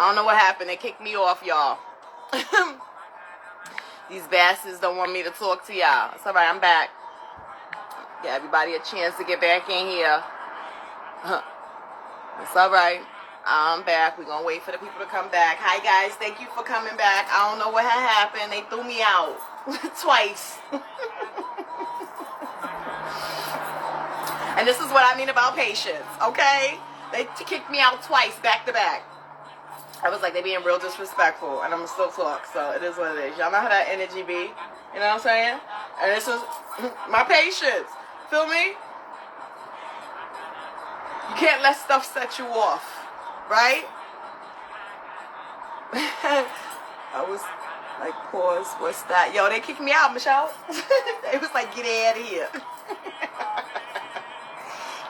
I don't know what happened. They kicked me off, y'all. These bastards don't want me to talk to y'all. It's alright, I'm back. Give everybody a chance to get back in here. It's alright. I'm back. We're going to wait for the people to come back. Hi, guys. Thank you for coming back. I don't know what had happened. They threw me out twice. And this is what I mean about patience, okay? They kicked me out twice, back to back. I was like, they being real disrespectful, and I'm going to still talk, so it is what it is. Y'all know how that energy be, you know what I'm saying? And this is my patience, feel me? You can't let stuff set you off, right? I was like, pause, what's that? Yo, they kicked me out, Michelle. They was like, get out of here.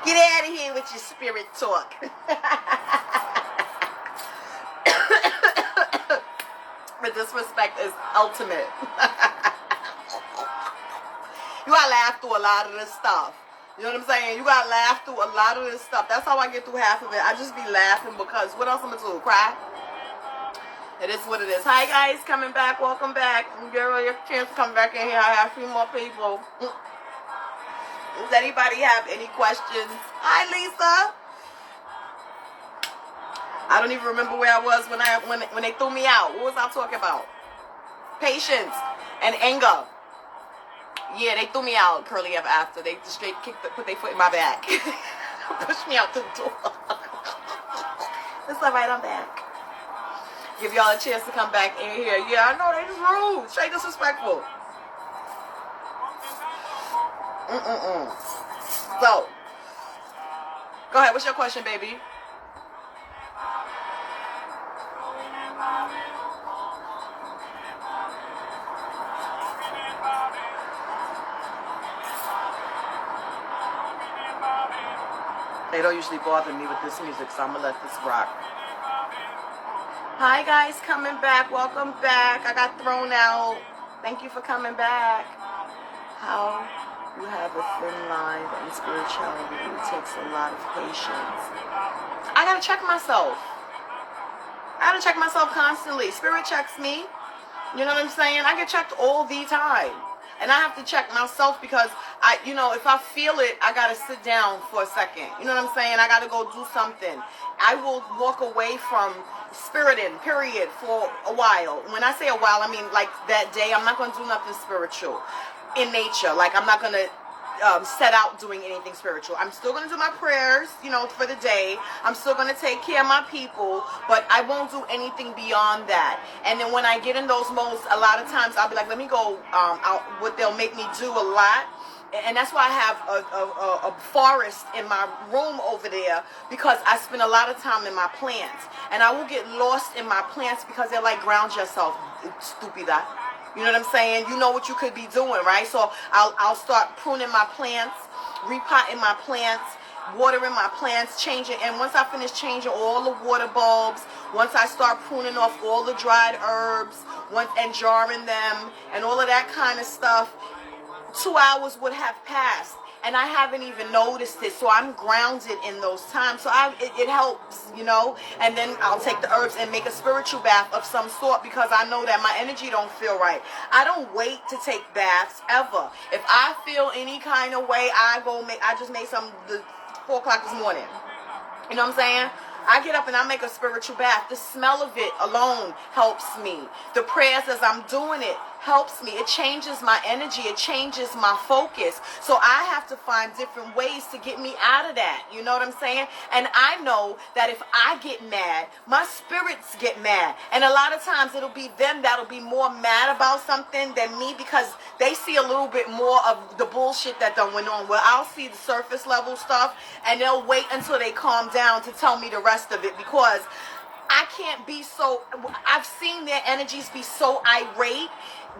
Get out of here with your spirit talk. The disrespect is ultimate. You gotta laugh through a lot of this stuff. You know what I'm saying? You gotta laugh through a lot of this stuff. That's how I get through half of it. I just be laughing because what else am I gonna do? Cry? It is what it is. Hi guys, coming back. Welcome back. Give your chance to come back in here. I have a few more people. Does anybody have any questions? Hi, Lisa. I don't even remember where I was when they threw me out. What was I talking about? Patience and anger. Yeah, they threw me out curly up after. They just straight put their foot in my back. Pushed me out the door. It's all right, I'm back. Give y'all a chance to come back in here. Yeah, I know, they just rude. Straight disrespectful. So, go ahead. What's your question, baby? They don't usually bother me with this music, so I'm going to let this rock. Hi, guys. Coming back. Welcome back. I got thrown out. Thank you for coming back. How you have a thin line in spirituality. It takes a lot of patience. I got to check myself. I got to check myself constantly. Spirit checks me. You know what I'm saying? I get checked all the time. And I have to check myself because, if I feel it, I got to sit down for a second. You know what I'm saying? I got to go do something. I will walk away from spiriting, period, for a while. When I say a while, I mean like that day. I'm not going to do nothing spiritual in nature. Like I'm not going to set out doing anything spiritual. I'm still going to do my prayers, for the day. I'm still going to take care of my people, but I won't do anything beyond that. And then when I get in those modes, a lot of times I'll be like, let me go out. What they'll make me do a lot. And that's why I have a forest in my room over there, because I spend a lot of time in my plants. And I will get lost in my plants because they're like, ground yourself, stupida. You know what I'm saying? You know what you could be doing, right? So I'll start pruning my plants, repotting my plants, watering my plants, changing. And once I finish changing all the water bulbs, once I start pruning off all the dried herbs, and jarring them, and all of that kind of stuff, 2 hours would have passed. And I haven't even noticed it. So I'm grounded in those times. So it helps, And then I'll take the herbs and make a spiritual bath of some sort, because I know that my energy don't feel right. I don't wait to take baths ever. If I feel any kind of way, I just made some 4 o'clock this morning. You know what I'm saying? I get up and I make a spiritual bath. The smell of it alone helps me. The prayers as I'm doing it helps me. It changes my energy. It changes my focus. So I have to find different ways to get me out of that. You know what I'm saying? And I know that if I get mad, my spirits get mad. And a lot of times it'll be them that'll be more mad about something than me, because they see a little bit more of the bullshit that done went on. Well, I'll see the surface level stuff, and they'll wait until they calm down to tell me the rest of it, because I can't be so, I've seen their energies be so irate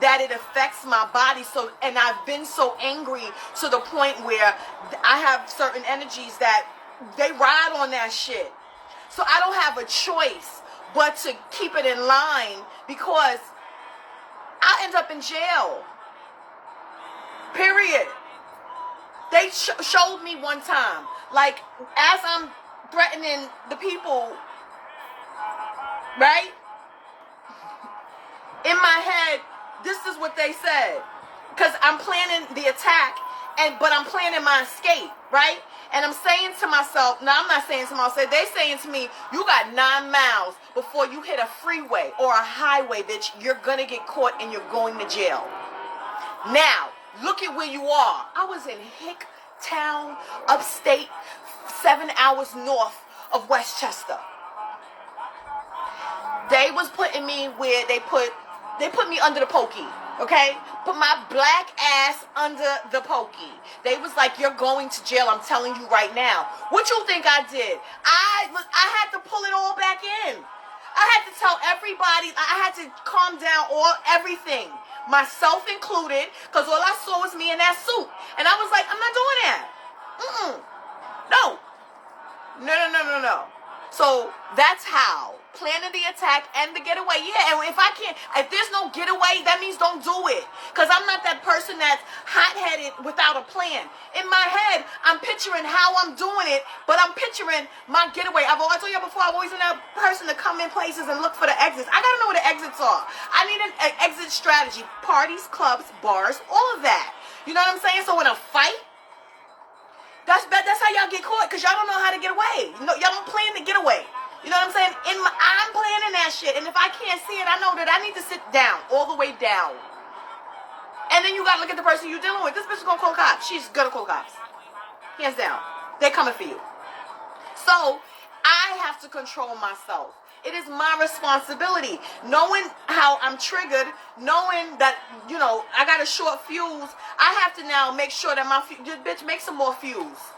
that it affects my body. So, and I've been so angry to the point where I have certain energies that they ride on that shit. So I don't have a choice but to keep it in line, because I end up in jail. Period. They showed me one time, like, as I'm threatening the people right? In my head, this is what they said. Because I'm planning the attack, but I'm planning my escape, right? And I'm saying to myself, no, I'm not saying to myself, they're saying to me, you got 9 miles before you hit a freeway or a highway, bitch. You're going to get caught and you're going to jail. Now, look at where you are. I was in Hicktown, upstate, 7 hours north of Westchester. They was putting me where they put me under the pokey, okay? Put my black ass under the pokey. They was like, you're going to jail, I'm telling you right now. What you think I did? I had to pull it all back in. I had to tell everybody, I had to calm down everything, myself included, because all I saw was me in that suit. And I was like, I'm not doing that. No. So that's how. Planning the attack and the getaway. Yeah, and if there's no getaway, that means don't do it. Because I'm not that person that's hot-headed without a plan. In my head, I'm picturing how I'm doing it, but I'm picturing my getaway. I told you before, I've always been that person to come in places and look for the exits. I got to know where the exits are. I need an exit strategy. Parties, clubs, bars, all of that. You know what I'm saying? So in a fight, that's how y'all get caught, because y'all don't know how to get away. Y'all don't plan to get away. You know what I'm saying? I'm planning that shit, and if I can't see it, I know that I need to sit down, all the way down. And then you gotta look at the person you're dealing with. This bitch is gonna call cops. She's gonna call cops. Hands down. They're coming for you. So, I have to control myself. It is my responsibility. Knowing how I'm triggered, knowing that, I got a short fuse, I have to now make sure that bitch, make some more fuse.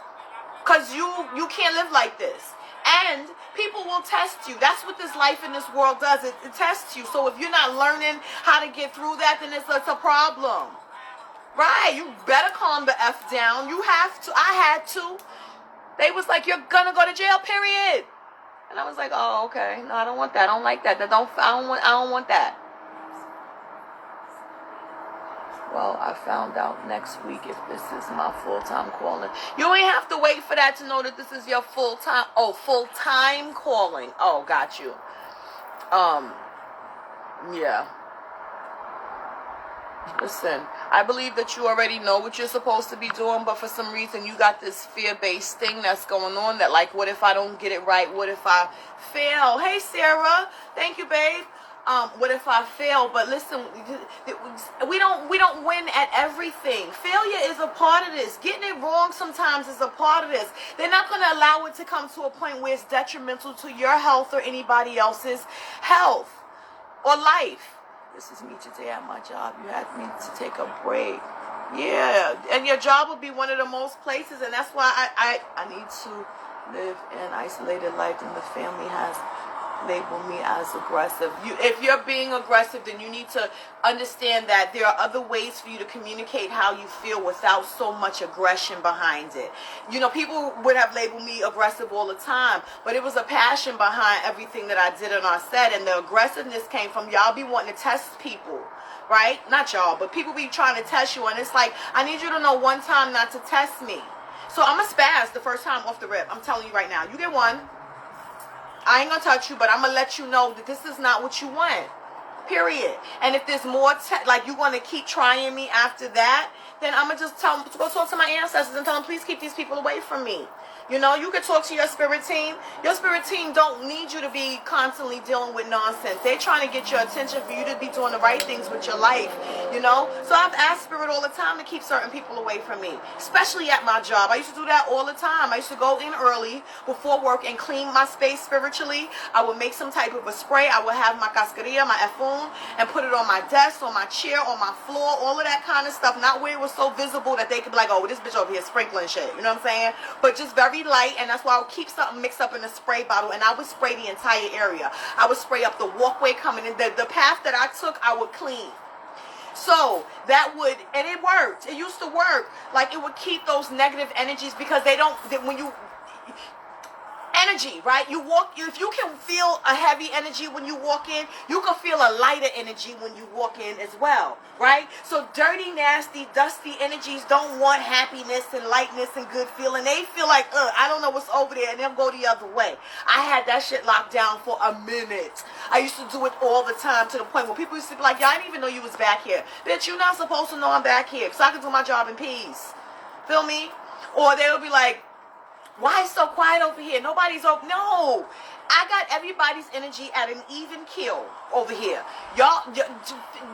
Because you can't live like this. And people will test you. That's what this life in this world does. It tests you. So if you're not learning how to get through that, then it's a problem. Right. You better calm the F down. You have to. I had to. They was like, you're going to go to jail, period. And I was like, oh, okay. No, I don't want that. I don't like that. I don't want that. Well, I found out next week if this is my full-time calling. You ain't have to wait for that to know that this is your full-time. Oh, full-time calling. Oh, got you. Yeah. Listen, I believe that you already know what you're supposed to be doing, but for some reason you got this fear-based thing that's going on that, like, what if I don't get it right? What if I fail? Hey, Sarah. Thank you, babe. What if I fail? But listen, we don't win at everything. Failure is a part of this. Getting it wrong sometimes is a part of this. They're not going to allow it to come to a point where it's detrimental to your health or anybody else's health or life. This is me today at my job. You had me to take a break. Yeah, and your job will be one of the most places, and that's why I need to live an isolated life, and the family has label me as aggressive. If you're being aggressive, then you need to understand that there are other ways for you to communicate how you feel without so much aggression behind it. People would have labeled me aggressive all the time, but it was a passion behind everything that I did on our set, and the aggressiveness came from y'all be wanting to test people, right? Not y'all, but people be trying to test you, and it's like, I need you to know one time not to test me. So I'm a spaz the first time off the rip. I'm telling you right now. You get one. I ain't gonna touch you, but I'm gonna let you know that this is not what you want. Period. And if there's more, like you want to keep trying me after that, then I'm gonna just tell them to go talk to my ancestors and tell them, please keep these people away from me. You can talk to your spirit team. Your spirit team don't need you to be constantly dealing with nonsense. They're trying to get your attention for you to be doing the right things with your life, So I've asked spirit all the time to keep certain people away from me, especially at my job. I used to do that all the time. I used to go in early before work and clean my space spiritually. I would make some type of a spray. I would have my cascarilla, my efun, and put it on my desk, on my chair, on my floor, all of that kind of stuff. Not where it was so visible that they could be like, oh, this bitch over here sprinkling shit. You know what I'm saying? But just very light, and that's why I would keep something mixed up in a spray bottle, and I would spray the entire area. I would spray up the walkway coming in. The path that I took, I would clean. So that would, and it worked. It used to work. Like, it would keep those negative energies, because when you, energy, right? You walk, if you can feel a heavy energy when you walk in, you can feel a lighter energy when you walk in as well, right? So dirty, nasty, dusty energies don't want happiness and lightness and good feeling. They feel like, I don't know what's over there, and they'll go the other way. I had that shit locked down for a minute. I used to do it all the time, to the point where people used to be like, yeah, I didn't even know you was back here. Bitch, you're not supposed to know I'm back here, because I can do my job in peace. Feel me? Or they'll be like, why is so quiet over here? Nobody's over. No, I got everybody's energy at an even keel over here. Y'all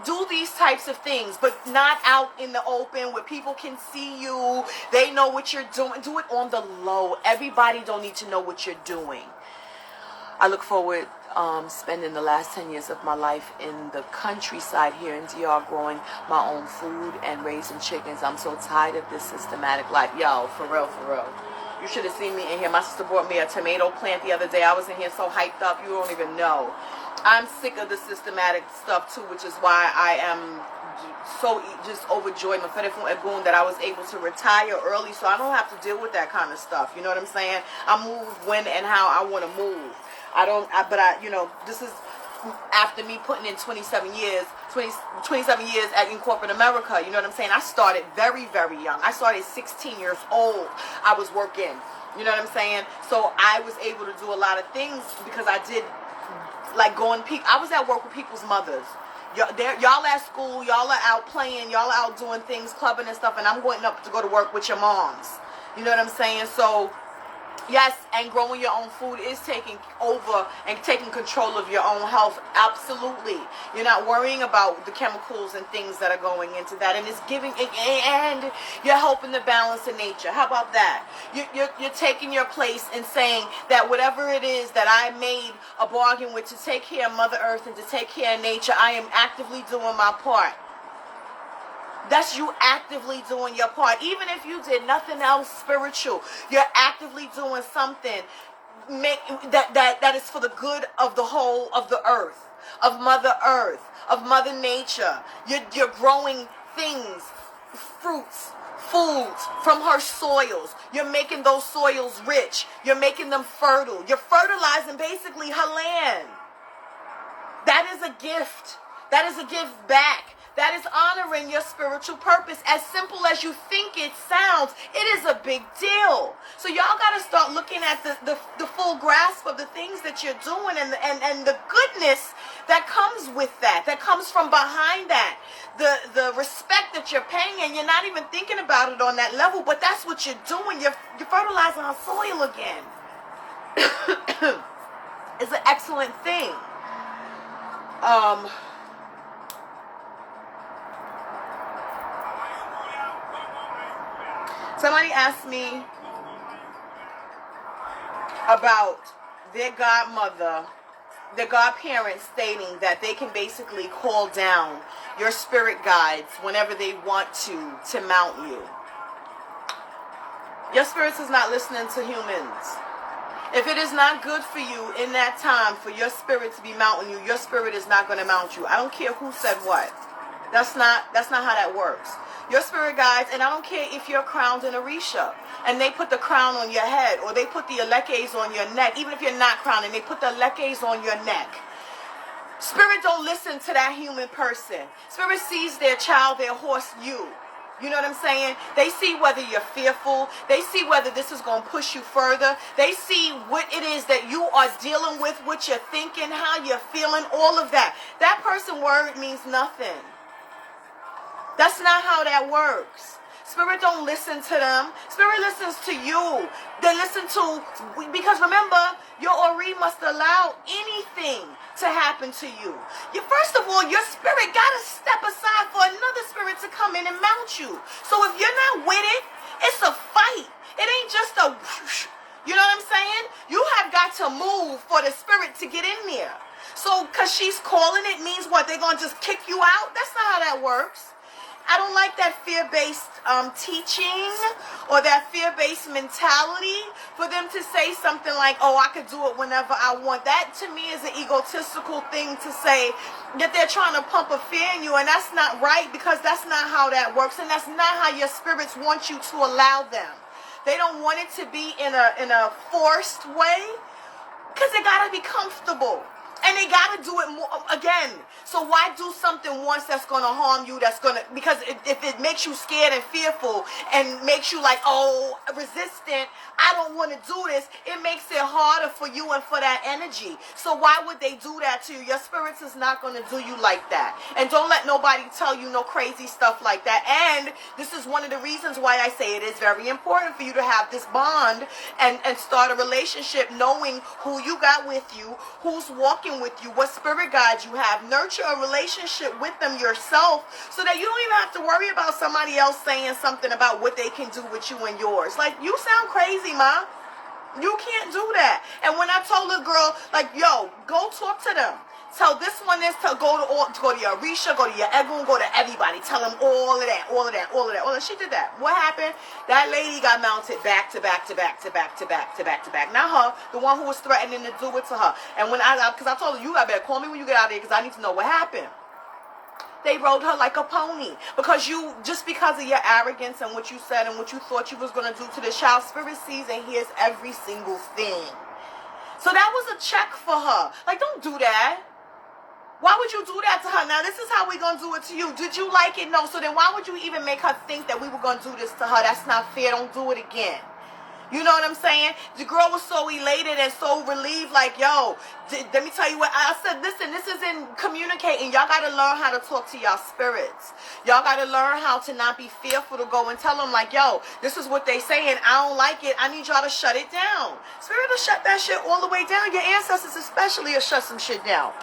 do these types of things, but not out in the open where people can see you. They know what you're doing. Do it on the low. Everybody don't need to know what you're doing. I look forward spending the last 10 years of my life in the countryside here in DR, growing my own food and raising chickens. I'm so tired of this systematic life. Yo, for real, for real. You should have seen me in here. My sister brought me a tomato plant the other day. I was in here so hyped up, you don't even know. I'm sick of the systematic stuff too, which is why I am so just overjoyed that I was able to retire early, so I don't have to deal with that kind of stuff. You know what I'm saying? I move when and how I want to move. This is after me putting in 27 years in corporate America. You know what I'm saying? I started very, very young. I started 16 years old. I was working. You know what I'm saying? So I was able to do a lot of things because I did, like, going peak. I was at work with people's mothers. Y'all at school, y'all are out playing, y'all are out doing things, clubbing and stuff, and I'm going up to go to work with your moms. You know what I'm saying? So yes, and growing your own food is taking over and taking control of your own health. Absolutely. You're not worrying about the chemicals and things that are going into that. And it's giving, and you're helping the balance of nature. How about that? You're taking your place and saying that whatever it is that I made a bargain with to take care of Mother Earth and to take care of nature, I am actively doing my part. That's you actively doing your part. Even if you did nothing else spiritual, you're actively doing something that is for the good of the whole of the earth, of Mother Earth, of Mother Nature. You're growing things, fruits, foods from her soils. You're making those soils rich. You're making them fertile. You're fertilizing basically her land. That is a gift. That is a gift back. That is honoring your spiritual purpose. As simple as you think it sounds, it is a big deal. So y'all got to start looking at the full grasp of the things that you're doing and the goodness that comes with that comes from behind that. The respect that you're paying, and you're not even thinking about it on that level, but that's what you're doing. You're fertilizing our soil again. It's an excellent thing. Somebody asked me about their godmother, their godparents stating that they can basically call down your spirit guides whenever they want to mount you. Your spirits is not listening to humans. If it is not good for you in that time for your spirit to be mounting you, your spirit is not going to mount you. I don't care who said what. That's not how that works. Your spirit guides, and I don't care if you're crowned in Orisha and they put the crown on your head, or they put the elekes on your neck, even if you're not crowned and they put the elekes on your neck. Spirit don't listen to that human person. Spirit sees their child, their horse, you. You know what I'm saying? They see whether you're fearful. They see whether this is going to push you further. They see what it is that you are dealing with, what you're thinking, how you're feeling, all of that. That person's word means nothing. That's not how that works. Spirit don't listen to them. Spirit listens to you. They listen to, because remember, your Ori must allow anything to happen to you. First of all, your spirit got to step aside for another spirit to come in and mount you. So if you're not with it, it's a fight. It ain't just a whoosh. You know what I'm saying? You have got to move for the spirit to get in there. So because she's calling it means what? They're going to just kick you out? That's not how that works. I don't like that fear-based teaching or that fear-based mentality for them to say something like, oh, I could do it whenever I want. That to me is an egotistical thing to say, that they're trying to pump a fear in you, and that's not right, because that's not how that works, and that's not how your spirits want you to allow them. They don't want it to be in a forced way, because they gotta be comfortable. And they gotta do it more again. So why do something once that's gonna harm you? Because if it makes you scared and fearful and makes you like, oh, resistant, I don't want to do this. It makes it harder for you and for that energy. So why would they do that to you? Your spirits is not gonna do you like that. And don't let nobody tell you no crazy stuff like that. And this is one of the reasons why I say it is very important for you to have this bond and start a relationship, knowing who you got with you, who's walking with you, what spirit guides you have. Nurture a relationship with them yourself, so that you don't even have to worry about somebody else saying something about what they can do with you and yours. Like, you sound crazy, ma. You can't do that. And when I told the girl, like, yo, go talk to them. Tell this one this, go to your Arisha, go to your Egun, go to everybody. Tell them all of that. She did that. What happened? That lady got mounted back to back. Not her, the one who was threatening to do it to her. And when because I told her, you better call me when you get out of there, because I need to know what happened. They rode her like a pony, because just because of your arrogance and what you said and what you thought you was going to do to the child, spirit sees and hears every single thing. So that was a check for her. Like, don't do that. Why would you do that to her? Now, this is how we're going to do it to you. Did you like it? No. So then why would you even make her think that we were going to do this to her? That's not fair. Don't do it again. You know what I'm saying? The girl was so elated and so relieved, like, yo, let me tell you what. I said, listen, this isn't communicating. Y'all got to learn how to talk to y'all spirits. Y'all got to learn how to not be fearful, to go and tell them, like, yo, this is what they saying. I don't like it. I need y'all to shut it down. Spirit will shut that shit all the way down. Your ancestors especially will shut some shit down.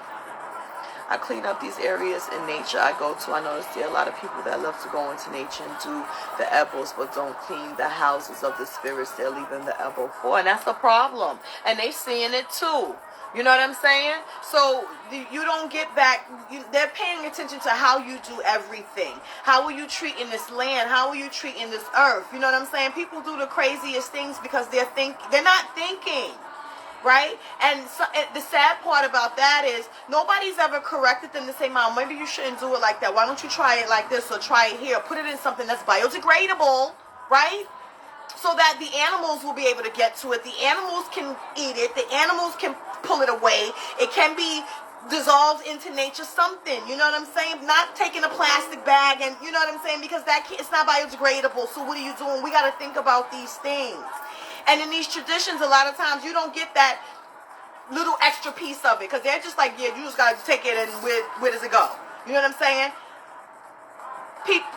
I clean up these areas in nature I go to. I notice there are a lot of people that love to go into nature and do the edibles, but don't clean the houses of the spirits they're leaving the edible for. And that's a problem. And they seeing it too. You know what I'm saying? So you don't get back. They're paying attention to how you do everything. How are you treating this land? How are you treating this earth? You know what I'm saying? People do the craziest things because they're not thinking. Right? And so, the sad part about that is nobody's ever corrected them to say, Mom, maybe you shouldn't do it like that. Why don't you try it like this, or try it here? Put it in something that's biodegradable, right? So that the animals will be able to get to it. The animals can eat it. The animals can pull it away. It can be dissolved into nature, something. You know what I'm saying? Not taking a plastic bag, and you know what I'm saying? Because it's not biodegradable. So what are you doing? We got to think about these things. And in these traditions, a lot of times you don't get that little extra piece of it, because they're just like, yeah, you just got to take it, and where does it go? You know what I'm saying?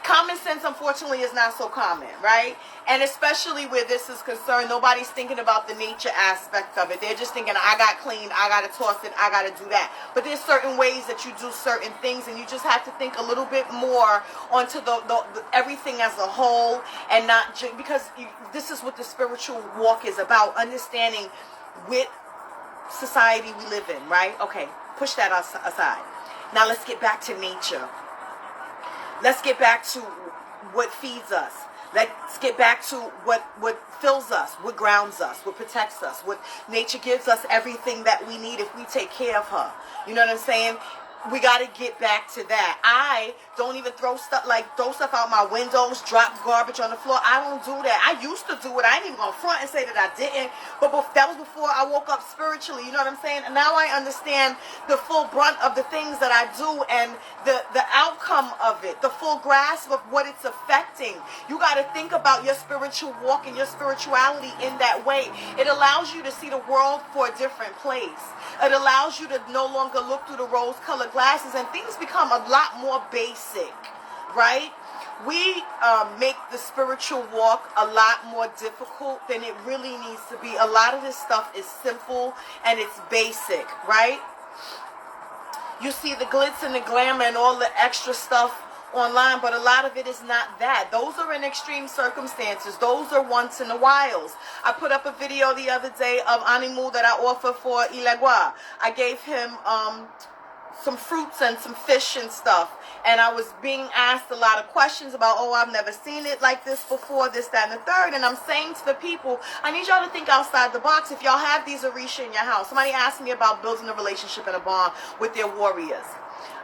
Common sense, unfortunately, is not so common, right? And especially where this is concerned, nobody's thinking about the nature aspect of it. They're just thinking, I got cleaned, I got to toss it, I got to do that. But there's certain ways that you do certain things, and you just have to think a little bit more onto the everything as a whole, and not just, because this is what the spiritual walk is about, understanding what society we live in, right? Okay, push that aside. Now let's get back to nature. Let's get back to what feeds us. Let's get back to what fills us, what grounds us, what protects us, what nature gives us, everything that we need if we take care of her. You know what I'm saying? We got to get back to that. I don't even throw stuff out my windows, drop garbage on the floor. I don't do that. I used to do it. I ain't even going to front and say that I didn't. But that was before I woke up spiritually. You know what I'm saying? And now I understand the full brunt of the things that I do, and the outcome of it, the full grasp of what it's affecting. You got to think about your spiritual walk and your spirituality in that way. It allows you to see the world for a different place. It allows you to no longer look through the rose-colored glasses, and things become a lot more basic, right? We make the spiritual walk a lot more difficult than it really needs to be. A lot of this stuff is simple and it's basic, right? You see the glitz and the glamour and all the extra stuff online, but a lot of it is not that. Those are in extreme circumstances. Those are once in a whiles. I put up a video the other day of animu that I offer for Ilegua. I gave him some fruits and some fish and stuff, and I was being asked a lot of questions about, oh, I've never seen it like this before, this, that, and the third. And I'm saying to the people, I need y'all to think outside the box. If y'all have these Orisha in your house, somebody asked me about building a relationship and a bond with their warriors.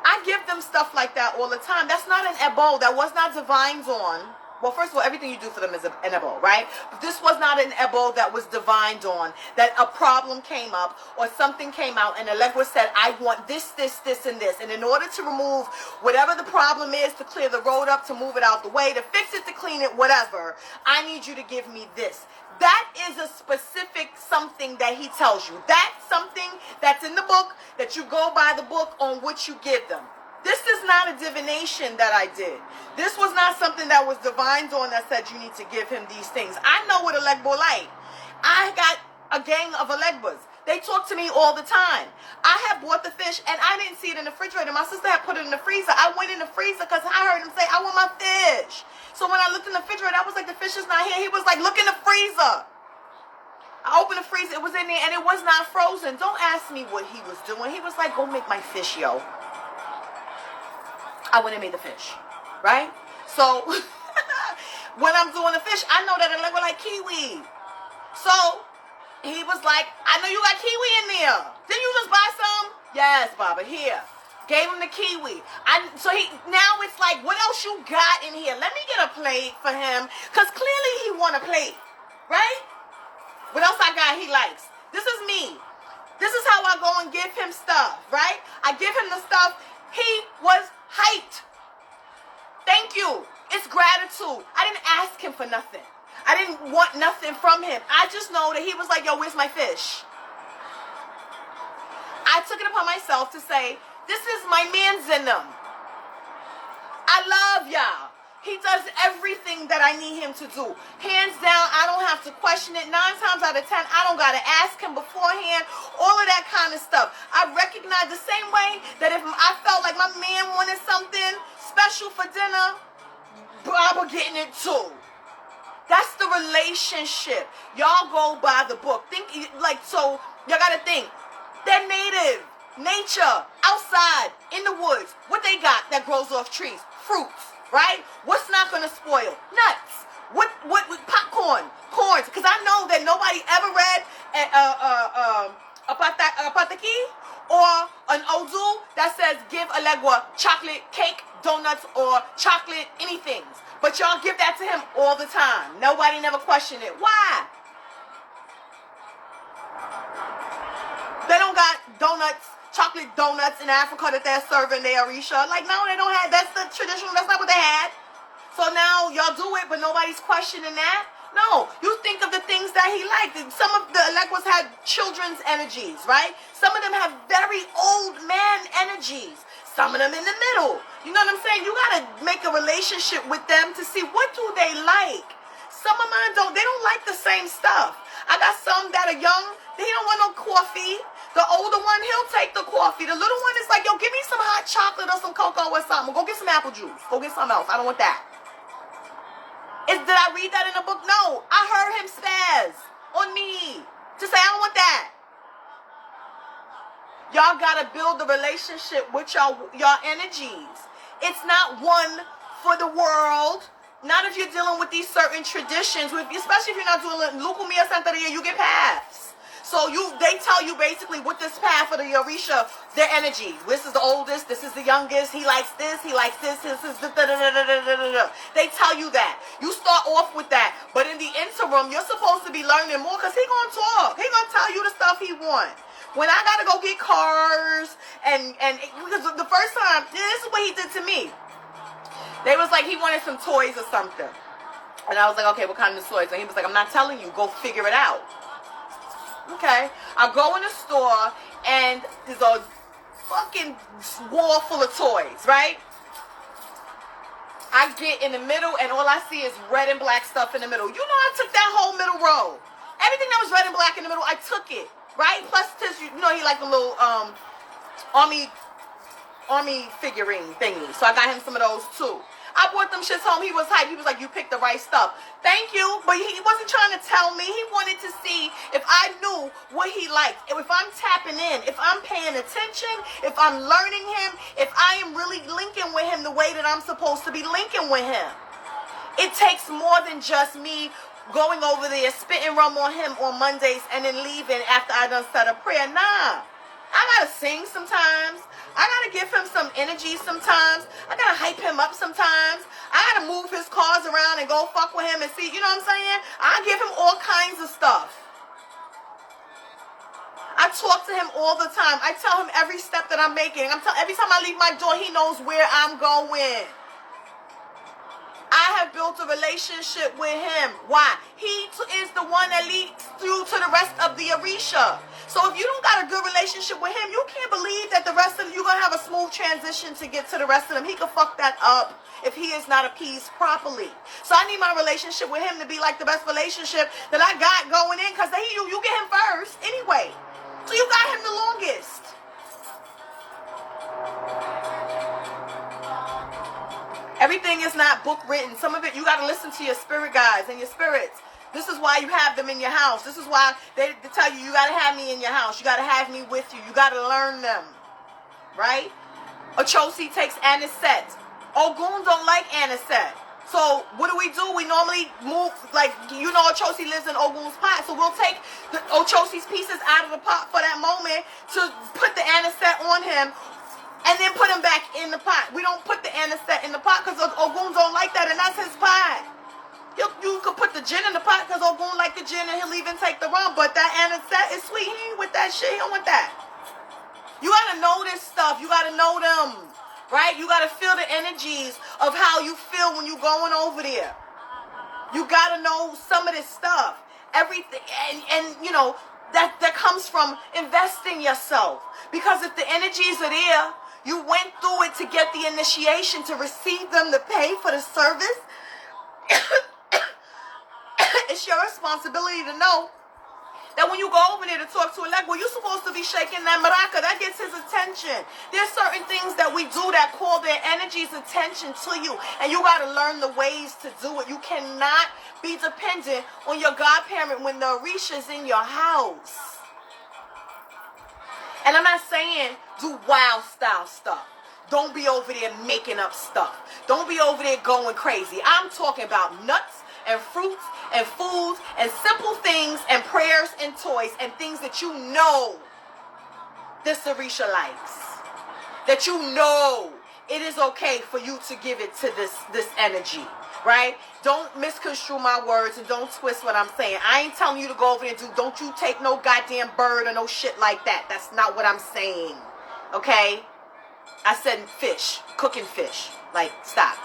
I give them stuff like that all the time. That's not an ebo. That was not divines on well, first of all, everything you do for them is an ebo, right? But this was not an ebo that was divined on, that a problem came up or something came out and Elegua said, I want this, this, this, and this. And in order to remove whatever the problem is, to clear the road up, to move it out the way, to fix it, to clean it, whatever, I need you to give me this. That is a specific something that he tells you. That's something that's in the book, that you go by the book on which you give them. This is not a divination that I did. This was not something that was divined on that said you need to give him these things. I know what Elegbo like. I got a gang of Elegbas. They talk to me all the time. I had bought the fish and I didn't see it in the refrigerator. My sister had put it in the freezer. I went in the freezer because I heard him say, I want my fish. So when I looked in the refrigerator, I was like, the fish is not here. He was like, look in the freezer. I opened the freezer. It was in there and it was not frozen. Don't ask me what he was doing. He was like, go make my fish, yo. I went and made the fish, right? So when I'm doing the fish, I know that it look like kiwi. So he was like, I know you got kiwi in there. Didn't you just buy some? Yes, Baba, here. Gave him the kiwi. So now it's like, what else you got in here? Let me get a plate for him, because clearly he want a plate, right? What else I got he likes? This is me. This is how I go and give him stuff, right? I give him the stuff. He was hyped. Thank you. It's gratitude. I didn't ask him for nothing. I didn't want nothing from him. I just know that he was like, yo, where's my fish? I took it upon myself to say, this is my man's in them. I love y'all. He does everything that I need him to do. Hands down, I don't have to question it. 9 times out of 10, I don't got to ask him beforehand. All of that kind of stuff. I recognize the same way that if I felt like my man wanted something special for dinner, Baba getting it too. That's the relationship. Y'all go by the book. Think like, so y'all got to think. They're native. Nature. Outside. In the woods. What they got that grows off trees? Fruits. Right? What's not going to spoil? Nuts. What popcorn, corns. Because I know that nobody ever read a pataki or an odu that says give Elegua chocolate cake, donuts, or chocolate anything. But y'all give that to him all the time. Nobody never questioned it. Why? They don't got donuts, chocolate donuts in Africa that they're serving their Orisha. Like, no, they don't have, that's the traditional, that's not what they had. So now y'all do it, but nobody's questioning that. No, you think of the things that he liked. Some of the Eleguas had children's energies, right? Some of them have very old man energies. Some of them in the middle. You know what I'm saying? You gotta make a relationship with them to see what do they like. Some of mine they don't like the same stuff. I got some that are young, they don't want no coffee. The older one, he'll take the coffee. The little one is like, yo, give me some hot chocolate or some cocoa or something. Go get some apple juice. Go get something else. I don't want that. Did I read that in a book? No. I heard him spaz on me to say, I don't want that. Y'all got to build the relationship with y'all energies. It's not one for the world. Not if you're dealing with these certain traditions, especially if you're not doing Lukumia Santeria, you get paths. So they tell you basically what this path for the Orisha, their energy. This is the oldest, this is the youngest, he likes this, this is the da-da-da-da-da-da-da. They tell you that. You start off with that. But in the interim, you're supposed to be learning more because he gonna talk. He gonna tell you the stuff he wants. When I gotta go get cars and because the first time, this is what he did to me. They was like, he wanted some toys or something. And I was like, okay, what kind of toys? And he was like, I'm not telling you, go figure it out. Okay, I go in the store and there's a fucking wall full of toys, right? I get in the middle and all I see is red and black stuff in the middle. You know, I took that whole middle row. Everything that was red and black in the middle, I took it, right? Plus, you know, he liked the little army figurine thingy. So I got him some of those too. I brought them shits home. He was hyped. He was like, you picked the right stuff. Thank you. But he wasn't trying to tell me. He wanted to see if I knew what he liked. If I'm tapping in. If I'm paying attention. If I'm learning him. If I am really linking with him the way that I'm supposed to be linking with him. It takes more than just me going over there, spitting rum on him on Mondays and then leaving after I done said a prayer. Nah. I gotta sing sometimes. I gotta give him some energy sometimes. I gotta hype him up sometimes. I gotta move his cars around and go fuck with him and see, you know what I'm saying? I give him all kinds of stuff. I talk to him all the time. I tell him every step that I'm making. Every time I leave my door, he knows where I'm going. I have built a relationship with him. Why? He is the one that leads through to the rest of the Orisha. So if you don't got a good relationship with him, you can't believe that the rest of you going to have a smooth transition to get to the rest of them. He could fuck that up if he is not appeased properly. So I need my relationship with him to be like the best relationship that I got going in, because you get him first anyway. So you got him the longest. Everything is not book written. Some of it you got to listen to your spirit guides and your spirits. This is why you have them in your house. This is why they tell you got to have me in your house. You got to have me with you. You got to learn them. Right? Ochosi takes anisette. Ogun don't like anisette. So what do? We normally move, like, you know, Ochosi lives in Ogun's pot. So we'll take the Ochosi's pieces out of the pot for that moment to put the anisette on him and then put him back in the pot. We don't put the anisette in the pot because Ogun don't like that, and that's his pot. You could put the gin in the pot because Ogun like the gin and he'll even take the rum. But that anisette is sweet. He ain't with that shit. He don't want that. You got to know this stuff. You got to know them. Right? You got to feel the energies of how you feel when you're going over there. You got to know some of this stuff. Everything. And you know, that comes from investing yourself. Because if the energies are there, you went through it to get the initiation, to receive them, to pay for the service. It's your responsibility to know that when you go over there to talk to a leg, well, you're supposed to be shaking that maraca. That gets his attention. There's certain things that we do that call their energy's attention to you. And you got to learn the ways to do it. You cannot be dependent on your godparent when the Orisha's in your house. And I'm not saying do wild style stuff. Don't be over there making up stuff. Don't be over there going crazy. I'm talking about nuts and fruits and foods and simple things and prayers and toys and things that you know this Orisha likes. That you know it is okay for you to give it to this energy. Right? Don't misconstrue my words and don't twist what I'm saying. I ain't telling you to go over there and don't you take no goddamn bird or no shit like that. That's not what I'm saying. Okay? I said fish. Cooking fish. Like, stop.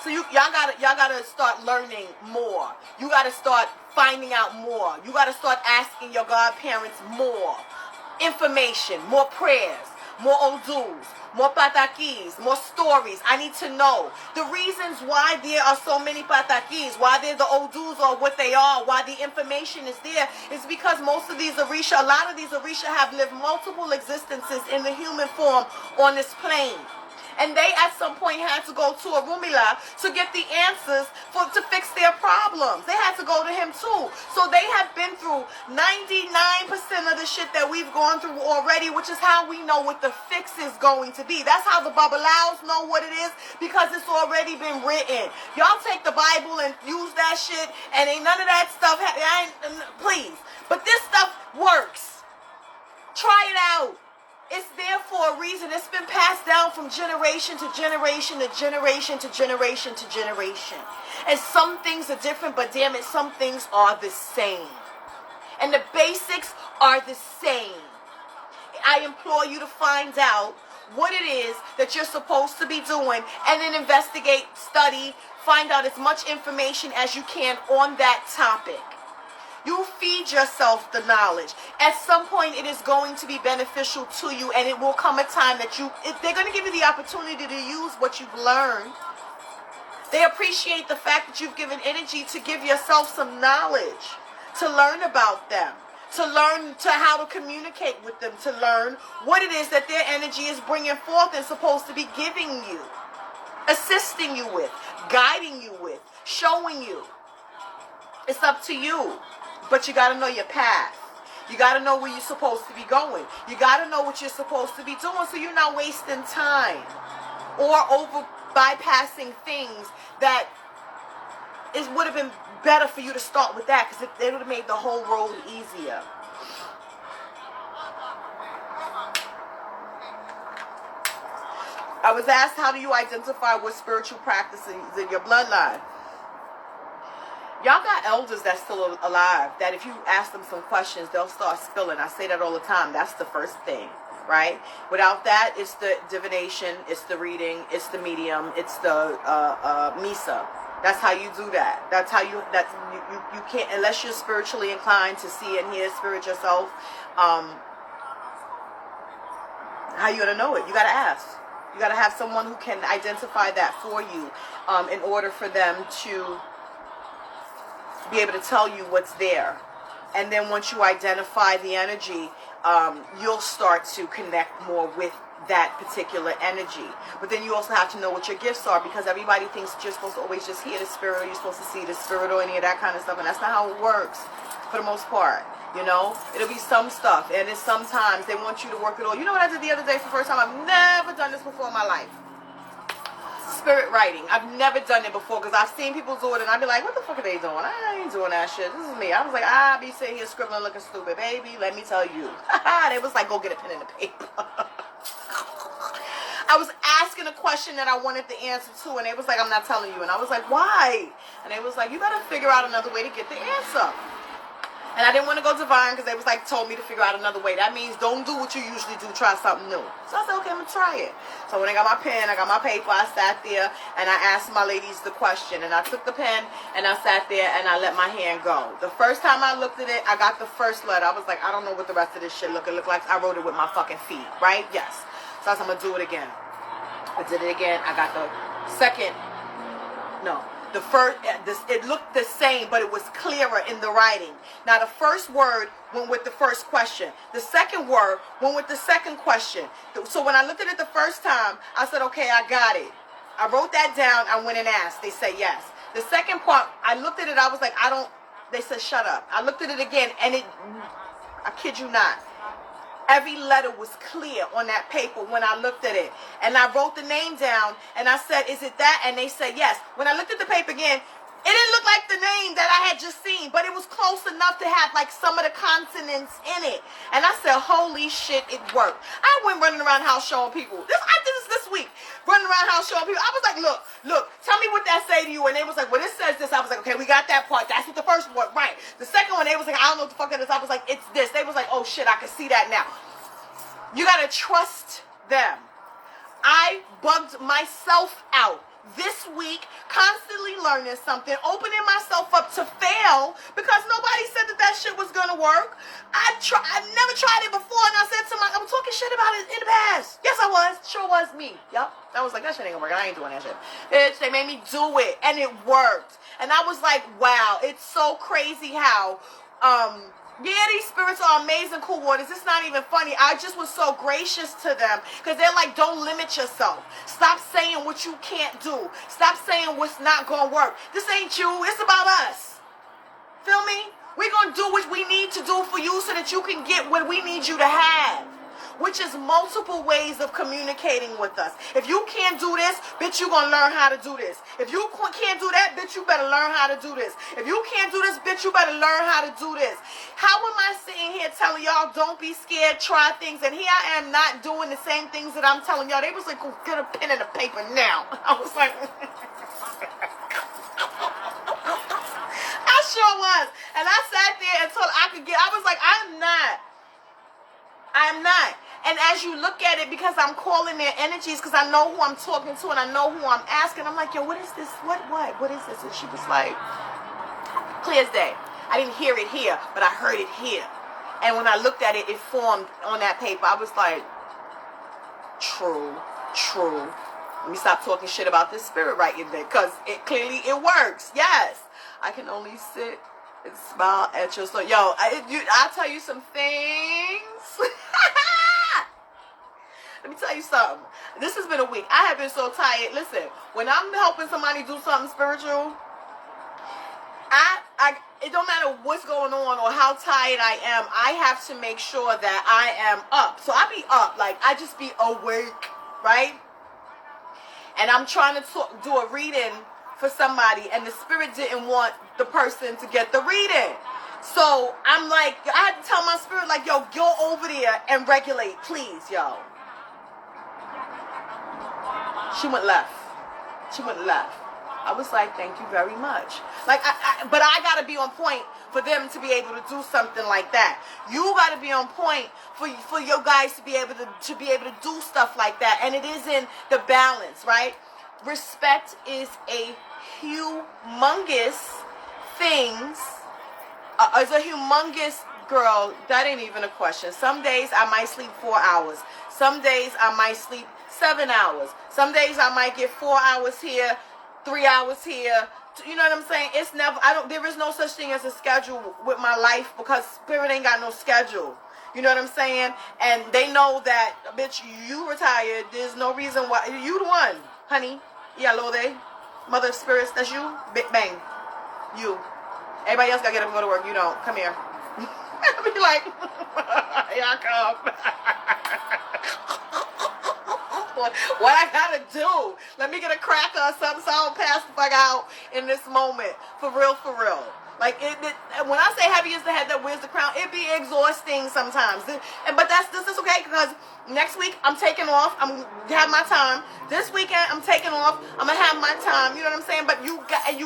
So y'all gotta start learning more. You gotta start finding out more. You gotta start asking your godparents more information, more prayers, more odus, more patakis, more stories. I need to know the reasons why there are so many patakis, why they're the odus or what they are, why the information is there. Is because most of these Orisha, a lot of these Orisha have lived multiple existences in the human form on this plane. And they at some point had to go to a Rumila to get the answers to fix their problems. They had to go to him too. So they have been through 99% of the shit that we've gone through already, which is how we know what the fix is going to be. That's how the Babalaos know what it is, because it's already been written. Y'all take the Bible and use that shit, and ain't none of that stuff. Please. But this stuff works. Try it out. It's there for a reason. It's been passed down from generation to generation to generation to generation to generation. And some things are different, but damn it, some things are the same. And the basics are the same. I implore you to find out what it is that you're supposed to be doing, and then investigate, study, find out as much information as you can on that topic. You feed yourself the knowledge. At some point, it is going to be beneficial to you, and it will come a time that they're going to give you the opportunity to use what you've learned. They appreciate the fact that you've given energy to give yourself some knowledge, to learn about them, to learn how to communicate with them, to learn what it is that their energy is bringing forth and supposed to be giving you, assisting you with, guiding you with, showing you. It's up to you. But you got to know your path. You got to know where you're supposed to be going. You got to know what you're supposed to be doing, so you're not wasting time or over bypassing things that would have been better for you to start with that, because it would have made the whole road easier. I was asked, how do you identify what spiritual practices in your bloodline? Y'all got elders that's still alive, that if you ask them some questions, they'll start spilling. I say that all the time. That's the first thing, right? Without that, it's the divination, it's the reading, it's the medium, it's the misa. That's how you do that. That's how you can't, unless you're spiritually inclined to see and hear spirit yourself. How you gonna know it? You gotta ask. You gotta have someone who can identify that for you, in order for them to be able to tell you what's there. And then once you identify the energy, you'll start to connect more with that particular energy. But then you also have to know what your gifts are, because everybody thinks that you're supposed to always just hear the spirit, or you're supposed to see the spirit, or any of that kind of stuff, and that's not how it works for the most part. You know, it'll be some stuff, and it's sometimes they want you to work it all. You know what I did the other day for the first time? I've never done this before in my life. Spirit writing. I've never done it before, because I've seen people do it, and I'd be like, what the fuck are they doing? I ain't doing that shit. This is me. I was like, I be sitting here scribbling looking stupid. Baby, let me tell you. They was like, go get a pen and a paper. I was asking a question that I wanted the answer to, and they was like, I'm not telling you. And I was like, why? And they was like, you gotta figure out another way to get the answer. And I didn't want to go divine, because they was like, told me to figure out another way. That means don't do what you usually do, try something new. So I said, okay, I'm going to try it. So when I got my pen, I got my paper, I sat there, and I asked my ladies the question. And I took the pen, and I sat there, and I let my hand go. The first time I looked at it, I got the first letter. I was like, I don't know what the rest of this shit look like. I wrote it with my fucking feet, right? Yes. So I said, I'm going to do it again. I did it again. I got the second, no. The first, it looked the same, but it was clearer in the writing. Now, the first word went with the first question. The second word went with the second question. So when I looked at it the first time, I said, okay, I got it. I wrote that down. I went and asked. They said yes. The second part, I looked at it. I was like, they said, shut up. I looked at it again, and I kid you not, every letter was clear on that paper when I looked at it. And I wrote the name down, and I said, is it that? And they said yes. When I looked at the paper again, it didn't look like the name that I had just seen, but it was close enough to have like some of the consonants in it. And I said, holy shit, it worked. I went running around the house showing people. I did this week. Running around the house showing people. I was like, look, tell me what that say to you. And they was like, well, it says this. I was like, okay, we got that part. That's what the first one, right. The second one, they was like, I don't know what the fuck it is. I was like, it's this. They was like, oh shit, I can see that now. You gotta trust them. I bugged myself out this week, constantly learning something, opening myself up to fail, because nobody said that shit was gonna work. I never tried it before, and I said to I was talking shit about it in the past. Yes, I was. Sure was me. Yep. I was like, that shit ain't gonna work. I ain't doing that shit. Bitch, they made me do it, and it worked. And I was like, wow, it's so crazy how, yeah, these spirits are amazing, cool waters. It's not even funny. I just was so gracious to them, because they're like, don't limit yourself. Stop saying what you can't do. Stop saying what's not going to work. This ain't you. It's about us. Feel me? We're going to do what we need to do for you so that you can get what we need you to have, which is multiple ways of communicating with us. If you can't do this, bitch, you're going to learn how to do this. If you can't do that, bitch, you better learn how to do this. If you can't do this, bitch, you better learn how to do this. How am I sitting here telling y'all, don't be scared, try things, and here I am not doing the same things that I'm telling y'all? They was like, go get a pen and a paper now. I was like, I sure was. And I sat there until I was like, I'm not. And as you look at it, because I'm calling their energies, because I know who I'm talking to and I know who I'm asking, I'm like, yo, what is this? What is this? And she was like, clear as day. I didn't hear it here, but I heard it here. And when I looked at it, it formed on that paper. I was like, true. Let me stop talking shit about this spirit writing thing, because it works. Yes. I can only sit and smile at your soul. Yo, I'll tell you some things. Let me tell you something. This has been a week. I have been so tired. Listen, when I'm helping somebody do something spiritual, it don't matter what's going on or how tired I am, I have to make sure that I am up. So I be up, like I just be awake, right? And I'm trying to do a reading for somebody, and the spirit didn't want the person to get the reading. So I'm like, I had to tell my spirit, like, yo, go over there and regulate, please, yo. She went left. She went left. I was like, thank you very much. Like, but I got to be on point for them to be able to do something like that. You got to be on point for your guys to be able to do stuff like that. And it is in the balance, right? Respect is a humongous things. It's a humongous, girl, that ain't even a question. Some days I might sleep 4 hours. Some days I might sleep 7 hours. Some days I might get 4 hours here, 3 hours here. You know what I'm saying? It's never, there is no such thing as a schedule with my life, because spirit ain't got no schedule. You know what I'm saying? And they know that, bitch, you retired. There's no reason why. You the one, honey. Yeah, Lode. Mother of spirits, that's you. Big bang. You. Everybody else gotta get up and go to work. You don't. Come here. I'll be like, here I come. What I gotta do? Let me get a cracker or something so I don't pass the fuck out in this moment. For real, for real. Like, when I say heavy is the head that wears the crown, it be exhausting sometimes. But this is okay, because next week I'm taking off. I'm have my time. This weekend I'm taking off. I'm gonna have my time. You know what I'm saying? But you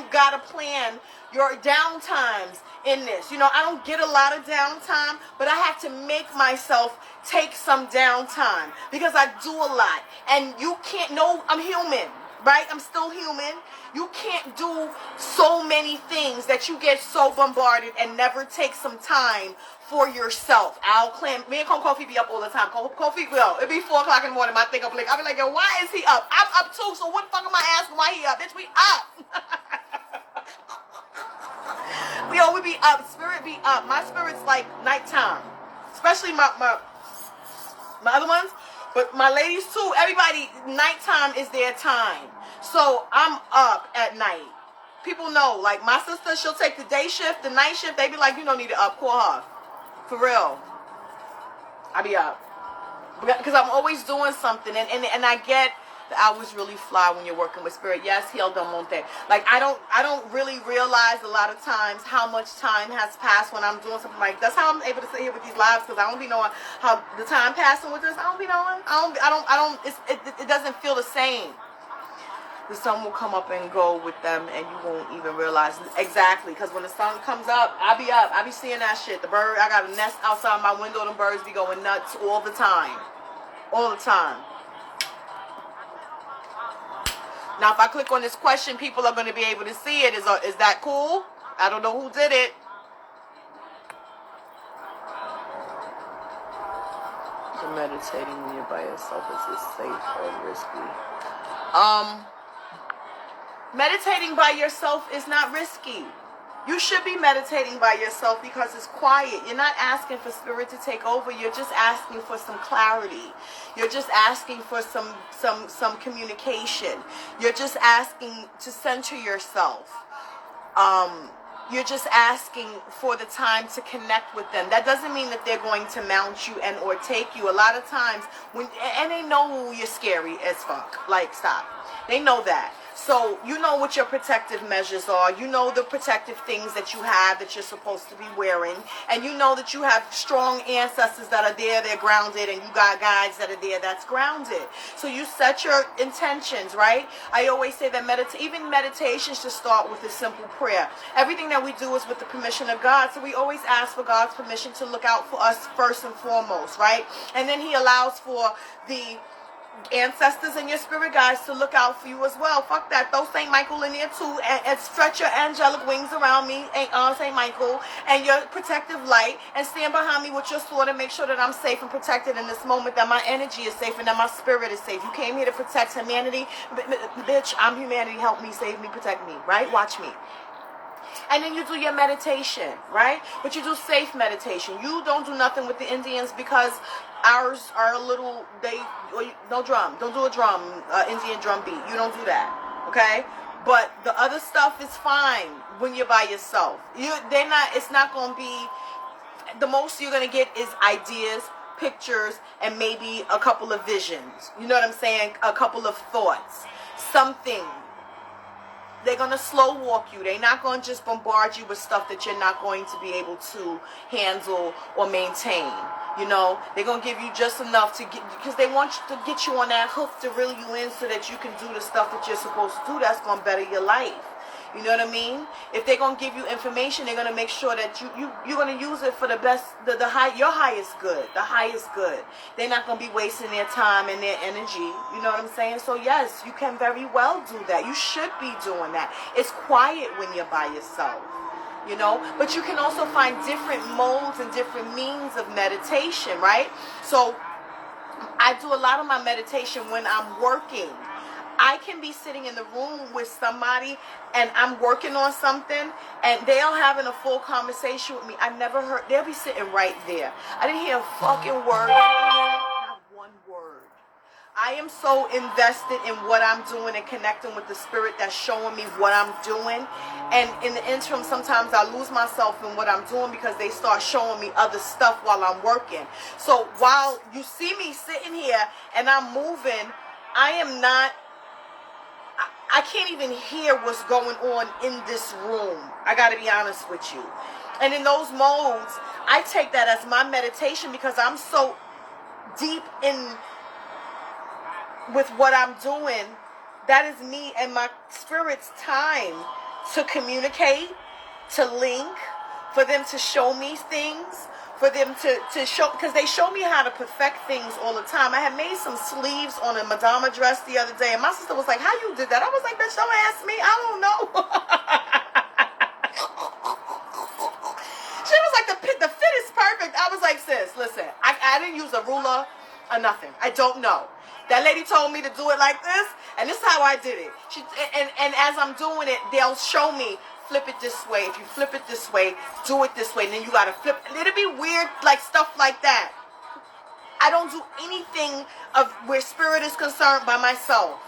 gotta plan your downtimes in this. You know, I don't get a lot of downtime, but I have to make myself take some downtime, because I do a lot. And you can't know, I'm human. Right? I'm still human. You can't do so many things that you get so bombarded and never take some time for yourself. Me and Kofi be up all the time. Kofi, it be 4 o'clock in the morning. I think I'm like, I'll be like, yo, why is he up? I'm up too, so what the fuck am I asking why he up? Bitch, we up. We be up. Spirit be up. My spirit's like nighttime. Especially my other ones. But my ladies too, everybody, nighttime is their time. So I'm up at night. People know, like my sister, she'll take the day shift, the night shift. They be like, you don't need to up, call her. For real. I be up. Because I'm always doing something. And I get the hours really fly when you're working with spirit. Yes, he'll don't want that. Like I don't really realize a lot of times how much time has passed when I'm doing something like that's how I'm able to sit here with these lives, because I don't be knowing how the time passing with this. I don't be knowing. It doesn't feel the same. The sun will come up and go with them, and you won't even realize exactly. Because when the sun comes up, I be up. I be seeing that shit. The bird, I got a nest outside my window. The birds be going nuts all the time. All the time. Now, if I click on this question, people are going to be able to see it. Is that cool? I don't know who did it. So meditating when you're by yourself, is it safe or risky? Meditating by yourself is not risky. You should be meditating by yourself because it's quiet. You're not asking for spirit to take over. You're just asking for some clarity. You're just asking for some communication. You're just asking to center yourself. You're just asking for the time to connect with them. That doesn't mean that they're going to mount you and or take you. A lot of times, and they know you're scary as fuck. Like, stop. They know that. So you know what your protective measures are. You know the protective things that you have that you're supposed to be wearing. And you know that you have strong ancestors that are there, they're grounded, and you got guides that are there that's grounded. So you set your intentions, right? I always say that even meditation should start with a simple prayer. Everything that we do is with the permission of God. So we always ask for God's permission to look out for us first and foremost, right? And then He allows for the ancestors and your spirit guides to look out for you as well. Fuck that. Throw St. Michael in there too, and stretch your angelic wings around me, St. Michael, and your protective light, and stand behind me with your sword and make sure that I'm safe and protected in this moment, that my energy is safe and that my spirit is safe. You came here to protect humanity. Bitch, I'm humanity. Help me, save me, protect me, right? Watch me. And then you do your meditation, right? But you do safe meditation. You don't do nothing with the Indians because ours are a little, no drum. Don't do a drum, Indian drum beat. You don't do that, okay? But the other stuff is fine when you're by yourself. It's not going to be, the most you're going to get is ideas, pictures, and maybe a couple of visions. You know what I'm saying? A couple of thoughts. Something. They're going to slow walk you. They're not going to just bombard you with stuff that you're not going to be able to handle or maintain. You know, they're going to give you just enough to get, because they want you to get you on that hook to reel you in so that you can do the stuff that you're supposed to do that's going to better your life. You know what I mean? If they're going to give you information, they're going to make sure that you're going to use it for the best, your highest good, the highest good. They're not going to be wasting their time and their energy. You know what I'm saying? So yes, you can very well do that. You should be doing that. It's quiet when you're by yourself. You know, but you can also find different modes and different means of meditation, right? So I do a lot of my meditation when I'm working. I can be sitting in the room with somebody and I'm working on something and they're having a full conversation with me. I never heard, they'll be sitting right there. I didn't hear a fucking word, not one word. I am so invested in what I'm doing and connecting with the spirit that's showing me what I'm doing. And in the interim, sometimes I lose myself in what I'm doing because they start showing me other stuff while I'm working. So while you see me sitting here and I'm moving, I can't even hear what's going on in this room. I got to be honest with you. And in those modes, I take that as my meditation because I'm so deep in with what I'm doing. That is me and my spirit's time to communicate, to link, for them to show me things, for them to show, because they show me how to perfect things all the time. I had made some sleeves on a Madonna dress the other day, and my sister was like, how you did that? I was like, bitch, don't ask me. I don't know. She was like, the fit is perfect. I was like, sis, listen, I didn't use a ruler or nothing. I don't know. That lady told me to do it like this, and this is how I did it. And as I'm doing it, they'll show me, flip it this way. If you flip it this way, do it this way. And then you got to flip. It'll be weird, like stuff like that. I don't do anything of where spirit is concerned by myself.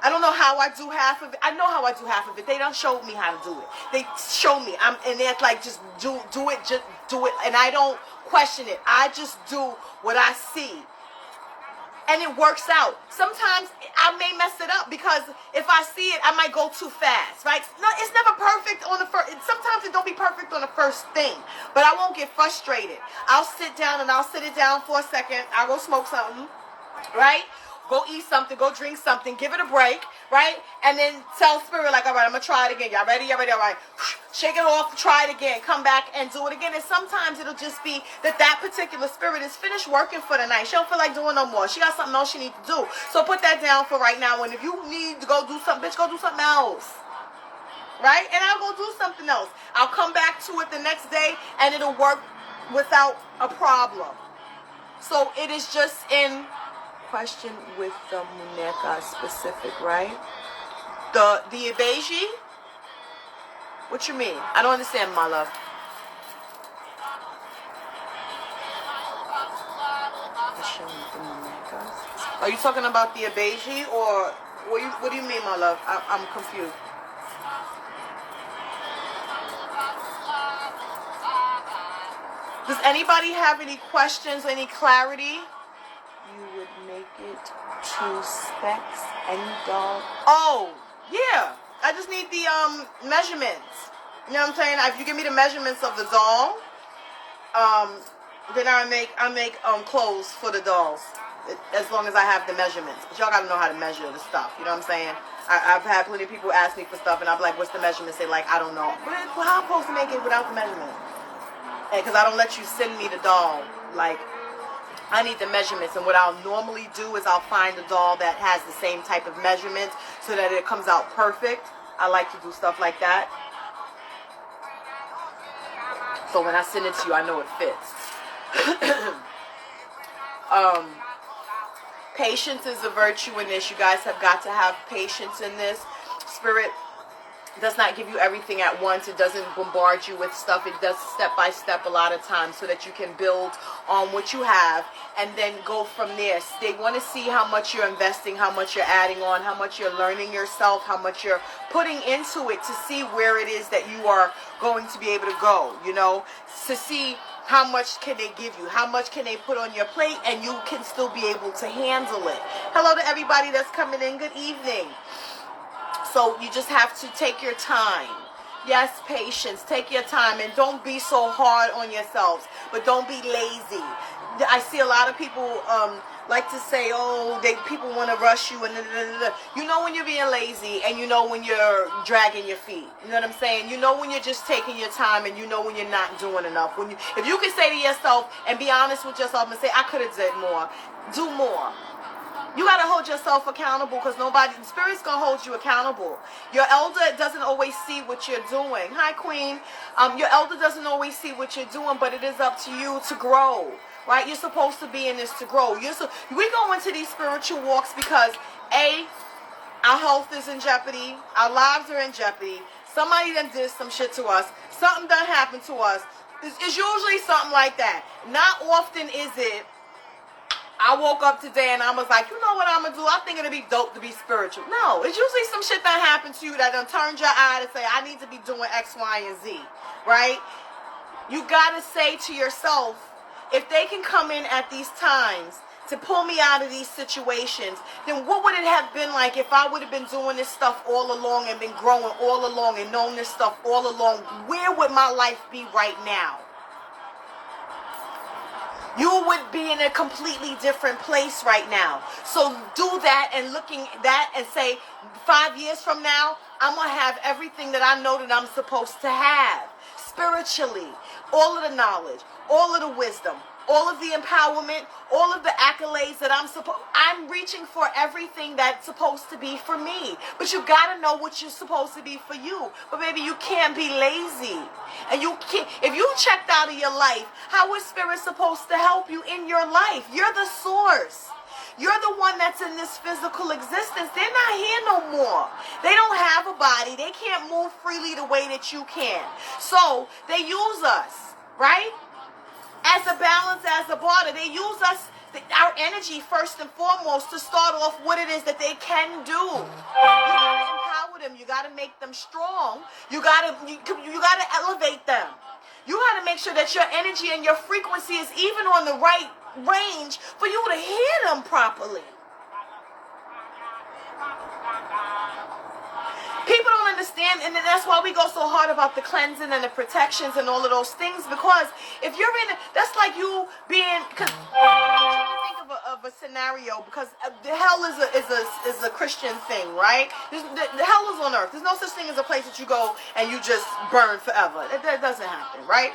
I don't know how I do half of it. I know how I do half of it. They don't show me how to do it. They show me. And they're like, just do it, just do it. And I don't question it. I just do what I see. And it works out. Sometimes I may mess it up because if I see it, I might go too fast, right? No, it's never perfect on the first. Sometimes it don't be perfect on the first thing, but I won't get frustrated. I'll sit down and I'll sit it down for a second. I'll go smoke something, right? Go eat something, go drink something, give it a break, right? And then tell spirit, like, all right, I'm going to try it again. Y'all ready? Y'all ready? All right. Shake it off, try it again, come back and do it again. And sometimes it'll just be that particular spirit is finished working for the night. She don't feel like doing no more. She got something else she needs to do. So put that down for right now. And if you need to go do something, bitch, go do something else. Right? And I'll go do something else. I'll come back to it the next day and it'll work without a problem. So it is just in question with the Muneka specific, right? The Ibeji? What you mean? I don't understand, my love. Are you talking about the Ibeji or what do you mean, my love? I'm confused. Does anybody have any questions, any clarity? You would make it 2 specs, any doll. Oh, yeah. I just need the measurements. You know what I'm saying? If you give me the measurements of the doll, then I make clothes for the dolls. As long as I have the measurements. But y'all gotta know how to measure the stuff. You know what I'm saying? I've had plenty of people ask me for stuff, and I'm like, what's the measurements? They're like, I don't know. But how am I supposed to make it without the measurements? Because I don't let you send me the doll. Like, I need the measurements, and what I'll normally do is I'll find a doll that has the same type of measurements so that it comes out perfect. I like to do stuff like that. So when I send it to you, I know it fits. Patience is a virtue in this. You guys have got to have patience in this. Spirit does not give you everything at once. It doesn't bombard you with stuff. It does step by step a lot of times so that you can build on what you have and then go from there. They want to see how much you're investing, how much you're adding on, how much you're learning yourself, how much you're putting into it to see where it is that you are going to be able to go, you know, to see how much can they give you, how much can they put on your plate, and you can still be able to handle it. Hello to everybody that's coming in. Good evening. So you just have to take your time. Yes, patience. Take your time and don't be so hard on yourselves. But don't be lazy. I see a lot of people like to say, oh, people want to rush you, and you know when you're being lazy, and you know when you're dragging your feet. You know what I'm saying? You know when you're just taking your time, and you know when you're not doing enough. If you can say to yourself and be honest with yourself and say, I could have did more, do more. You got to hold yourself accountable, because the Spirit's going to hold you accountable. Your elder doesn't always see what you're doing. Hi, Queen. Your elder doesn't always see what you're doing, but it is up to you to grow, right? You're supposed to be in this to grow. We go into these spiritual walks because, A, our health is in jeopardy. Our lives are in jeopardy. Somebody done did some shit to us. Something done happened to us. It's usually something like that. Not often is it, I woke up today and I was like, you know what I'm going to do? I think it'd be dope to be spiritual. No, it's usually some shit that happened to you that done turned your eye to say, I need to be doing X, Y, and Z, right? You got to say to yourself, if they can come in at these times to pull me out of these situations, then what would it have been like if I would have been doing this stuff all along and been growing all along and known this stuff all along? Where would my life be right now? You would be in a completely different place right now. So do that and looking at that and say, 5 years from now, I'm going to have everything that I know that I'm supposed to have. Spiritually, all of the knowledge, all of the wisdom, all of the empowerment, all of the accolades that I'm reaching for everything that's supposed to be for me. But you got to know what you're supposed to be for you. But baby, you can't be lazy. And you can't, if you checked out of your life, how is Spirit supposed to help you in your life? You're the source. You're the one that's in this physical existence. They're not here no more. They don't have a body. They can't move freely the way that you can. So they use us, right? As a balance, as a barter. They use us, our energy first and foremost, to start off what it is that they can do. You gotta empower them. You gotta make them strong. You gotta elevate them. You gotta make sure that your energy and your frequency is even on the right range for you to hear them properly. People don't understand, and that's why we go so hard about the cleansing and the protections and all of those things, because if you're in, that's like you being, because I'm trying to think of a scenario, because the hell is a Christian thing, right? The hell is on earth. There's no such thing as a place that you go and you just burn forever. That doesn't happen, right?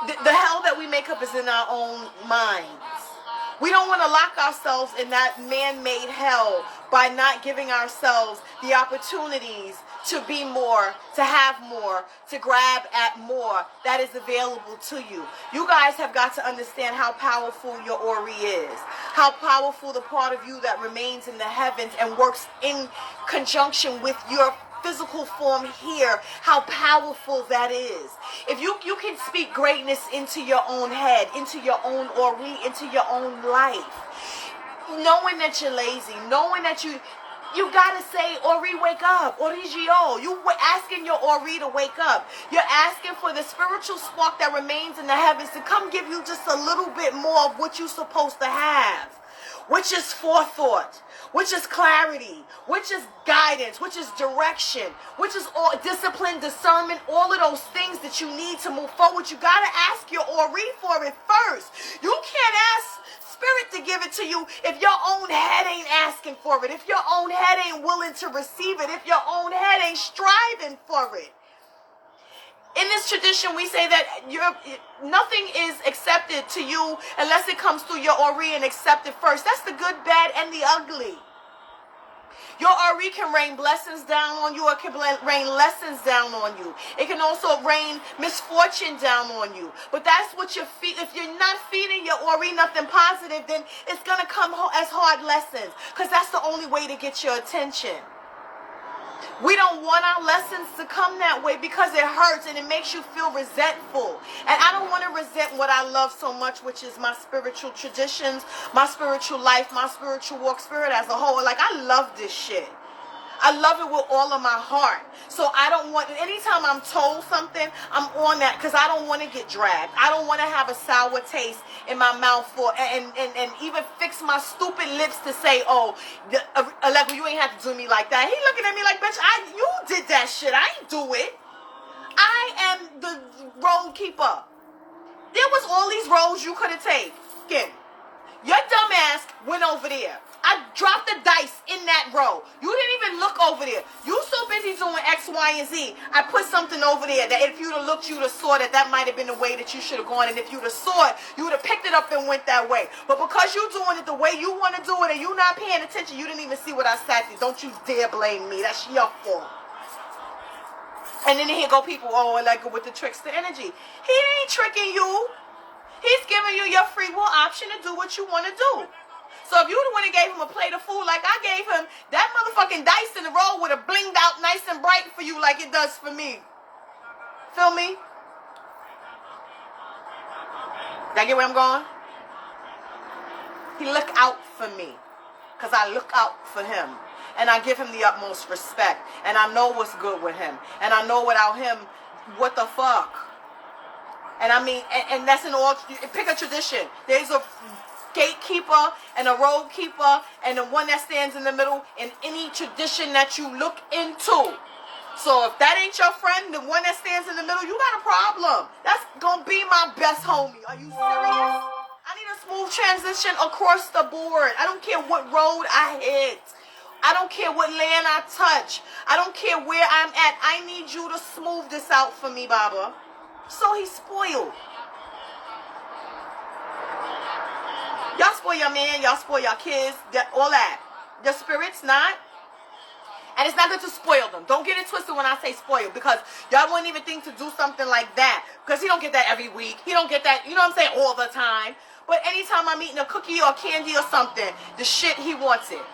The hell that we make up is in our own minds. We don't want to lock ourselves in that man-made hell by not giving ourselves the opportunities to be more, to have more, to grab at more that is available to you. You guys have got to understand how powerful your Ori is, how powerful the part of you that remains in the heavens and works in conjunction with your physical form here, how powerful that is. If you can speak greatness into your own head, into your own Ori, into your own life, knowing that you're lazy, knowing that you gotta say, Ori, wake up. Origio. You asking your Ori to wake up. You're asking for the spiritual spark that remains in the heavens to come give you just a little bit more of what you're supposed to have, which is forethought, which is clarity, which is guidance, which is direction, which is all discipline, discernment, all of those things that you need to move forward. You got to ask your Ori for it first. You can't ask Spirit to give it to you if your own head ain't asking for it, if your own head ain't willing to receive it, if your own head ain't striving for it. In this tradition, we say that nothing is accepted to you unless it comes through your Ori and accepted first. That's the good, bad, and the ugly. Your Ori can rain blessings down on you, or it can rain lessons down on you. It can also rain misfortune down on you. But that's what if you're not feeding your Ori nothing positive, then it's going to come as hard lessons, because that's the only way to get your attention. We don't want our lessons to come that way because it hurts and it makes you feel resentful. And I don't want to resent what I love so much, which is my spiritual traditions, my spiritual life, my spiritual walk, Spirit as a whole. Like, I love this shit. I love it with all of my heart. So I don't want, anytime I'm told something, I'm on that, because I don't want to get dragged. I don't want to have a sour taste in my mouth and even fix my stupid lips to say, oh, Allegra, you ain't have to do me like that. He looking at me like, bitch, you did that shit. I ain't do it. I am the road keeper. There was all these roads you could have taken. Your dumb ass went over there. I dropped the dice in that row. You didn't even look over there. You so busy doing X, Y, and Z. I put something over there that if you'd have looked, you'd have saw that that might have been the way that you should have gone. And if you'd have saw it, you would have picked it up and went that way. But because you're doing it the way you want to do it and you're not paying attention, you didn't even see what I sat there. Don't you dare blame me. That's your fault. And then here go people, oh, like with the trickster energy. He ain't tricking you. He's giving you your free will option to do what you want to do. So if you the one that gave him a plate of food like I gave him, that motherfucking dice in the roll would have blinged out nice and bright for you like it does for me. Feel me? Did I get where I'm going? He look out for me because I look out for him. And I give him the utmost respect. And I know what's good with him. And I know without him, what the fuck? And I mean, and that's in all, pick a tradition. There's a gatekeeper and a road keeper and the one that stands in the middle in any tradition that you look into. So if that ain't your friend, the one that stands in the middle, you got a problem. That's gonna be my best homie. Are you serious? I need a smooth transition across the board. I don't care what road I hit. I don't care what land I touch. I don't care where I'm at. I need you to smooth this out for me, Baba. So he's spoiled. Y'all spoil your man, y'all spoil your kids, all that. The spirit's not. And it's not good to spoil them. Don't get it twisted when I say spoil, because y'all wouldn't even think to do something like that. Because he don't get that every week. He don't get that, you know what I'm saying, all the time. But anytime I'm eating a cookie or candy or something, the shit, he wants it.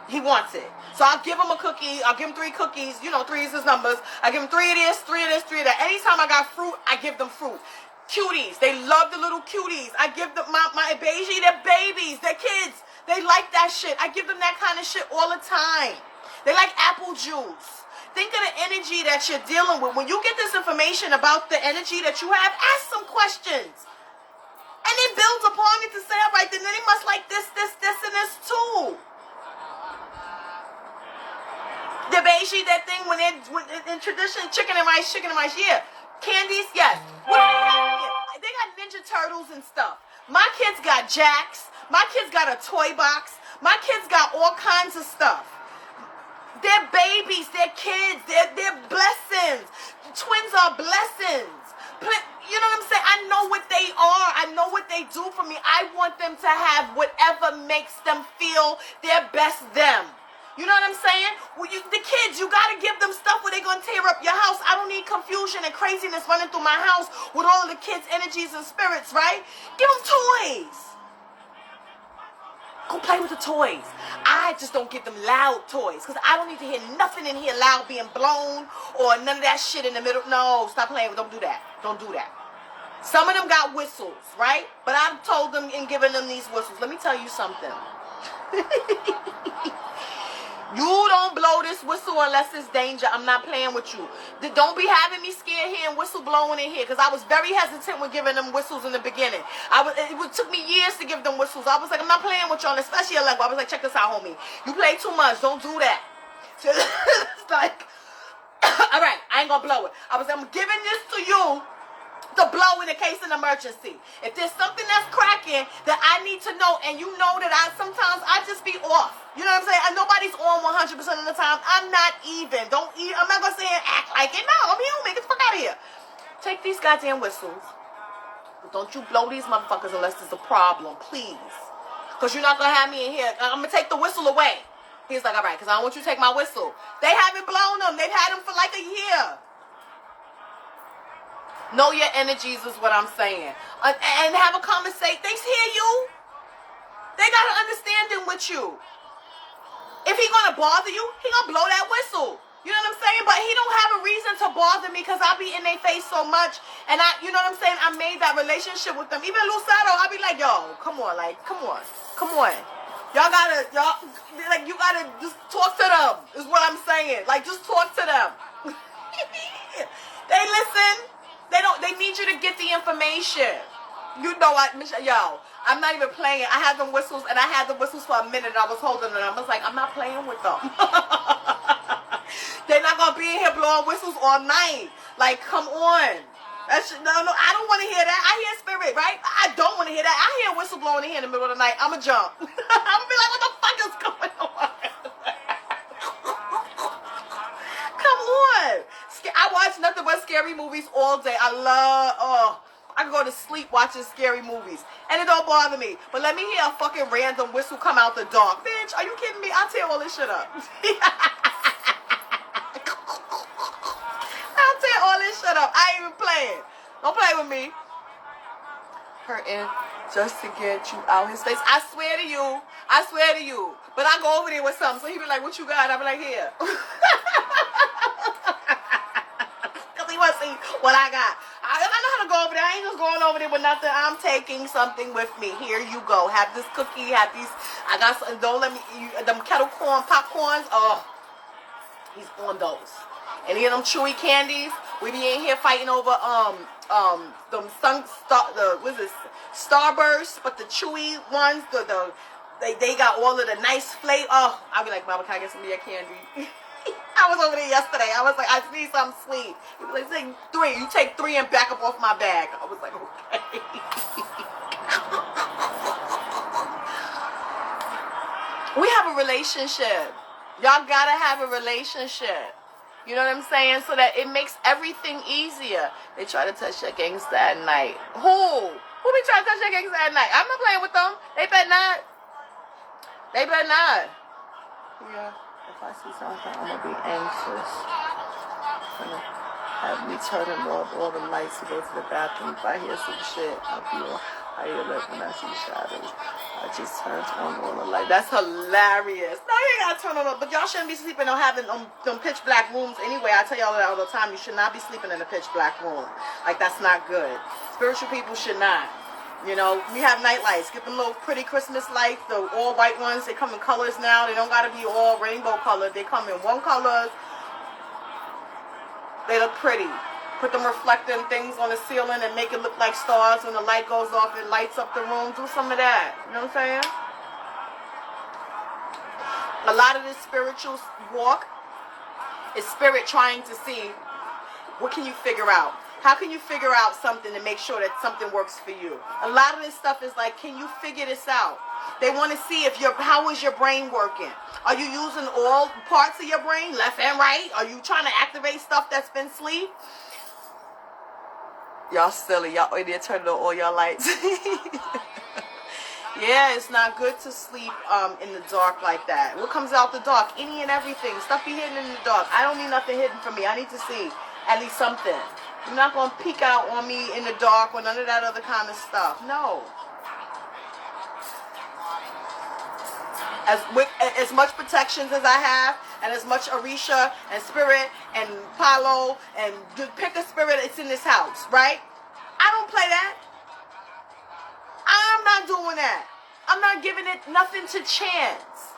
He wants it. So I'll give him a cookie. I'll give him 3 cookies. You know, 3 is his numbers. I give him 3 of this, 3 of this, 3 of that. Anytime I got fruit, I give them fruit. Cuties. They love the little cuties. I give them my beige, they're babies. They're kids. They like that shit. I give them that kind of shit all the time. They like apple juice. Think of the energy that you're dealing with. When you get this information about the energy that you have, ask some questions. And it builds upon it to say, all right, then they must like this, and this too. The beige, that thing when in tradition, chicken and rice, yeah. Candies, yes. What do they have here? They got Ninja Turtles and stuff. My kids got Jacks. My kids got a toy box. My kids got all kinds of stuff. They're babies. They're kids. They're blessings. Twins are blessings. You know what I'm saying? I know what they are. I know what they do for me. I want them to have whatever makes them feel their best them. You know what I'm saying? Well, the kids, you got to give them stuff where they're going to tear up your house. I don't need confusion and craziness running through my house with all of the kids' energies and spirits, right? Give them toys. Go play with the toys. I just don't give them loud toys because I don't need to hear nothing in here loud being blown or none of that shit in the middle. No, stop playing. Don't do that. Don't do that. Some of them got whistles, right? But I've told them and given them these whistles. Let me tell you something. You don't blow this whistle unless it's danger. I'm not playing with you. Don't be having me scared here and whistle blowing in here, because I was very hesitant with giving them whistles in the beginning. It took me years to give them whistles. I was like, I'm not playing with y'all, especially a leg. I was like, check this out, homie. You play too much. Don't do that. So it's like, all right, I ain't going to blow it. I'm giving this to you to blow in the case of an emergency. If there's something that's cracking that I need to know, and you know that sometimes I just be off. You know what I'm saying? And nobody's on 100% of the time. I'm not even. I'm not going to say and act like it. No, I'm human. Get the fuck out of here. Take these goddamn whistles. But don't you blow these motherfuckers unless there's a problem, please. Because you're not going to have me in here. I'm going to take the whistle away. He's like, all right, because I don't want you to take my whistle. They haven't blown them. They've had them for like a year. Know your energies is what I'm saying. And have a conversation. They hear you. They got an understanding with you. If he going to bother you, he going to blow that whistle. You know what I'm saying? But he don't have a reason to bother me because I be in their face so much. And you know what I'm saying? I made that relationship with them. Even Lucero, I be like, yo, come on. Y'all gotta, you gotta just talk to them, is what I'm saying. Like, just talk to them. They listen. They need you to get the information. You know what, yo, I'm not even playing. I had them whistles, and I had the whistles for a minute, and I was holding them. I was like, I'm not playing with them. They're not going to be in here blowing whistles all night. Like, come on. No, I don't want to hear that. I hear spirit, right? I don't want to hear that. I hear a whistle blowing in here in the middle of the night. I'm going to jump. I'm going to be like, what the fuck is going on? Come on. I watch nothing but scary movies all day. I can go to sleep watching scary movies. And it don't bother me. But let me hear a fucking random whistle come out the dark. Bitch, are you kidding me? I'll tear all this shit up. I'll tear all this shit up. I ain't even playing. Don't play with me. Hurting just to get you out his face. I swear to you. I swear to you. But I go over there with something. So he be like, what you got? I be like, here. Because he want to see what I got. I know how to go over there. I ain't just going over there with nothing. I'm taking something with me. Here you go. Have this cookie. Have these. I got some. Don't let me. Them kettle corn popcorns. Oh, he's on those. Any of them chewy candies. We be in here fighting over them Starburst, but the chewy ones. They got all of the nice flavor. Oh, I'll be like, Mama, can I get some of your candy? I was over there yesterday. I was like, I need something sweet. He was like, take 3. You take 3 and back up off my bag. I was like, okay. We have a relationship. Y'all gotta have a relationship. You know what I'm saying? So that it makes everything easier. They try to touch your gangster at night. Who be trying to touch your gangster at night? I'm not playing with them. They better not. They better not. Yeah. If I see something, I'm going to be anxious. I'm going to have me turning off all the lights to go to the bathroom. If I hear some shit, I'll be on higher alert when I see shadows. I just turned on all the lights. That's hilarious. No, you ain't got to turn on up. But y'all shouldn't be sleeping or having them pitch black rooms anyway. I tell y'all that all the time. You should not be sleeping in a pitch black room. Like, that's not good. Spiritual people should not. You know, we have night lights. Get them little pretty Christmas lights, the all white ones. They come in colors now. They don't got to be all rainbow colored. They come in one color. They look pretty. Put them reflecting things on the ceiling and make it look like stars. When the light goes off, it lights up the room. Do some of that. You know what I'm saying? A lot of this spiritual walk is spirit trying to see, what can you figure out? How can you figure out something to make sure that something works for you? A lot of this stuff is like, can you figure this out? They want to see how is your brain working? Are you using all parts of your brain, left and right? Are you trying to activate stuff that's been asleep? Y'all silly. Y'all idiot, turn on all your lights. Yeah, it's not good to sleep in the dark like that. What comes out the dark? Any and everything. Stuff be hidden in the dark. I don't need nothing hidden from me. I need to see at least something. You're not going to peek out on me in the dark or none of that other kind of stuff. No. As much protections as I have, and as much Orisha and Spirit and Palo and pick a spirit, it's in this house, right? I don't play that. I'm not doing that. I'm not giving it nothing to chance.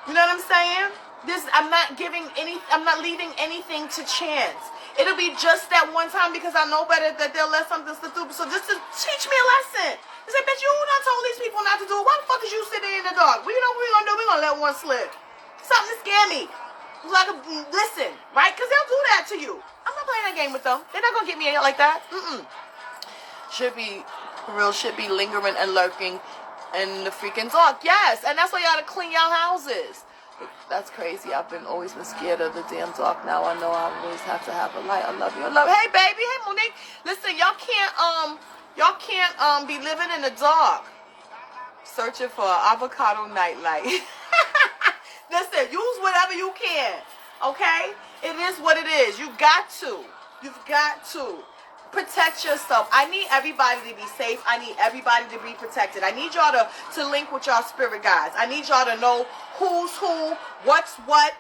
You know what I'm saying? I'm not leaving anything to chance. It'll be just that one time because I know better that they'll let something slip through. So just to teach me a lesson. They say, bitch, you not told these people not to do it. Why the fuck is you sitting in the dark? Well, you know what we're going to do? We're going to let one slip. Something to scare me. Like, listen, right? Because they'll do that to you. I'm not playing that game with them. They're not going to get me like that. Should be, for real, should be lingering and lurking in the freaking dark. Yes, and that's why y'all gotta clean y'all houses. That's crazy. I've always been scared of the damn dark. Now I know I always have to have a light. I love you. I love you. Hey, baby. Hey, Monique. Listen, y'all can't be living in the dark. Searching for an avocado nightlight. Listen, use whatever you can. Okay? It is what it is. You've got to. You've got to. Protect yourself. I need everybody to be safe. I need everybody to be protected. I need y'all to link with y'all spirit guides. I need y'all to know who's who, what's what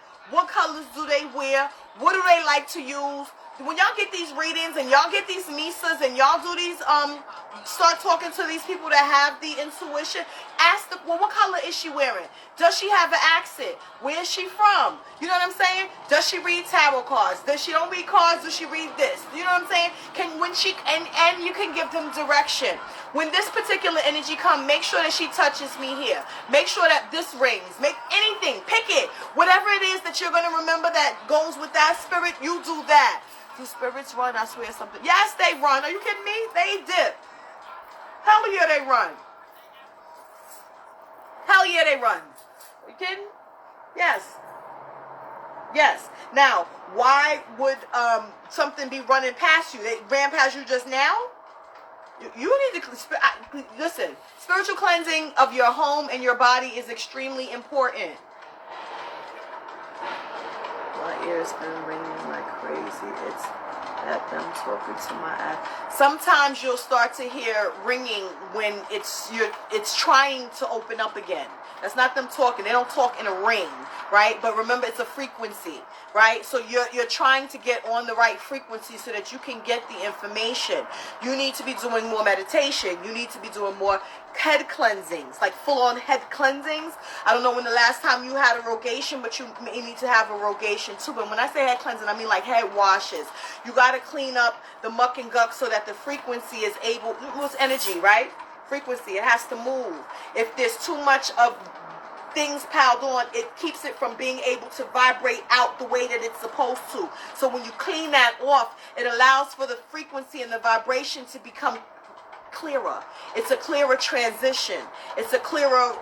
colors do they wear, what do they like to use. When y'all get these readings and y'all get these misas and y'all do these, start talking to these people that have the intuition, ask them, well, what color is she wearing? Does she have an accent? Where is she from? You know what I'm saying? Does she read tarot cards? Does she don't read cards? Does she read this? You know what I'm saying? And you can give them direction. When this particular energy comes, make sure that she touches me here. Make sure that this rings. Make anything. Pick it. Whatever it is that you're going to remember that goes with that spirit, you do that. Do spirits run? I swear something. Yes, they run. Are you kidding me? They dip. Hell yeah, they run. Hell yeah, they run. Are you kidding? Yes. Yes. Now, why would something be running past you? They ran past you just now? You need to listen. Spiritual cleansing of your home and your body is extremely important. My ears been ringing like crazy. It's at them talking to my ass. Sometimes you'll start to hear ringing when it's trying to open up again. That's not them talking. They don't talk in a ring, right? But remember, it's a frequency, right? So you're trying to get on the right frequency so that you can get the information. You need to be doing more meditation. You need to be doing more head cleansings, like full-on head cleansings. I don't know when the last time you had a rogation, but you may need to have a rogation too. And when I say head cleansing, I mean like head washes. You got to clean up the muck and guck so that the frequency is able, it's energy, right? Frequency, it has to move. If there's too much of things piled on, it keeps it from being able to vibrate out the way that it's supposed to. So when you clean that off, it allows for the frequency and the vibration to become clearer. It's a clearer transition. It's a clearer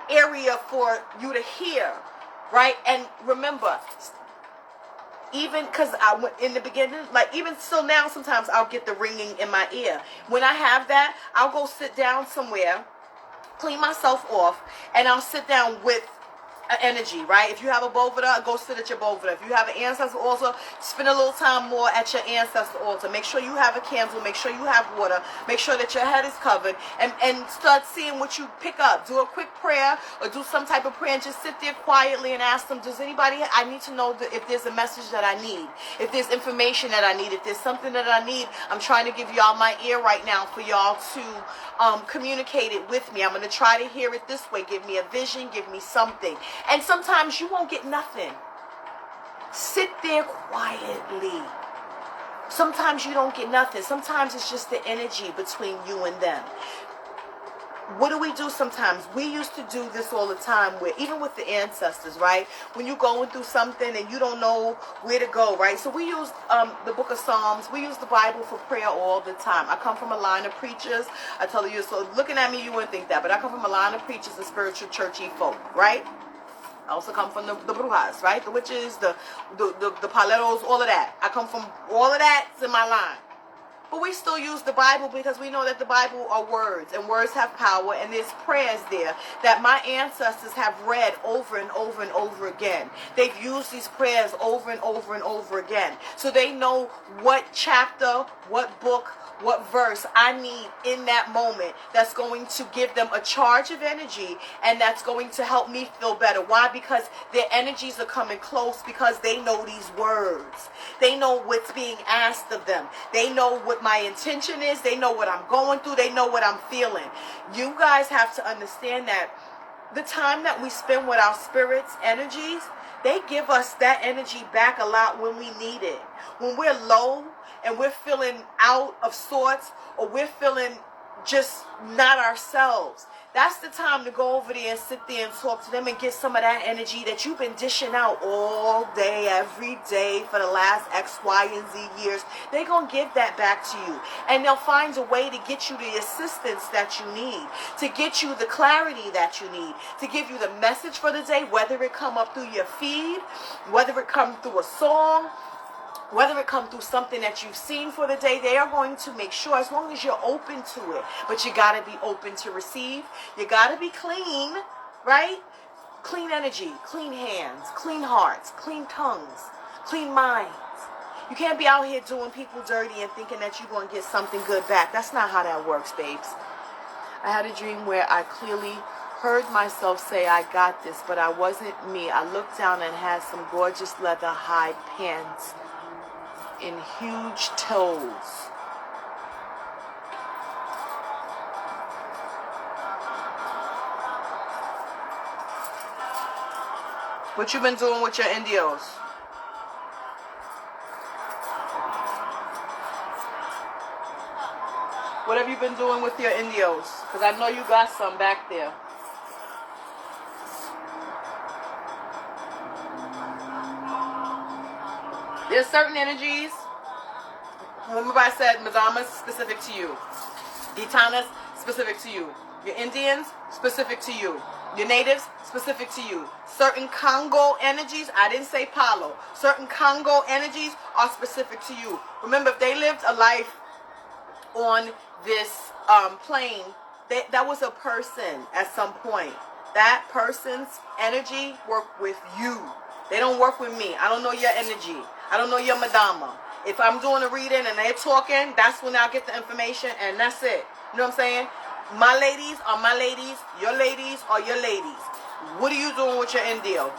area for you to hear, right? And remember, even because in the beginning, like even still now, sometimes I'll get the ringing in my ear. When I have that, I'll go sit down somewhere, clean myself off, and I'll sit down with energy, right? If you have a Boveda, go sit at your Boveda. If you have an ancestor altar, spend a little time more at your ancestor altar. Make sure you have a candle. Make sure you have water. Make sure that your head is covered, and start seeing what you pick up. Do a quick prayer or do some type of prayer and just sit there quietly and ask them, does anybody, I need to know if there's a message that I need, if there's information that I need, if there's something that I need. I'm trying to give y'all my ear right now for y'all to communicate it with me. I'm going to try to hear it this way. Give me a vision. Give me something. And sometimes you won't get nothing. Sit there quietly. Sometimes you don't get nothing. Sometimes it's just the energy between you and them. What do we do sometimes? We used to do this all the time, where even with the ancestors, right? When you're going through something and you don't know where to go, right? So we use the book of Psalms. We use the Bible for prayer all the time. I come from a line of preachers. I tell you, so looking at me, you wouldn't think that, but I come from a line of preachers and spiritual churchy folk, right? I also come from the brujas, right? The witches, the paleros, all of that. I come from all of that. It's in my line. But we still use the Bible because we know that the Bible are words, and words have power, and there's prayers there that my ancestors have read over and over and over again. They've used these prayers over and over and over again. So they know what chapter, what book, what verse I need in that moment that's going to give them a charge of energy, and that's going to help me feel better. Why? Because their energies are coming close, because they know these words. They know what's being asked of them. They know what my intention is. They know what I'm going through. They know what I'm feeling. You guys have to understand that the time that we spend with our spirits' energies, they give us that energy back a lot when we need it. When we're low and we're feeling out of sorts, or we're feeling just not ourselves, that's the time to go over there and sit there and talk to them and get some of that energy that you've been dishing out all day, every day for the last X, Y, and Z years. They're going to give that back to you. And they'll find a way to get you the assistance that you need, to get you the clarity that you need, to give you the message for the day, whether it come up through your feed, whether it come through a song, whether it comes through something that you've seen for the day. They are going to make sure, as long as you're open to it. But you got to be open to receive. You got to be clean, right? Clean energy, clean hands, clean hearts, clean tongues, clean minds. You can't be out here doing people dirty and thinking that you're going to get something good back. That's not how that works, babes. I had a dream where I clearly heard myself say, I got this, but I wasn't me. I looked down and had some gorgeous leather high pants in huge toes. What you been doing with your Indios? What have you been doing with your Indios? Because I know you got some back there. There's certain energies. Remember I said Madama's specific to you. Gitanas, specific to you. Your Indians, specific to you. Your natives, specific to you. Certain Congo energies, I didn't say Palo. Certain Congo energies are specific to you. Remember, if they lived a life on this plane, that was a person at some point. That person's energy worked with you. They don't work with me. I don't know your energy. I don't know your Madama. If I'm doing a reading and they're talking, that's when I'll get the information, and that's it. You know what I'm saying? My ladies are my ladies. Your ladies are your ladies. What are you doing with your Indio?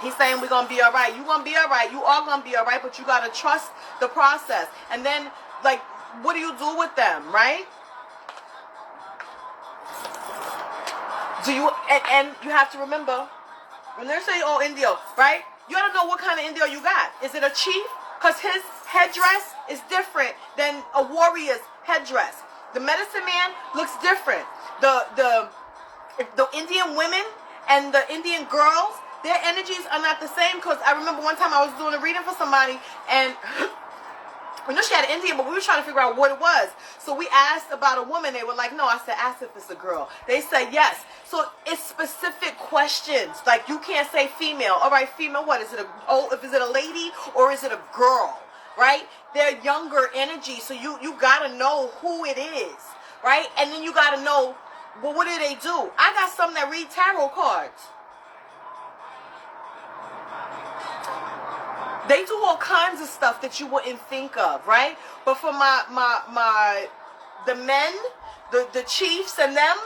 He's saying we're going to be all right. You're going to be all right. You are going to be all right, but you got to trust the process. And then, like, what do you do with them, right? Do you, and you have to remember, when they're saying, oh, Indio, right? You got to know what kind of Indio you got. Is it a chief? Because his headdress is different than a warrior's headdress. The medicine man looks different. The Indian women and the Indian girls, their energies are not the same. Because I remember one time I was doing a reading for somebody, and we knew she had an Indian, but we were trying to figure out what it was. So we asked about a woman. They were like, no. I said, ask if it's a girl. They said yes. So it's specific questions. Like, you can't say female. All right, female, what? Is it a lady or is it a girl? Right? They're younger energy, so you got to know who it is. Right? And then you got to know, well, what do they do? I got some that read tarot cards. They do all kinds of stuff that you wouldn't think of, right? But for the men, the chiefs and them,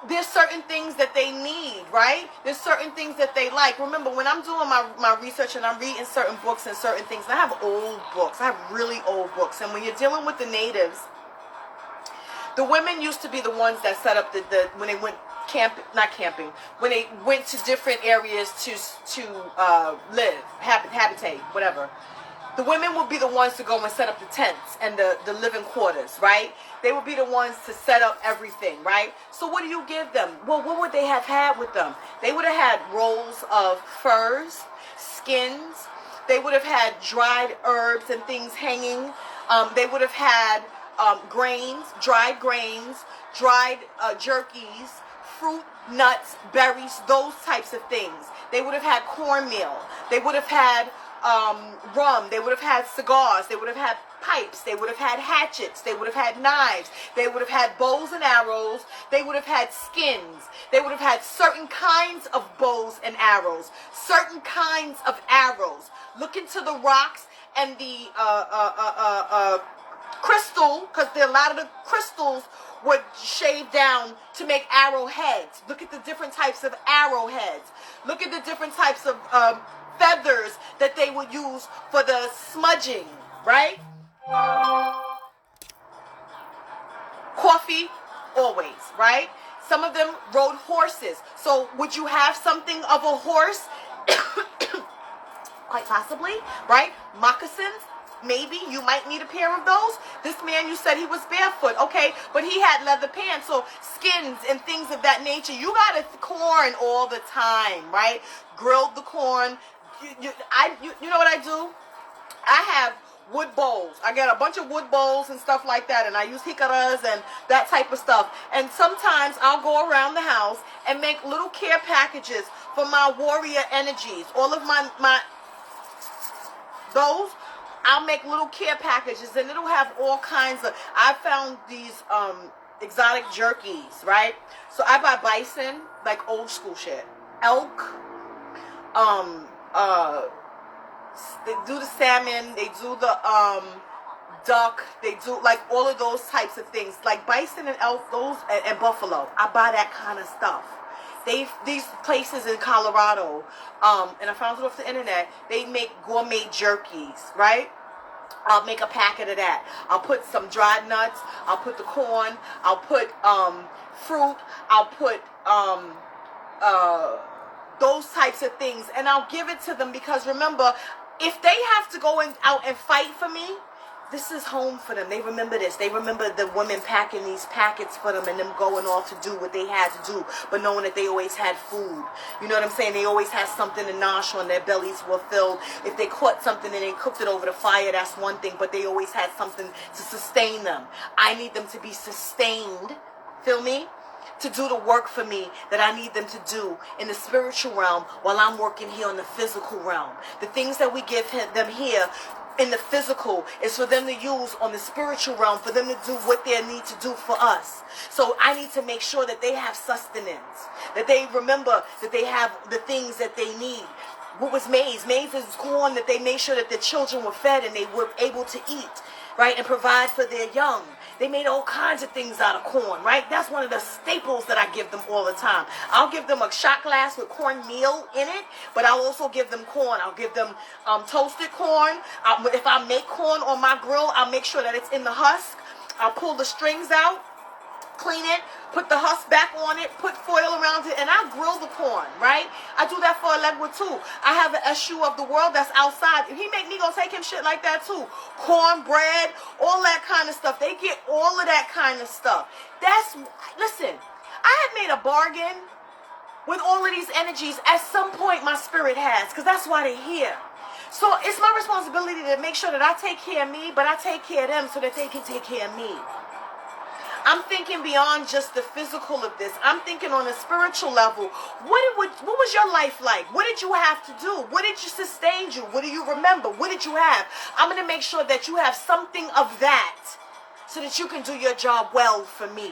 there's certain things that they need, right? There's certain things that they like. Remember, when I'm doing my research and I'm reading certain books and certain things, and I have old books. I have really old books. And when you're dealing with the natives, the women used to be the ones that set up when they went when they went to different areas to live, habitate, whatever. The women would be the ones to go and set up the tents and the living quarters, right? They would be the ones to set up everything, right? So what do you give them? Well, what would they have had with them? They would have had rolls of furs, skins. They would have had dried herbs and things hanging. They would have had dried grains, dried jerkies, fruit, nuts, berries, those types of things. They would have had cornmeal. They would have had rum. They would have had cigars. They would have had pipes. They would have had hatchets. They would have had knives. They would have had bows and arrows. They would have had skins. They would have had certain kinds of bows and arrows. Certain kinds of arrows. Look into the rocks and the crystal, because a lot of the crystals were shaved down to make arrowheads. Look at the different types of arrowheads. Look at the different types of feathers that they would use for the smudging, right? Coffee, always, right? Some of them rode horses. So would you have something of a horse? Quite possibly, right? Moccasins. Maybe you might need a pair of those. This man, you said he was barefoot. Okay, but he had leather pants, so skins and things of that nature. You got corn all the time, right? Grilled the corn. You know what I do? I have wood bowls. I get a bunch of wood bowls and stuff like that, and I use jicaras and that type of stuff. And sometimes I'll go around the house and make little care packages for my warrior energies. All of those. I'll make little care packages, and it'll have all kinds of, I found these exotic jerkies, right? So I buy bison, like old school shit. Elk, they do the salmon, they do the duck, they do like all of those types of things. Like bison and elk, those, and buffalo. I buy that kind of stuff. These places in Colorado, and I found it off the internet, they make gourmet jerkies, right? I'll make a packet of that. I'll put some dried nuts. I'll put the corn. I'll put fruit. I'll put those types of things. And I'll give it to them because remember, if they have to go out and fight for me, this is home for them. They remember this. They remember the women packing these packets for them and them going off to do what they had to do, but knowing that they always had food. You know what I'm saying? They always had something to nosh on. Their bellies were filled. If they caught something and they cooked it over the fire, that's one thing, but they always had something to sustain them. I need them to be sustained. Feel me? To do the work for me that I need them to do in the spiritual realm while I'm working here in the physical realm. The things that we give them here in the physical is for them to use on the spiritual realm, for them to do what they need to do for us. So I need to make sure that they have sustenance, that they remember that they have the things that they need. What was maize? Maize is corn that they made sure that the children were fed and they were able to eat, right, and provide for their young. They made all kinds of things out of corn, right? That's one of the staples that I give them all the time. I'll give them a shot glass with cornmeal in it, but I'll also give them corn. I'll give them toasted corn. If I make corn on my grill, I'll make sure that it's in the husk. I'll pull the strings out, clean it, put the husk back on it, put foil around it, and I grill the corn, right? I do that for Allegra too. I have an issue of the world that's outside. He make me go take him shit like that too. Cornbread, all that kind of stuff. They get all of that kind of stuff. Listen, I had made a bargain with all of these energies. At some point my spirit has, because that's why they're here. So it's my responsibility to make sure that I take care of me, but I take care of them so that they can take care of me. I'm thinking beyond just the physical of this. I'm thinking on a spiritual level. What was your life like? What did you have to do? What did you sustain you? What do you remember? What did you have? I'm going to make sure that you have something of that so that you can do your job well for me.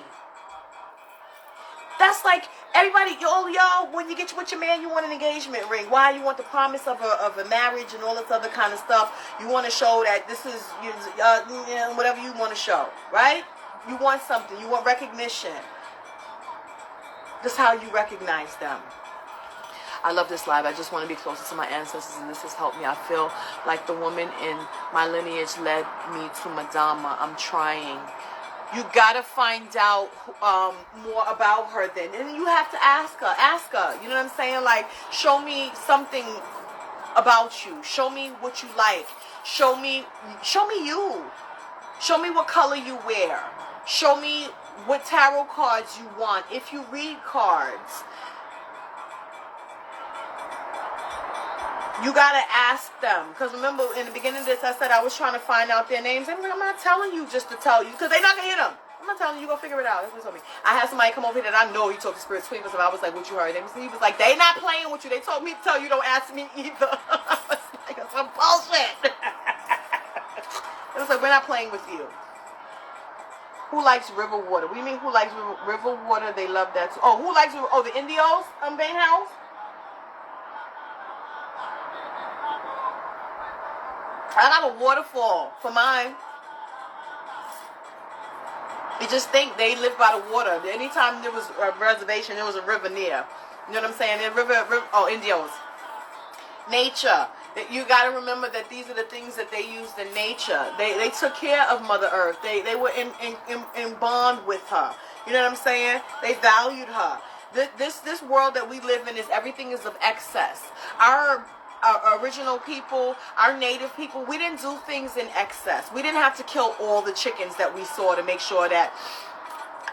That's like everybody, y'all, when you get with your man, you want an engagement ring. Why? You want the promise of a marriage and all this other kind of stuff. You want to show that this is whatever you want to show, right? You want something. You want recognition. This is how you recognize them. I love this live. I just want to be closer to my ancestors, and this has helped me. I feel like the woman in my lineage led me to Madama. I'm trying. You got to find out more about her then. And you have to ask her. Ask her. You know what I'm saying? Like, show me something about you. Show me what you like. Show me you. Show me what color you wear. Show me what tarot cards you want. If you read cards, you got to ask them. Because remember, in the beginning of this, I said I was trying to find out their names. I'm not telling you just to tell you, because they're not going to hit them. I'm not telling you, go figure it out. That's what he told me. I had somebody come over here that I know he talked to Spirit Tweet, so I was like, what you heard? He was like, they not playing with you. They told me to tell you, don't ask me either. I was like, that's some bullshit. It was like, we're not playing with you. Who likes river water? What do you mean who likes river water? They love that too. Oh, who likes river? Oh, the Indios? Bain House? I got a waterfall for mine. You just think they live by the water. Anytime there was a reservation, there was a river near. You know what I'm saying? The river, oh, Indios. Nature. You got to remember that these are the things that they used in nature. They took care of Mother Earth. They were in bond with her. You know what I'm saying? They valued her. This world that we live in everything is of excess. Our original people, our native people, we didn't do things in excess. We didn't have to kill all the chickens that we saw to make sure that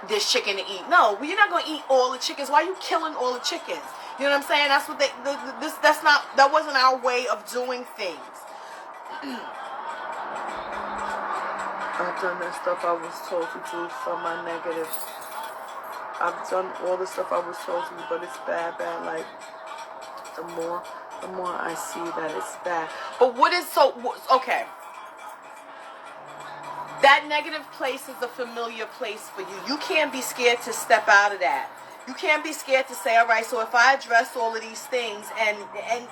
there's chicken to eat. No, you're not going to eat all the chickens. Why are you killing all the chickens? You know what I'm saying? That's what that wasn't our way of doing things. I've done that stuff I was told to do for my negative. I've done all the stuff I was told to do, but it's bad. Like, the more I see that it's bad. But okay. That negative place is a familiar place for you. You can't be scared to step out of that. You can't be scared to say, all right, so if I address all of these things, and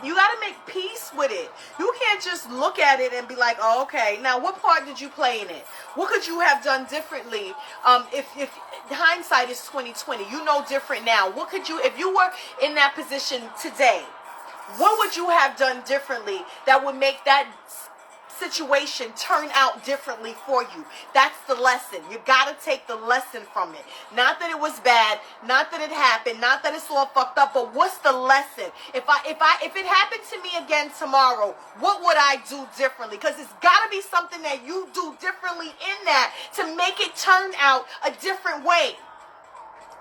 you got to make peace with it. You can't just look at it and be like, oh, okay, now what part did you play in it? What could you have done differently? If hindsight is 20/20, you know different now. What could you, if you were in that position today, what would you have done differently that would make that situation turn out differently for you. That's the lesson. You gotta take the lesson from it. Not that it was bad, not that it happened, not that it's all fucked up, but what's the lesson? If it happened to me again tomorrow, what would I do differently? Because it's gotta be something that you do differently in that to make it turn out a different way.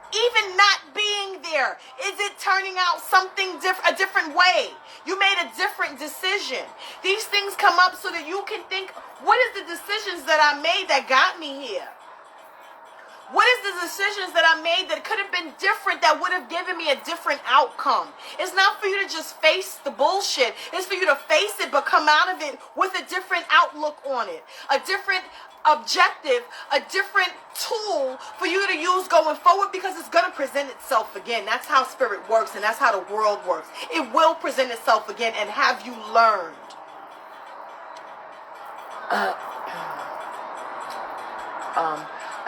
Even not being there, is it turning out something different, a different way? You made a different decision. These things come up so that you can think, what is the decisions that I made that got me here? What is the decisions that I made that could have been different, that would have given me a different outcome? It's not for you to just face the bullshit. It's for you to face it, but come out of it with a different outlook on it, a different objective, a different tool for you to use going forward, because it's going to present itself again. That's how spirit works, and that's how the world works. It will present itself again, and have you learned?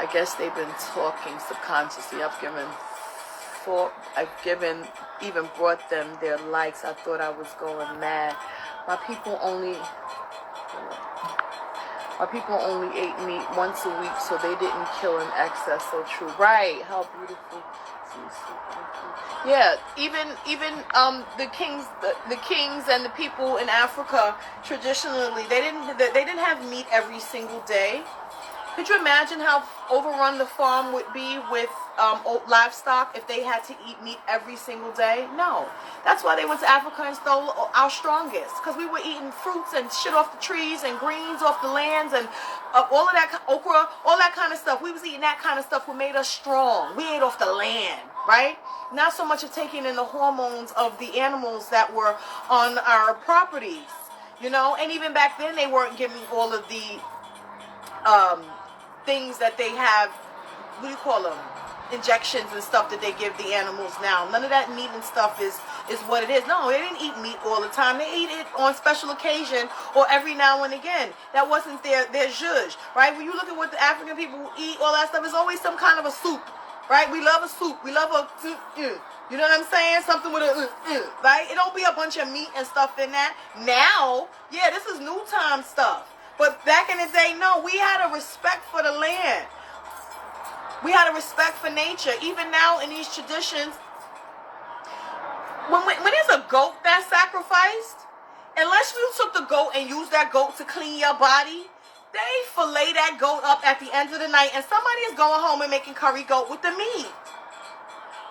I guess they've been talking subconsciously. Even brought them their likes. I thought I was going mad. My people only ate meat once a week, so they didn't kill in excess. So true. Right. How beautiful. Yeah, even the kings and the people in Africa traditionally, they didn't have meat every single day. Could you imagine how overrun the farm would be with livestock if they had to eat meat every single day? No. That's why they went to Africa and stole our strongest, because we were eating fruits and shit off the trees and greens off the lands and all of that, okra, all that kind of stuff. We was eating that kind of stuff what made us strong. We ate off the land, right? Not so much of taking in the hormones of the animals that were on our properties, you know? And even back then they weren't giving all of the things that they have, what do you call them, injections and stuff that they give the animals now. None of that meat and stuff is what it is. No, they didn't eat meat all the time. They ate it on special occasion or every now and again. That wasn't their zhuzh, right? When you look at what the African people eat, all that stuff, is always some kind of a soup, right? We love a soup. We love a soup. You know what I'm saying? Something with a right? It don't be a bunch of meat and stuff in that. Now, yeah, this is new time stuff. But back in the day, no, we had a respect for the land. We had a respect for nature. Even now in these traditions, when there's a goat that's sacrificed, unless you took the goat and used that goat to clean your body, they fillet that goat up at the end of the night, and somebody is going home and making curry goat with the meat.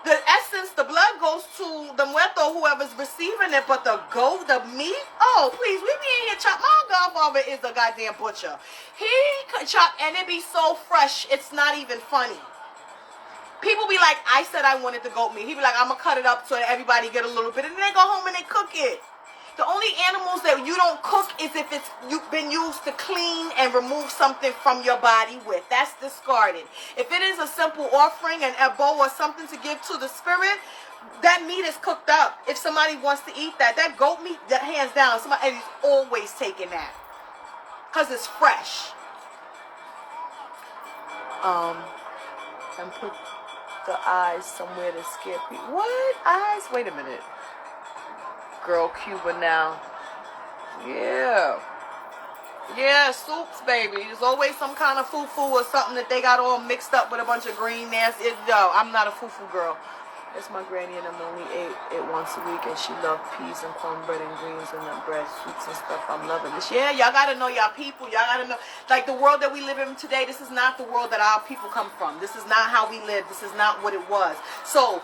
The essence, the blood goes to the muerto, whoever's receiving it, but the goat, the meat, oh, please, we be in here chop. My godfather is a goddamn butcher. He could chop, and it be so fresh, it's not even funny. People be like, I said I wanted the goat meat. He be like, I'm going to cut it up so that everybody get a little bit, and then they go home and they cook it. The only animals that you don't cook is if you've been used to clean and remove something from your body with. That's discarded. If it is a simple offering, an ebo or something to give to the spirit, that meat is cooked up. If somebody wants to eat that goat meat, that hands down, somebody is always taking that because it's fresh. And put the eyes somewhere to scare people. What eyes? Wait a minute. Girl Cuba now. Yeah, soups, baby. There's always some kind of fufu or something that they got all mixed up with a bunch of green nasty. No, I'm not a fufu girl. It's my granny, and I'm only ate it once a week, and she loved peas and cornbread and greens and nut bread, soups and stuff. I'm loving this. Yeah, y'all gotta know y'all people. Y'all gotta know, like, the world that we live in today, this is not the world that our people come from. This is not how we live. This is not what it was. So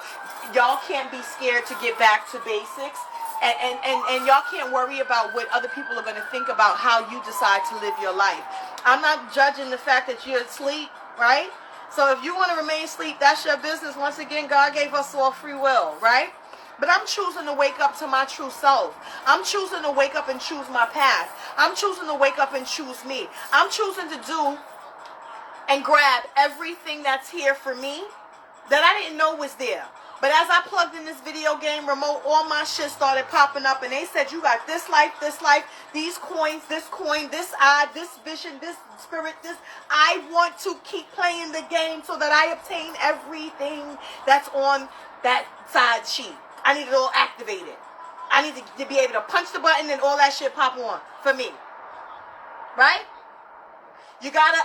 y'all can't be scared to get back to basics. And y'all can't worry about what other people are going to think about how you decide to live your life. I'm not judging the fact that you're asleep, right? So if you want to remain asleep, that's your business. Once again, God gave us all free will, right? But I'm choosing to wake up to my true self. I'm choosing to wake up and choose my path. I'm choosing to wake up and choose me. I'm choosing to do and grab everything that's here for me that I didn't know was there. But as I plugged in this video game remote, all my shit started popping up, and they said, you got this life, these coins, this coin, this eye, this vision, this spirit, this. I want to keep playing the game so that I obtain everything that's on that side sheet. I need it all activated. I need to be able to punch the button and all that shit pop on for me. right? You gotta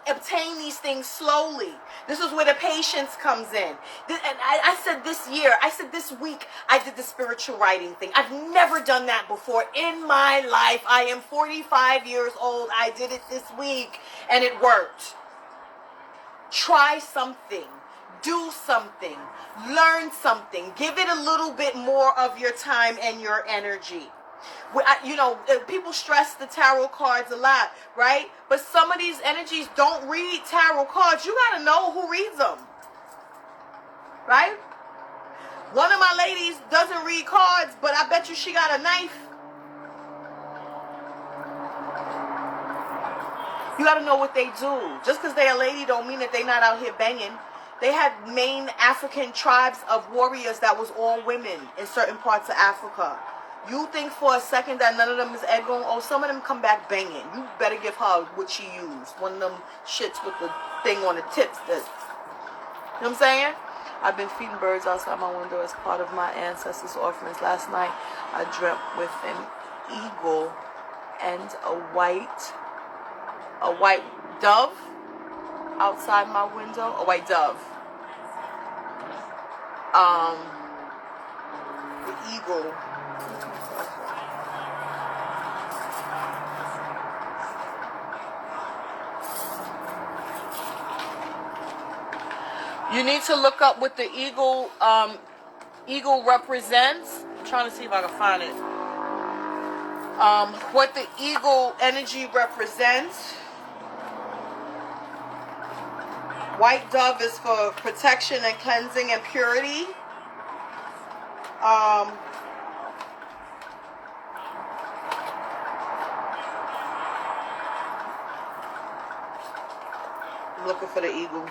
obtain these things slowly. This is where the patience comes in. And I said this year, I said this week, I did the spiritual writing thing. I've never done that before in my life. I am 45 years old. I did it this week and it worked. Try something. Do something. Learn something. Give it a little bit more of your time and your energy. You know, people stress the tarot cards a lot, right? But some of these energies don't read tarot cards. You got to know who reads them, right? One of my ladies doesn't read cards, but I bet you she got a knife. You got to know what they do. Just because they're a lady don't mean that they're not out here banging. They had main African tribes of warriors that was all women in certain parts of Africa. You think for a second that none of them is Egon? Oh, some of them come back banging. You better give her what she used. One of them shits with the thing on the tips. You know what I'm saying? I've been feeding birds outside my window as part of my ancestors' offerings. Last night, I dreamt with an eagle and a white dove outside my window. A white dove. The eagle. You need to look up what the eagle represents. I'm trying to see if I can find it. What the eagle energy represents. White dove is for protection and cleansing and purity. I'm looking for the eagle.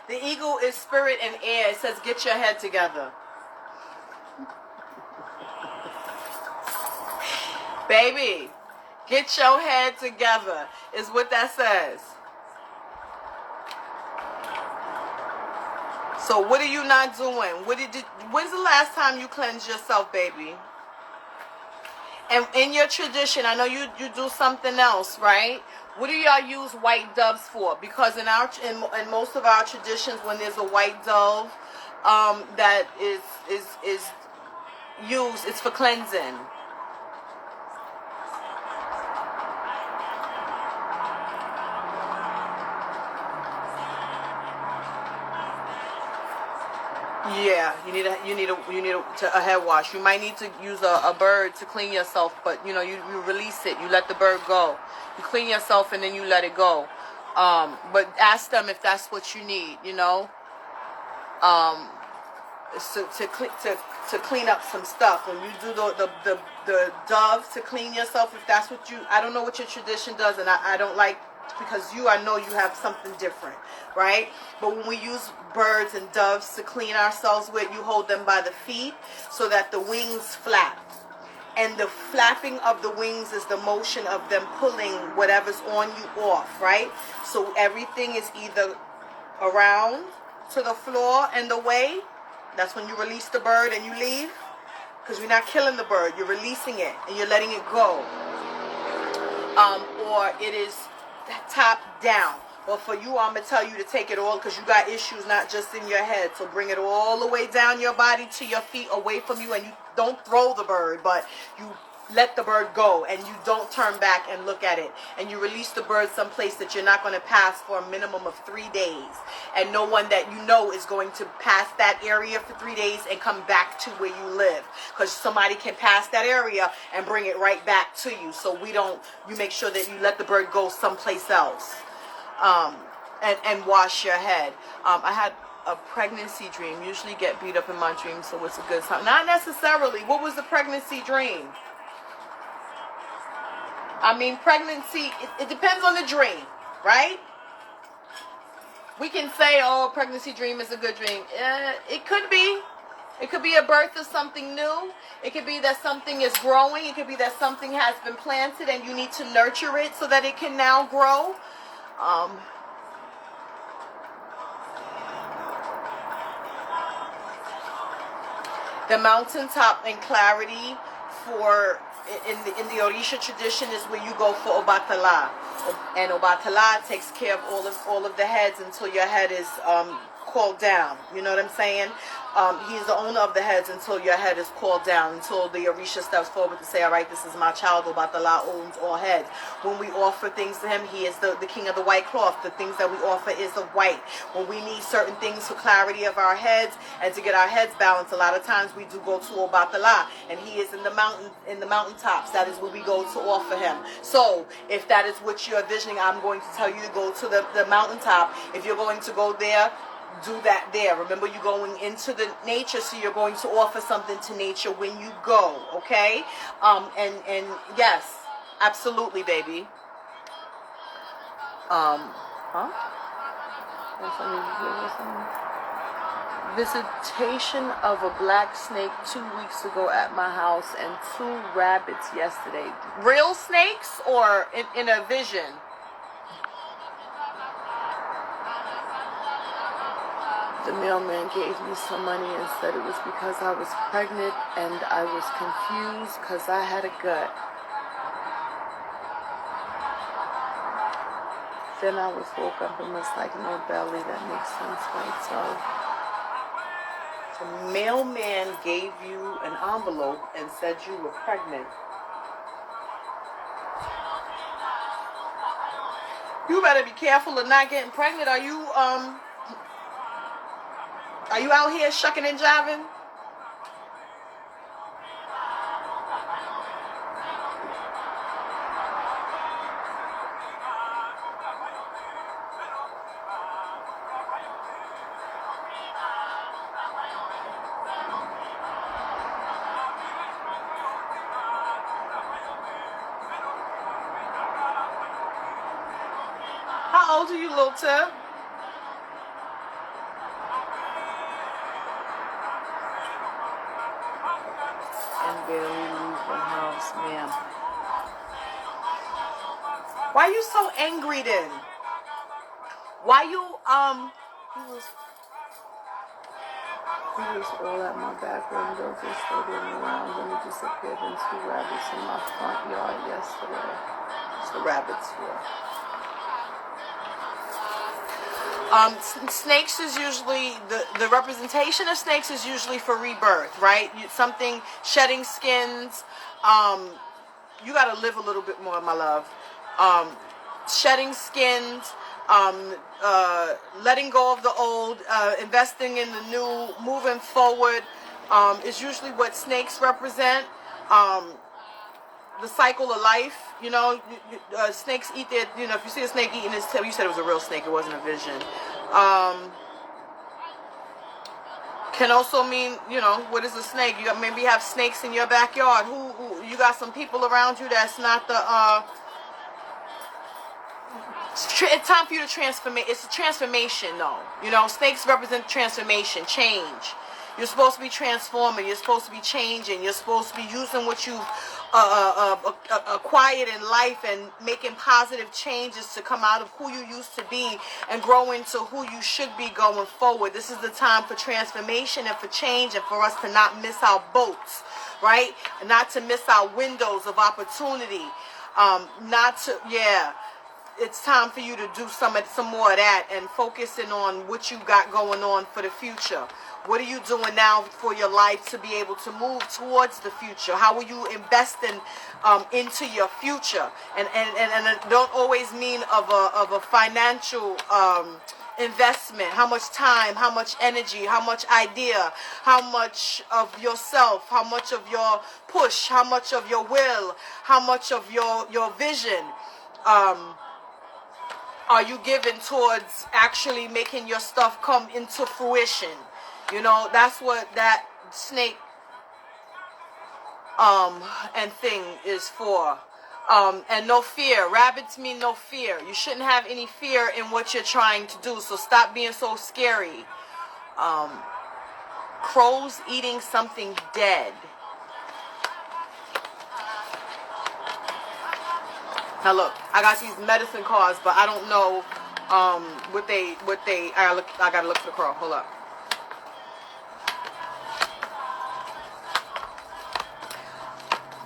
The eagle is spirit and air. It says, get your head together. Baby, get your head together is what that says. So what are you not doing? When's the last time you cleansed yourself, baby? And in your tradition, I know you do something else, right? What do y'all use white doves for? Because in most of our traditions, when there's a white dove that is used, it's for cleansing. Yeah, you need a head wash. You might need to use a bird to clean yourself, but you know you release it. You let the bird go. You clean yourself and then you let it go. But ask them if that's what you need. You know, to clean up some stuff. When you do the dove to clean yourself, if that's what I don't know what your tradition does, and I don't like. Because I know you have something different, right? But when we use birds and doves to clean ourselves with, you hold them by the feet so that the wings flap. And the flapping of the wings is the motion of them pulling whatever's on you off, right? So everything is either around to the floor and the way. That's when you release the bird and you leave. Because you're not killing the bird. You're releasing it and you're letting it go. Or it is top down. Well, for you, I'm going to tell you to take it all because you got issues not just in your head. So bring it all the way down your body to your feet, away from you, and you don't throw the bird, but you let the bird go and you don't turn back and look at it. And you release the bird someplace that you're not going to pass for a minimum of 3 days. And no one that you know is going to pass that area for 3 days and come back to where you live. Because somebody can pass that area and bring it right back to you. So you make sure that you let the bird go someplace else. And wash your head. I had a pregnancy dream. Usually get beat up in my dreams, so it's a good time. Not necessarily. What was the pregnancy dream? I mean, pregnancy, it depends on the dream, right? We can say, oh, pregnancy dream is a good dream. It could be. It could be a birth of something new. It could be that something is growing. It could be that something has been planted and you need to nurture it so that it can now grow. The mountaintop and clarity for in the Orisha tradition is where you go for Obatala, and Obatala takes care of all of the heads until your head is called down. You know what I'm saying? He's the owner of the heads until your head is called down, until the Orisha steps forward to say, all right, this is my child. Obatala owns all heads. When we offer things to him, he is the king of the white cloth. The things that we offer is of white. When we need certain things for clarity of our heads and to get our heads balanced, a lot of times we do go to Obatala, and he is in the mountaintops. That is where we go to offer him. So if that is what you're envisioning, I'm going to tell you to go to the mountaintop. If you're going to go there, do that there. Remember, you're going into the nature, so you're going to offer something to nature when you go, okay? And yes, absolutely, baby. Visitation of a black snake 2 weeks ago at my house, and 2 rabbits yesterday. Real snakes or in a vision? The mailman gave me some money and said it was because I was pregnant, and I was confused because I had a gut. Then I was woke up and was like, no belly. That makes sense, right? So the mailman gave you an envelope and said you were pregnant. You better be careful of not getting pregnant. Are you out here shucking and jiving? How old are you, little Tip? And barely leave the house, ma'am. Why you so angry then? Why you he was all at my back window, just floating around, and he disappeared in 2 rabbits in my front yard yesterday. So rabbits here. Snakes is usually, the representation of snakes is usually for rebirth, right? Something, shedding skins. You got to live a little bit more, my love. Shedding skins, letting go of the old, investing in the new, moving forward, is usually what snakes represent. The cycle of life, you know, snakes eat their, you know, if you see a snake eating its tail, you said it was a real snake, it wasn't a vision. Can also mean, you know, what is a snake? You maybe have snakes in your backyard. Who you got some people around you that's not the, it's time for you to transform. It's a transformation, though. You know, snakes represent transformation, change. You're supposed to be transforming. You're supposed to be changing. You're supposed to be using what you've acquired in life and making positive changes to come out of who you used to be and grow into who you should be going forward. This is the time for transformation and for change, and for us to not miss our boats, right? And not to miss our windows of opportunity. It's time for you to do some more of that and focusing on what you got going on for the future. What are you doing now for your life to be able to move towards the future? How are you investing into your future? And it don't always mean of a financial investment. How much time, how much energy, how much idea, how much of yourself, how much of your push, how much of your will, how much of your vision are you giving towards actually making your stuff come into fruition? You know, that's what that snake and thing is for. And no fear. Rabbits mean no fear. You shouldn't have any fear in what you're trying to do, so stop being so scary. Crows eating something dead. Now look, I got these medicine cards, but I don't know what they I gotta look for the crow. Hold up.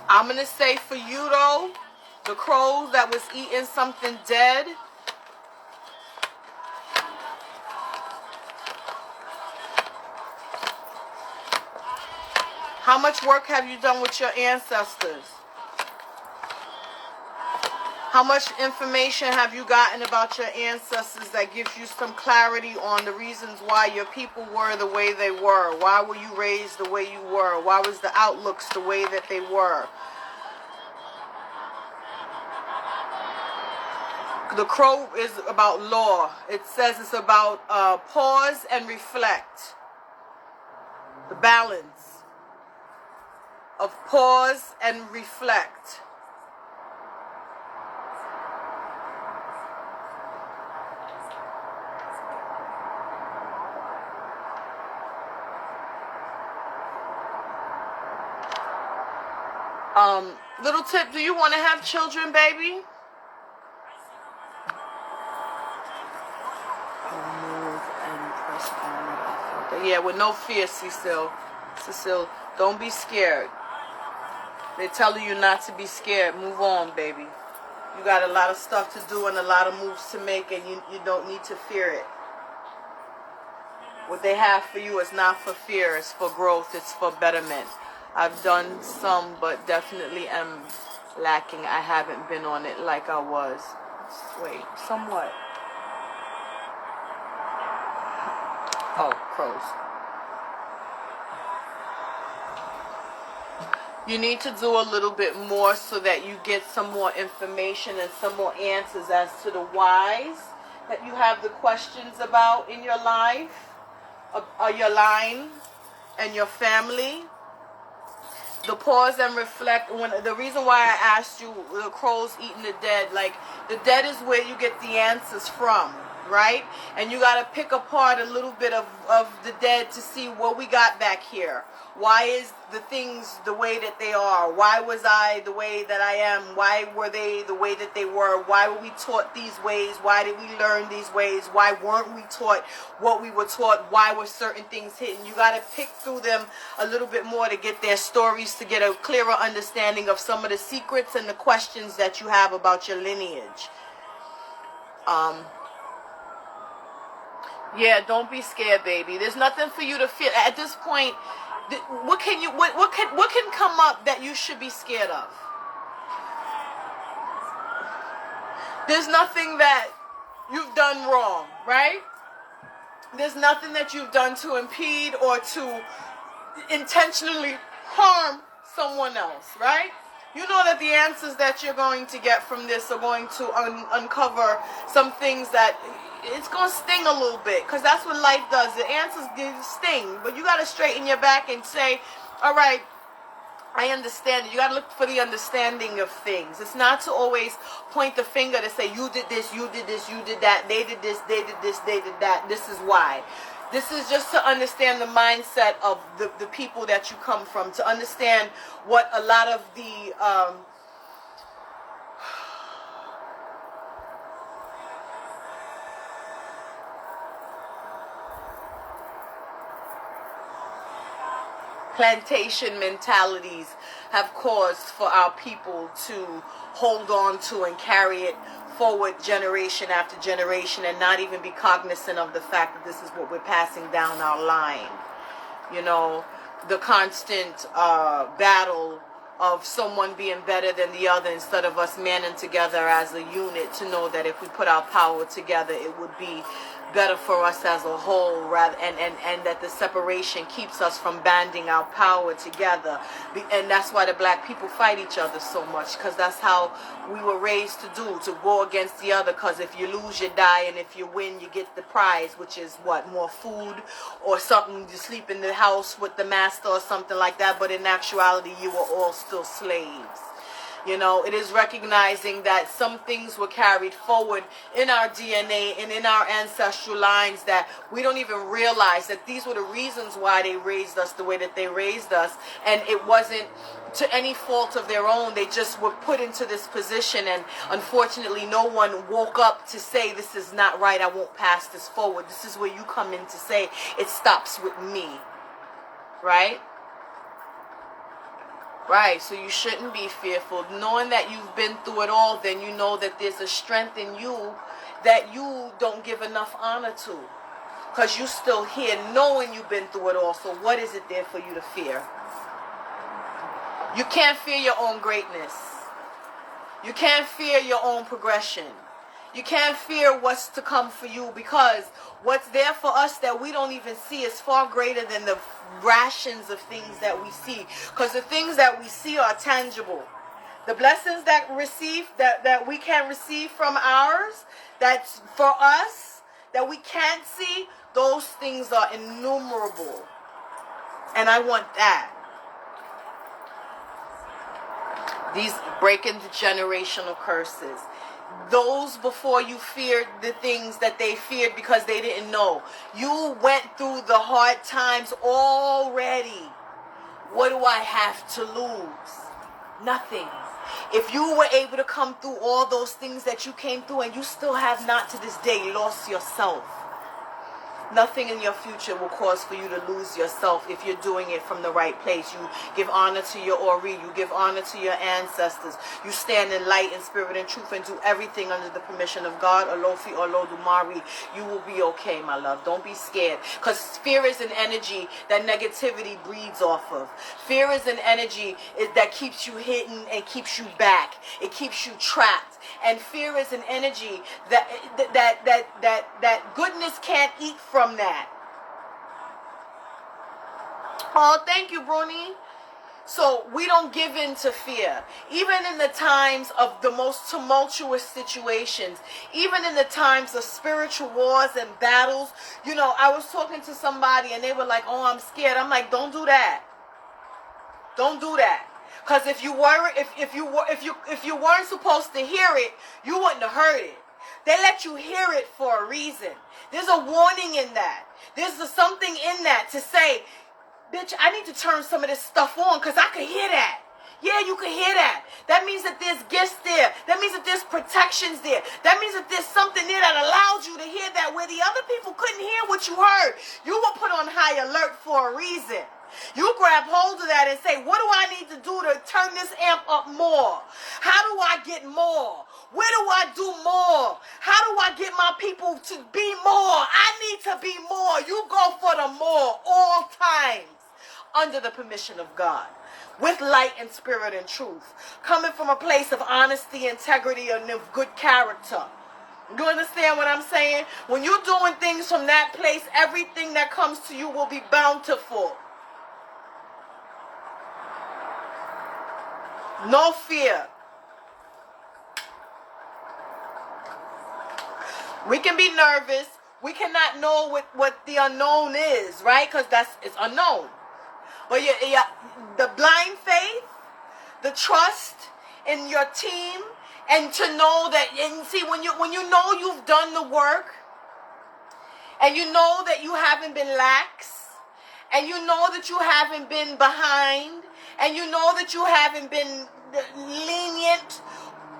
I'm going to say for you, though, the crow that was eating something dead, how much work have you done with your ancestors? How much information have you gotten about your ancestors that gives you some clarity on the reasons why your people were the way they were? Why were you raised the way you were? Why was the outlooks the way that they were? The crow is about law. It says it's about pause and reflect. The balance of pause and reflect. Little tip, do you want to have children, baby? Move and press on. Yeah, with no fear, Cecile. Cecile, don't be scared. They're telling you not to be scared. Move on, baby. You got a lot of stuff to do and a lot of moves to make, and you don't need to fear it. What they have for you is not for fear. It's for growth. It's for betterment. I've done some, but definitely am lacking. I haven't been on it like I was. Wait, somewhat. Oh, crows. You need to do a little bit more so that you get some more information and some more answers as to the whys that you have the questions about in your life, your line, and your family. The pause and reflect. The reason why I asked you, the crows eating the dead, like the dead is where you get the answers from, right? And you got to pick apart a little bit of the dead to see what we got back here. Why is the things the way that they are? Why was I the way that I am? Why were they the way that they were? Why were we taught these ways? Why did we learn these ways? Why weren't we taught what we were taught? Why were certain things hidden? You got to pick through them a little bit more to get their stories, to get a clearer understanding of some of the secrets and the questions that you have about your lineage. Yeah, don't be scared, baby. There's nothing for you to fear at this point. What can come up that you should be scared of? There's nothing that you've done wrong, right? There's nothing that you've done to impede or to intentionally harm someone else, right? You know that the answers that you're going to get from this are going to uncover some things that it's going to sting a little bit, because that's what life does. The answers sting, but you got to straighten your back and say, all right, I understand it. You got to look for the understanding of things. It's not to always point the finger to say, you did this, you did this, you did that, they did this, they did this, they did that, this is why. This is just to understand the mindset of the people that you come from, to understand what a lot of the plantation mentalities have caused for our people to hold on to and carry it forward generation after generation, and not even be cognizant of the fact that this is what we're passing down our line. You know, the constant battle of someone being better than the other, instead of us manning together as a unit to know that if we put our power together, it would be better for us as a whole, rather, and that the separation keeps us from banding our power together. And that's why the black people fight each other so much, because that's how we were raised to do, to go against the other, because if you lose, you die, and if you win, you get the prize, which is what, more food or something, to sleep in the house with the master or something like that. But in actuality, you were all still slaves. You know, it is recognizing that some things were carried forward in our DNA and in our ancestral lines that we don't even realize that these were the reasons why they raised us the way that they raised us. And it wasn't to any fault of their own. They just were put into this position, and unfortunately no one woke up to say, this is not right, I won't pass this forward. This is where you come in to say, it stops with me, right? Right, so you shouldn't be fearful. Knowing that you've been through it all, then you know that there's a strength in you that you don't give enough honor to. Because you're still here knowing you've been through it all. So what is it there for you to fear? You can't fear your own greatness. You can't fear your own progression. You can't fear what's to come for you, because what's there for us that we don't even see is far greater than the rations of things that we see. Because the things that we see are tangible. The blessings that we can receive from ours, that's for us, that we can't see, those things are innumerable. And I want that. These breaking the generational curses. Those before you feared the things that they feared because they didn't know. You went through the hard times already. What do I have to lose? Nothing. If you were able to come through all those things that you came through and you still have not to this day lost yourself, nothing in your future will cause for you to lose yourself if you're doing it from the right place. You give honor to your Ori. You give honor to your ancestors. You stand in light and spirit and truth and do everything under the permission of God, Olofi, Olodumare. You will be okay, my love. Don't be scared. Because fear is an energy that negativity breeds off of. Fear is an energy that keeps you hidden and keeps you back. It keeps you trapped. And fear is an energy that goodness can't eat from that. Oh, thank you, Bruni. So we don't give in to fear. Even in the times of the most tumultuous situations, even in the times of spiritual wars and battles, you know, I was talking to somebody and they were like, oh, I'm scared. I'm like, don't do that. Don't do that. Because if you weren't supposed to hear it, you wouldn't have heard it. They let you hear it for a reason. There's a warning in that. There's something in that to say, bitch, I need to turn some of this stuff on because I can hear that. Yeah, you can hear that. That means that there's gifts there. That means that there's protections there. That means that there's something there that allows you to hear that where the other people couldn't hear what you heard. You were put on high alert for a reason. You grab hold of that and say, what do I need to do to turn this amp up more? How do I get more? Where do I do more? How do I get my people to be more? I need to be more. You go for the more all times under the permission of God. With light and spirit and truth. Coming from a place of honesty, integrity, and of good character. You understand what I'm saying? When you're doing things from that place, everything that comes to you will be bountiful. No fear. We can be nervous. We cannot know what the unknown is, right? Because it's unknown. But the blind faith, the trust in your team, and to know that, and see, when you know you've done the work, and you know that you haven't been lax, and you know that you haven't been behind, and you know that you haven't been lenient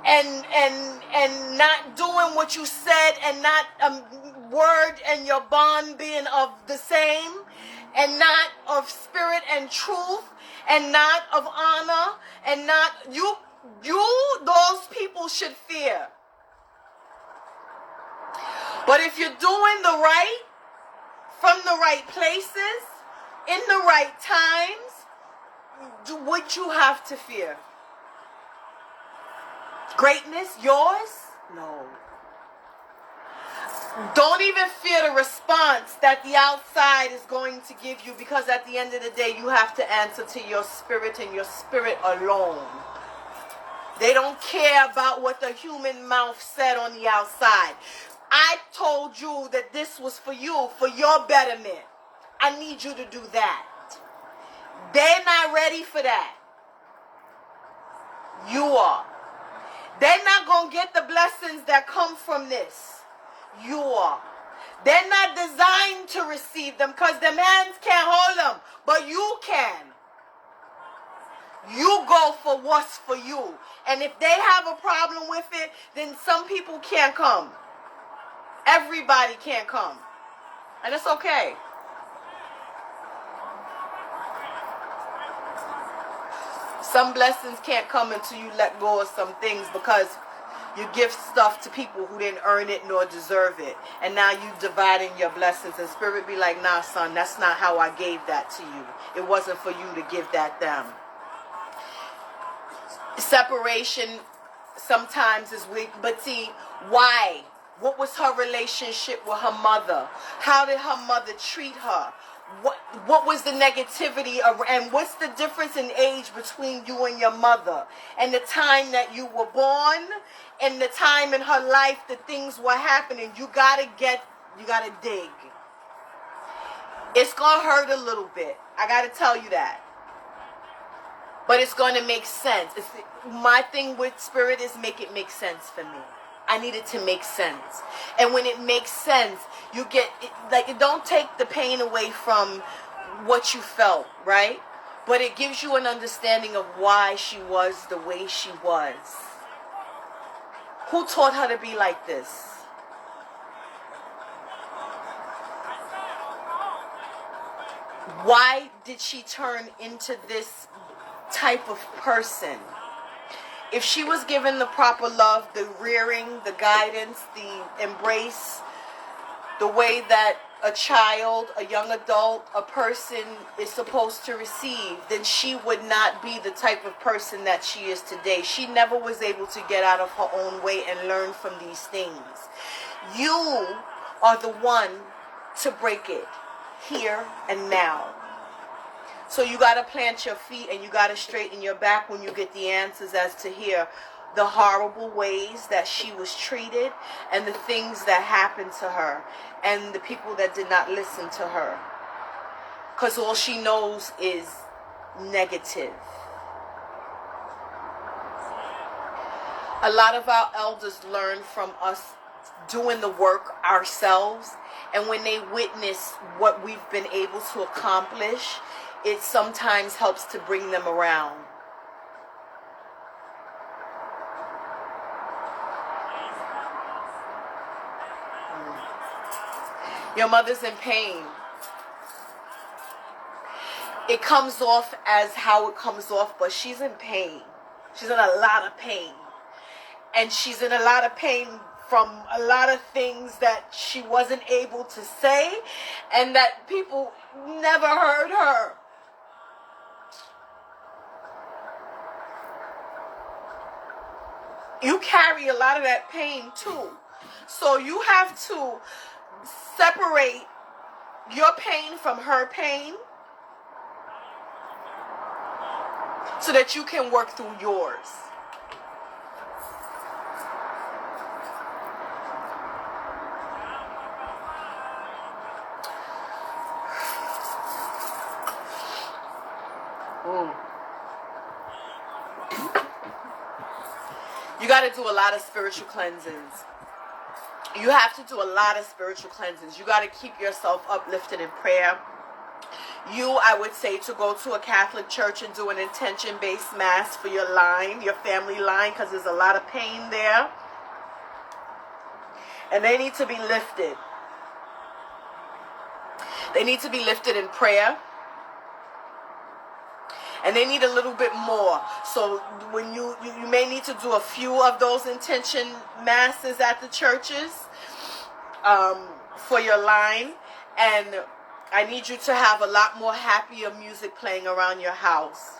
and not doing what you said, and not word and your bond being of the same, and not of spirit and truth, and not of honor, and not you those people should fear. But if you're doing the right, from the right places, in the right times, what you have to fear? Greatness, yours? No. Don't even fear the response that the outside is going to give you, because at the end of the day, you have to answer to your spirit and your spirit alone. They don't care about what the human mouth said on the outside. I told you that this was for you, for your betterment. I need you to do that. They're not ready for that. You are. They're not going to get the blessings that come from this. You are. They're not designed to receive them, because the hands can't hold them, but you can. You go for what's for you. And if they have a problem with it, then some people can't come. Everybody can't come. And it's okay. Some blessings can't come until you let go of some things, because you give stuff to people who didn't earn it nor deserve it. And now you dividing your blessings. And Spirit be like, nah, son, that's not how I gave that to you. It wasn't for you to give that them. Separation sometimes is weak. But see, why? What was her relationship with her mother? How did her mother treat her? What was the negativity and what's the difference in age between you and your mother, and the time that you were born and the time in her life that things were happening? You gotta dig. It's gonna hurt a little bit, I gotta tell you that, but it's gonna make sense. My thing with Spirit is make it make sense for me. I need it to make sense. And when it makes sense, you get, it don't take the pain away from what you felt, right? But it gives you an understanding of why she was the way she was. Who taught her to be like this? Why did she turn into this type of person? If she was given the proper love, the rearing, the guidance, the embrace, the way that a child, a young adult, a person is supposed to receive, then she would not be the type of person that she is today. She never was able to get out of her own way and learn from these things. You are the one to break it here and now. So you got to plant your feet and you got to straighten your back when you get the answers as to hear the horrible ways that she was treated and the things that happened to her and the people that did not listen to her. Because all she knows is negative. A lot of our elders learn from us doing the work ourselves, and when they witness what we've been able to accomplish, it sometimes helps to bring them around. Your mother's in pain. It comes off as how it comes off, but she's in pain. She's in a lot of pain. And she's in a lot of pain from a lot of things that she wasn't able to say and that people never heard her. You carry a lot of that pain too. So you have to separate your pain from her pain so that you can work through yours. You got to do a lot of spiritual cleansings. You have to do a lot of spiritual cleansings. You got to keep yourself uplifted in prayer. I would say to go to a Catholic church and do an intention-based mass for your line, your family line, because there's a lot of pain there. And they need to be lifted. They need to be lifted in prayer. And they need a little bit more. So when you may need to do a few of those intention masses at the churches for your line. And I need you to have a lot more happier music playing around your house.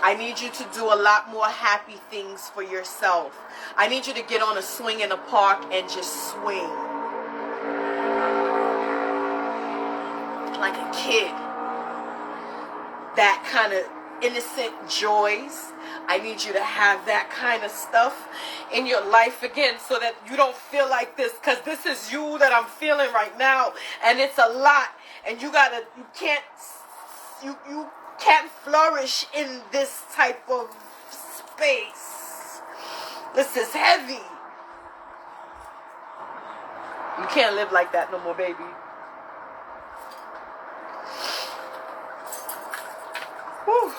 I need you to do a lot more happy things for yourself. I need you to get on a swing in a park and just swing. Like a kid. That kind of innocent joys. I need you to have that kind of stuff in your life again so that you don't feel like this, because this is you that I'm feeling right now, and it's a lot, and you can't flourish in this type of space. This is heavy. You can't live like that no more, baby. Whew.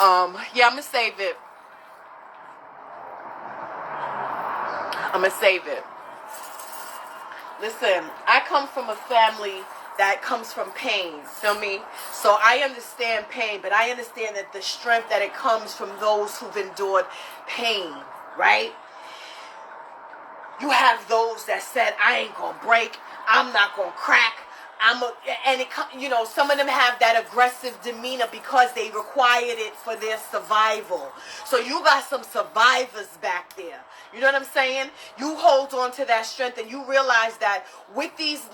Yeah, I'm gonna save it. I'm gonna save it. Listen, I come from a family that comes from pain, feel me? So I understand pain, but I understand that the strength that it comes from those who've endured pain, right? You have those that said, I ain't gonna break, I'm not gonna crack, some of them have that aggressive demeanor because they required it for their survival. So you got some survivors back there. You know what I'm saying? You hold on to that strength and you realize that with these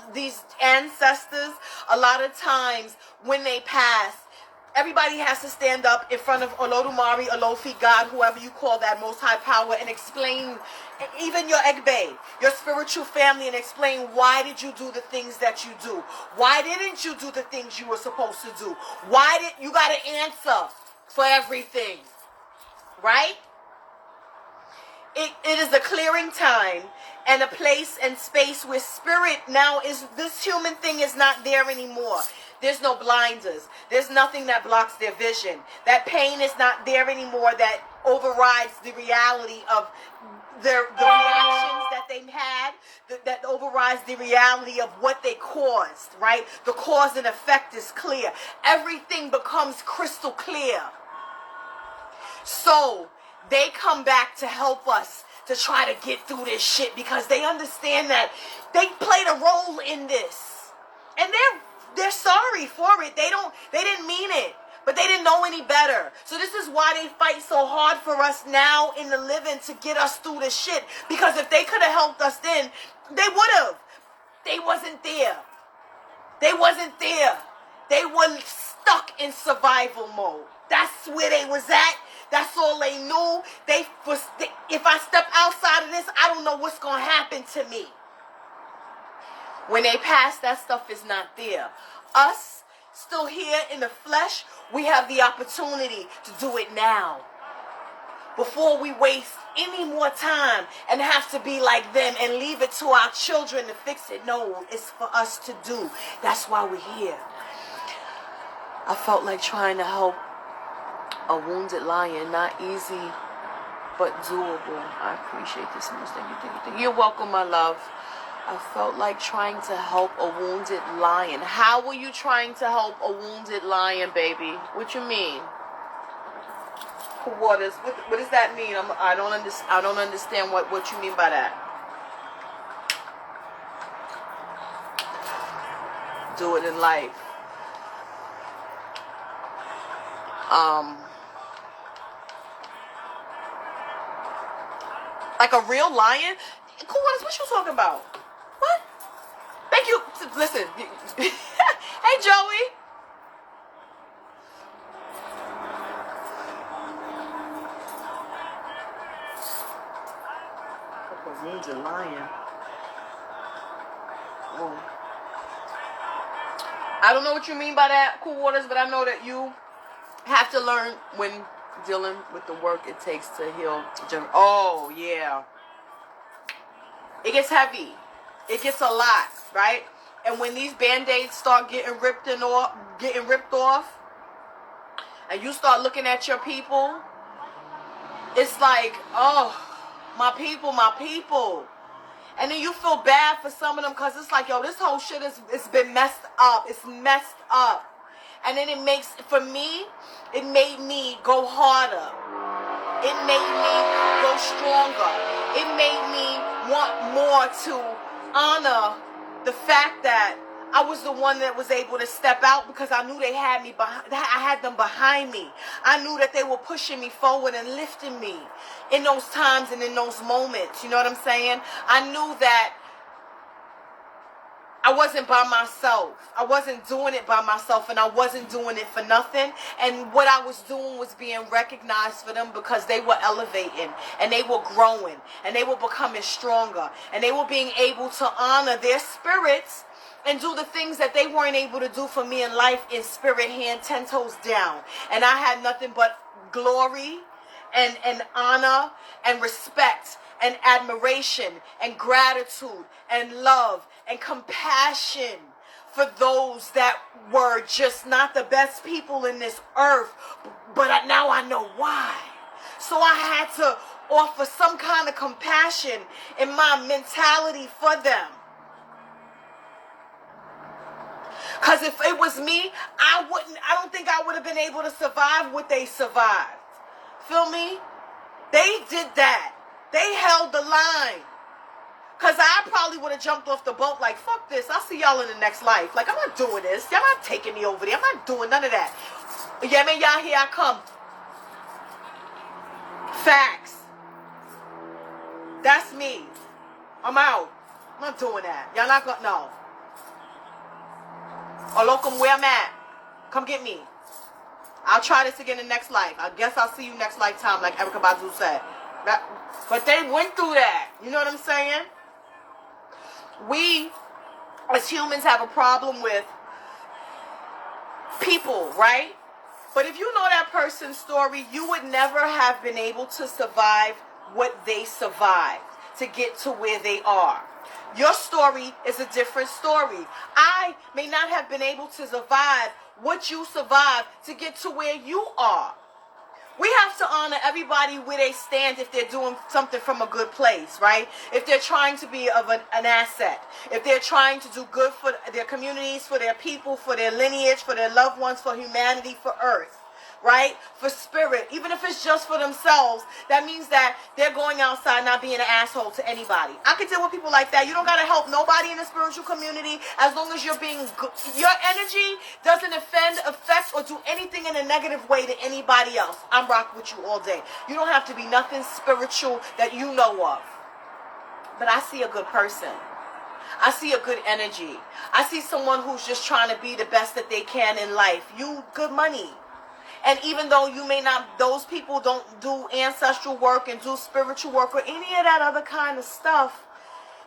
ancestors, a lot of times when they pass, everybody has to stand up in front of Olodumare, Olofi, God, whoever you call that most high power, and explain, even your Egbe, your spiritual family, and explain why did you do the things that you do? Why didn't you do the things you were supposed to do? Why did you got to answer for everything, right? It is a clearing time and a place and space where spirit now is, this human thing is not there anymore. There's no blinders. There's nothing that blocks their vision. That pain is not there anymore that overrides the reality of the reactions that they had, that overrides the reality of what they caused, right? The cause and effect is clear. Everything becomes crystal clear. So they come back to help us to try to get through this shit because they understand that they played a role in this. And they're sorry for it. They didn't mean it, but they didn't know any better. So this is why they fight so hard for us now in the living to get us through this shit. Because if they could have helped us then, they would have. They wasn't there. They wasn't there. They were stuck in survival mode. That's where they was at. That's all they knew. If I step outside of this, I don't know what's going to happen to me. When they pass, that stuff is not there. Us, still here in the flesh, we have the opportunity to do it now. Before we waste any more time and have to be like them and leave it to our children to fix it. No, it's for us to do. That's why we're here. I felt like trying to help a wounded lion. Not easy, but doable. I appreciate this most. Thank you. You're welcome, my love. I felt like trying to help a wounded lion. How were you trying to help a wounded lion, baby? What you mean? What does that mean? I don't understand what you mean by that. Do it in life. Like a real lion? Cool, what you talking about? What? Thank you. Listen. Hey, Joey. A wounded lion. Oh. I don't know what you mean by that, Cool Waters, but I know that you have to learn when dealing with the work it takes to heal. Oh, yeah. It gets heavy. It gets a lot, right? And when these band-aids start getting ripped off, and you start looking at your people, it's like, oh, my people. And then you feel bad for some of them because it's like, yo, this whole shit it's been messed up. It's messed up. And then it made me go harder. It made me go stronger. It made me want more to honor the fact that I was the one that was able to step out because I knew they had me behind. I had them behind me. I knew that they were pushing me forward and lifting me in those times and in those moments. You know what I'm saying? I knew that I wasn't by myself. I wasn't doing it by myself, and I wasn't doing it for nothing. And what I was doing was being recognized for them because they were elevating and they were growing and they were becoming stronger and they were being able to honor their spirits and do the things that they weren't able to do for me in life in spirit, hand, 10 toes down. And I had nothing but glory and honor and respect and admiration and gratitude and love and compassion for those that were just not the best people in this earth, but now I know why. So I had to offer some kind of compassion in my mentality for them. Because if it was me, I don't think I would have been able to survive what they survived. Feel me? They did that. They held the line. Because I probably would have jumped off the boat like, fuck this. I'll see y'all in the next life. Like, I'm not doing this. Y'all not taking me over there. I'm not doing none of that. Yeah, man, y'all, here I come. Facts. That's me. I'm out. I'm not doing that. Y'all not gonna, no. Or locum, where I'm at. Come get me. I'll try this again in the next life. I guess I'll see you next lifetime, like Erykah Badu said. But they went through that. You know what I'm saying? We, as humans, have a problem with people, right? But if you know that person's story, you would never have been able to survive what they survived to get to where they are. Your story is a different story. I may not have been able to survive what you survived to get to where you are. We have to honor everybody where they stand if they're doing something from a good place, right? If they're trying to be of an asset. If they're trying to do good for their communities, for their people, for their lineage, for their loved ones, for humanity, for earth, right? For spirit. Even if it's just for themselves, that means that they're going outside not being an asshole to anybody. I can deal with people like that. You don't got to help nobody in the spiritual community as long as you're being good. Your energy doesn't offend, affect, or do anything in a negative way to anybody else. I'm rocking with you all day. You don't have to be nothing spiritual that you know of. But I see a good person. I see a good energy. I see someone who's just trying to be the best that they can in life. You good money. And even though you may not, those people don't do ancestral work and do spiritual work or any of that other kind of stuff,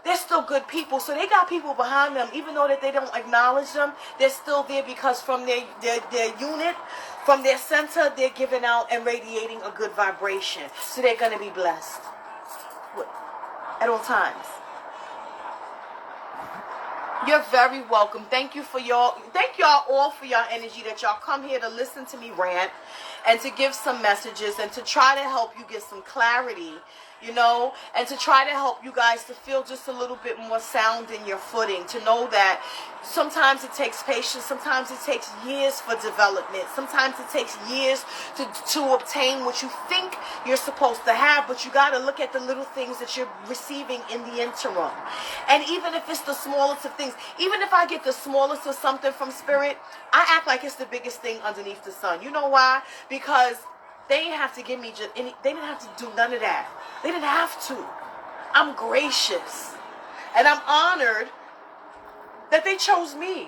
they're still good people. So they got people behind them, even though that they don't acknowledge them, they're still there because from their unit, from their center, they're giving out and radiating a good vibration. So they're going to be blessed at all times. You're very welcome. Thank y'all all for your energy that y'all come here to listen to me rant and to give some messages and to try to help you get some clarity, you know, and to try to help you guys to feel just a little bit more sound in your footing, to know that sometimes it takes patience, sometimes it takes years for development, sometimes it takes years to obtain what you think you're supposed to have, but you got to look at the little things that you're receiving in the interim. And even if it's the smallest of things, even if I get the smallest of something from spirit, I act like it's the biggest thing underneath the sun. You know why? Because they didn't have to give me just any, they didn't have to do none of that. They didn't have to. I'm gracious. And I'm honored that they chose me.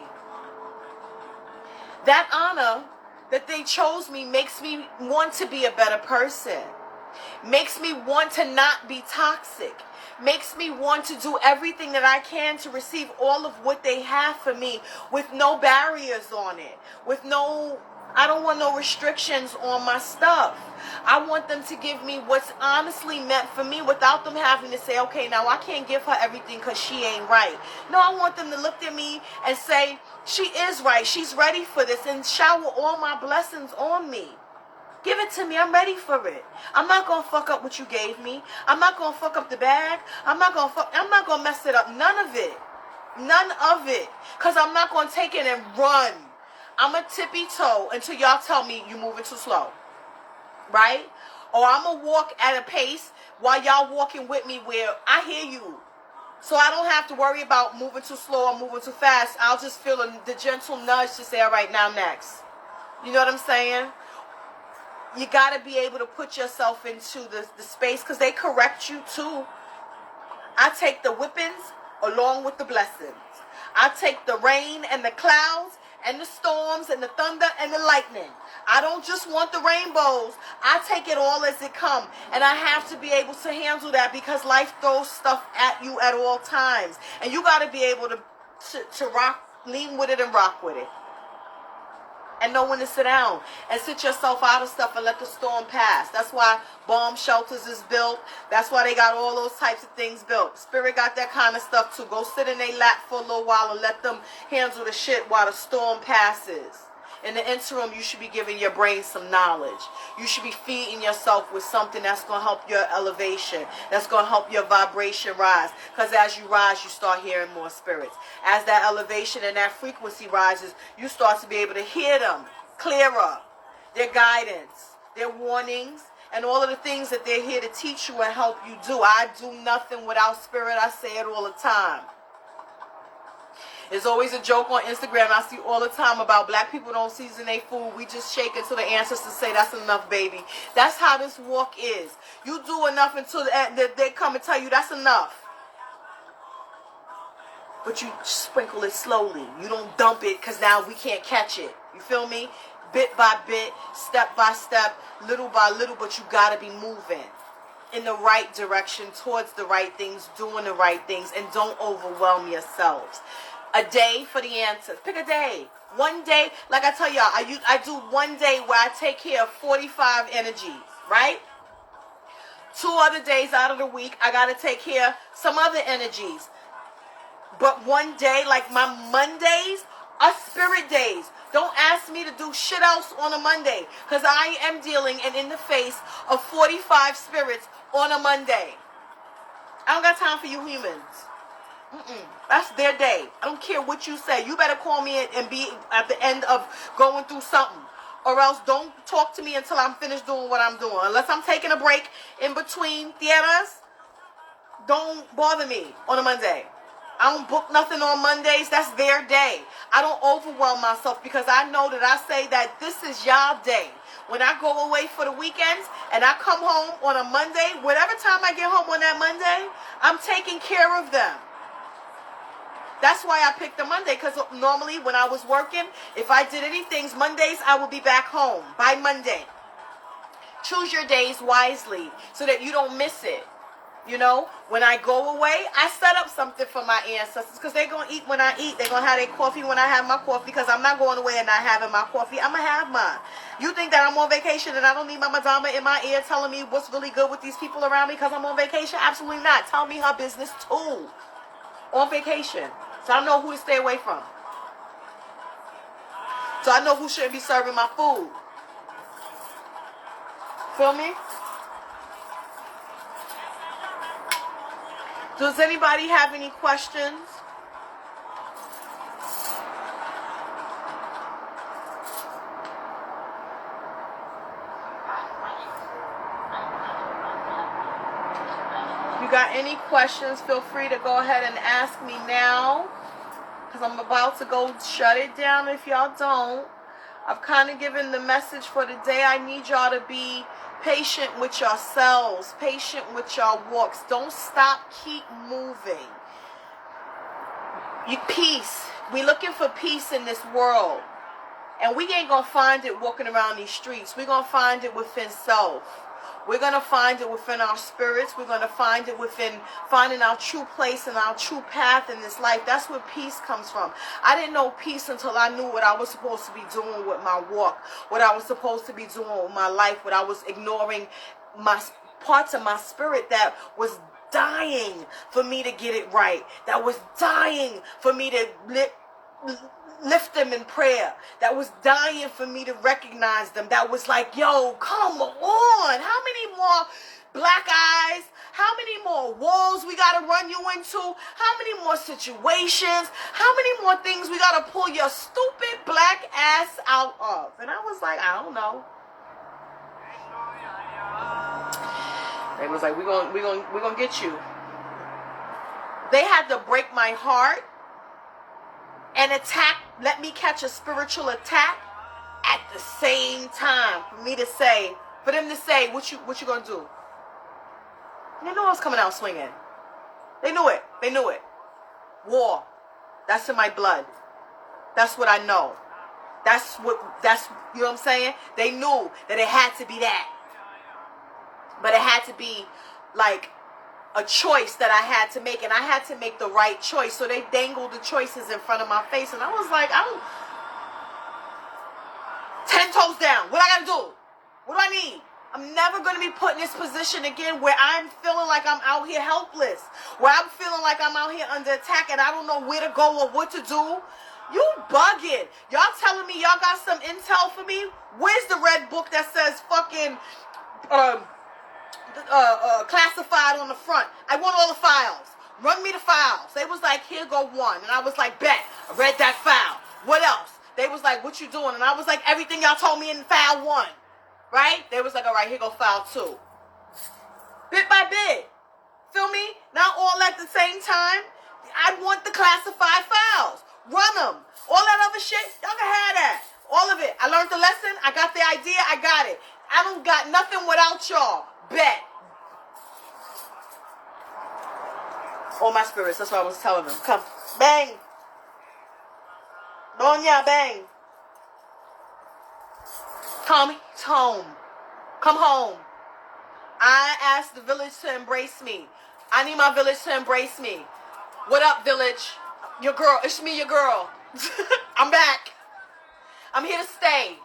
That honor that they chose me makes me want to be a better person. Makes me want to not be toxic. Makes me want to do everything that I can to receive all of what they have for me with no barriers on it. I don't want no restrictions on my stuff. I want them to give me what's honestly meant for me without them having to say, okay, now I can't give her everything because she ain't right. No, I want them to look at me and say, she is right. She's ready for this, and shower all my blessings on me. Give it to me. I'm ready for it. I'm not going to fuck up what you gave me. I'm not going to fuck up the bag. I'm not going to mess it up. None of it. None of it. Because I'm not going to take it and run. I'm a tippy toe until y'all tell me you moving too slow. Right? Or I'm going to walk at a pace while y'all walking with me where I hear you. So I don't have to worry about moving too slow or moving too fast. I'll just feel the gentle nudge to say, all right, now next. You know what I'm saying? You got to be able to put yourself into the space because they correct you too. I take the whippings along with the blessings. I take the rain and the clouds and the storms and the thunder and the lightning. I don't just want the rainbows. I take it all as it comes. And I have to be able to handle that because life throws stuff at you at all times. And you got to be able to rock, lean with it and rock with it. and know when to sit down and sit yourself out of stuff and let the storm pass. That's why bomb shelters is built. That's why they got all those types of things built. Spirit got that kind of stuff too. Go sit in their lap for a little while and let them handle the shit while the storm passes. In the interim, you should be giving your brain some knowledge. You should be feeding yourself with something that's going to help your elevation, that's going to help your vibration rise. Because as you rise, you start hearing more spirits. As that elevation and that frequency rises, you start to be able to hear them clearer. Their guidance, their warnings, and all of the things that they're here to teach you and help you do. I do nothing without spirit. I say it all the time. There's always a joke on Instagram I see all the time about black people don't season their food. We just shake until the ancestors say that's enough, baby. That's how this walk is. You do enough until they come and tell you that's enough. But you sprinkle it slowly. You don't dump it because now we can't catch it. You feel me? Bit by bit, step by step, little by little, but you got to be moving in the right direction, towards the right things, doing the right things, and don't overwhelm yourselves. A day for the answers. Pick a day. One day, like I tell y'all, I do one day where I take care of 45 energies, right? 2 other days out of the week, I got to take care of some other energies. But one day, like my Mondays, are spirit days. Don't ask me to do shit else on a Monday, because I am dealing and in the face of 45 spirits on a Monday. I don't got time for you humans. That's their day. I don't care what you say. You better call me and be at the end of going through something. Or else don't talk to me until I'm finished doing what I'm doing. Unless I'm taking a break in between theaters, don't bother me on a Monday. I don't book nothing on Mondays. That's their day. I don't overwhelm myself because I know that I say that this is y'all day. When I go away for the weekends and I come home on a Monday, whatever time I get home on that Monday, I'm taking care of them. That's why I picked a Monday, because normally when I was working, if I did any things Mondays, I would be back home by Monday. Choose your days wisely so that you don't miss it. You know, when I go away, I set up something for my ancestors because they're going to eat when I eat. They're going to have their coffee when I have my coffee, because I'm not going away and not having my coffee. I'm going to have mine. You think that I'm on vacation and I don't need my madama in my ear telling me what's really good with these people around me because I'm on vacation? Absolutely not. Tell me her business too. On vacation. So I know who to stay away from. So I know who shouldn't be serving my food. Feel me? Does anybody have any questions? If you got any questions, feel free to go ahead and ask me now, because I'm about to go shut it down if y'all don't. I've kind of given the message for the day. I need y'all to be patient with yourselves, patient with your walks. Don't stop, keep moving. Peace. We looking for peace in this world. And we ain't going to find it walking around these streets. We're going to find it within self. We're going to find it within our spirits. We're going to find it within finding our true place and our true path in this life. That's where peace comes from. I didn't know peace until I knew what I was supposed to be doing with my walk, what I was supposed to be doing with my life, what I was ignoring, my parts of my spirit that was dying for me to get it right, that was dying for me to lift them in prayer, that was dying for me to recognize them, that was like, yo, come on, how many more black eyes, how many more walls we got to run you into, how many more situations, how many more things we got to pull your stupid black ass out of? And I was like, I don't know. They was like, we're gonna get you. They had to break my heart and attack, let me catch a spiritual attack at the same time for me to say, for them to say, what you gonna do? And they knew I was coming out swinging. They knew it. They knew it. War. That's in my blood. That's what I know. That's, you know what I'm saying? They knew that it had to be that. But it had to be like a choice that I had to make, and I had to make the right choice. So they dangled the choices in front of my face, and I was like, down. What I gotta do? What do I need? I'm never going to be put in this position again where I'm feeling like I'm out here helpless, where I'm feeling like I'm out here under attack and I don't know where to go or what to do. You bugging. Y'all telling me y'all got some intel for me? Where's the red book that says fucking classified on the front? I want all the files. Run me the files. They was like, here go one. And I was like, bet. I read that file. What else? They was like, what you doing? And I was like, everything y'all told me in file 1. Right? They was like, all right, here go file 2. Bit by bit. Feel me? Not all at the same time. I want the classified files. Run them. All that other shit, y'all can have that. All of it. I learned the lesson. I got the idea. I got it. I don't got nothing without y'all. Bet. All my spirits. That's what I was telling them. Come. Bang. Donya, bang. Tommy, it's home. Come home. I asked the village to embrace me. I need my village to embrace me. What up, village? Your girl. It's me, your girl. I'm back. I'm here to stay.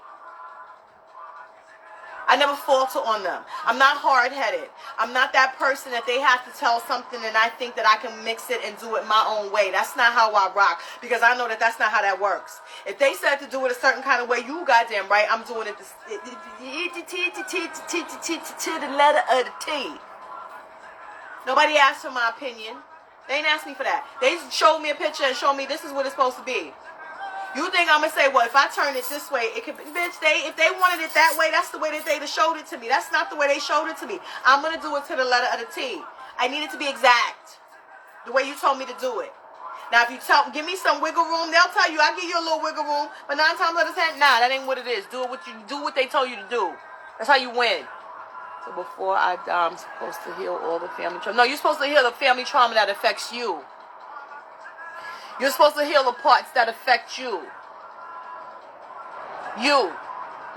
I never falter on them. I'm not hard-headed. I'm not that person that they have to tell something and I think that I can mix it and do it my own way. That's not how I rock, because I know that that's not how that works. If they said to do it a certain kind of way, you goddamn right, I'm doing it to the letter of the T. Nobody asked for my opinion. They ain't asked me for that. They showed me a picture and showed me this is what it's supposed to be. You think I'm going to say, well, if I turn it this way, it could be, bitch, if they wanted it that way, that's the way that they showed it to me. That's not the way they showed it to me. I'm going to do it to the letter of the T. I need it to be exact. The way you told me to do it. Now, if you give me some wiggle room, they'll tell you, I'll give you a little wiggle room. But 9 times out of 10, nah, that ain't what it is. Do what they told you to do. That's how you win. So before I die, I'm supposed to heal all the family trauma. No, you're supposed to heal the family trauma that affects you. You're supposed to heal the parts that affect you. You.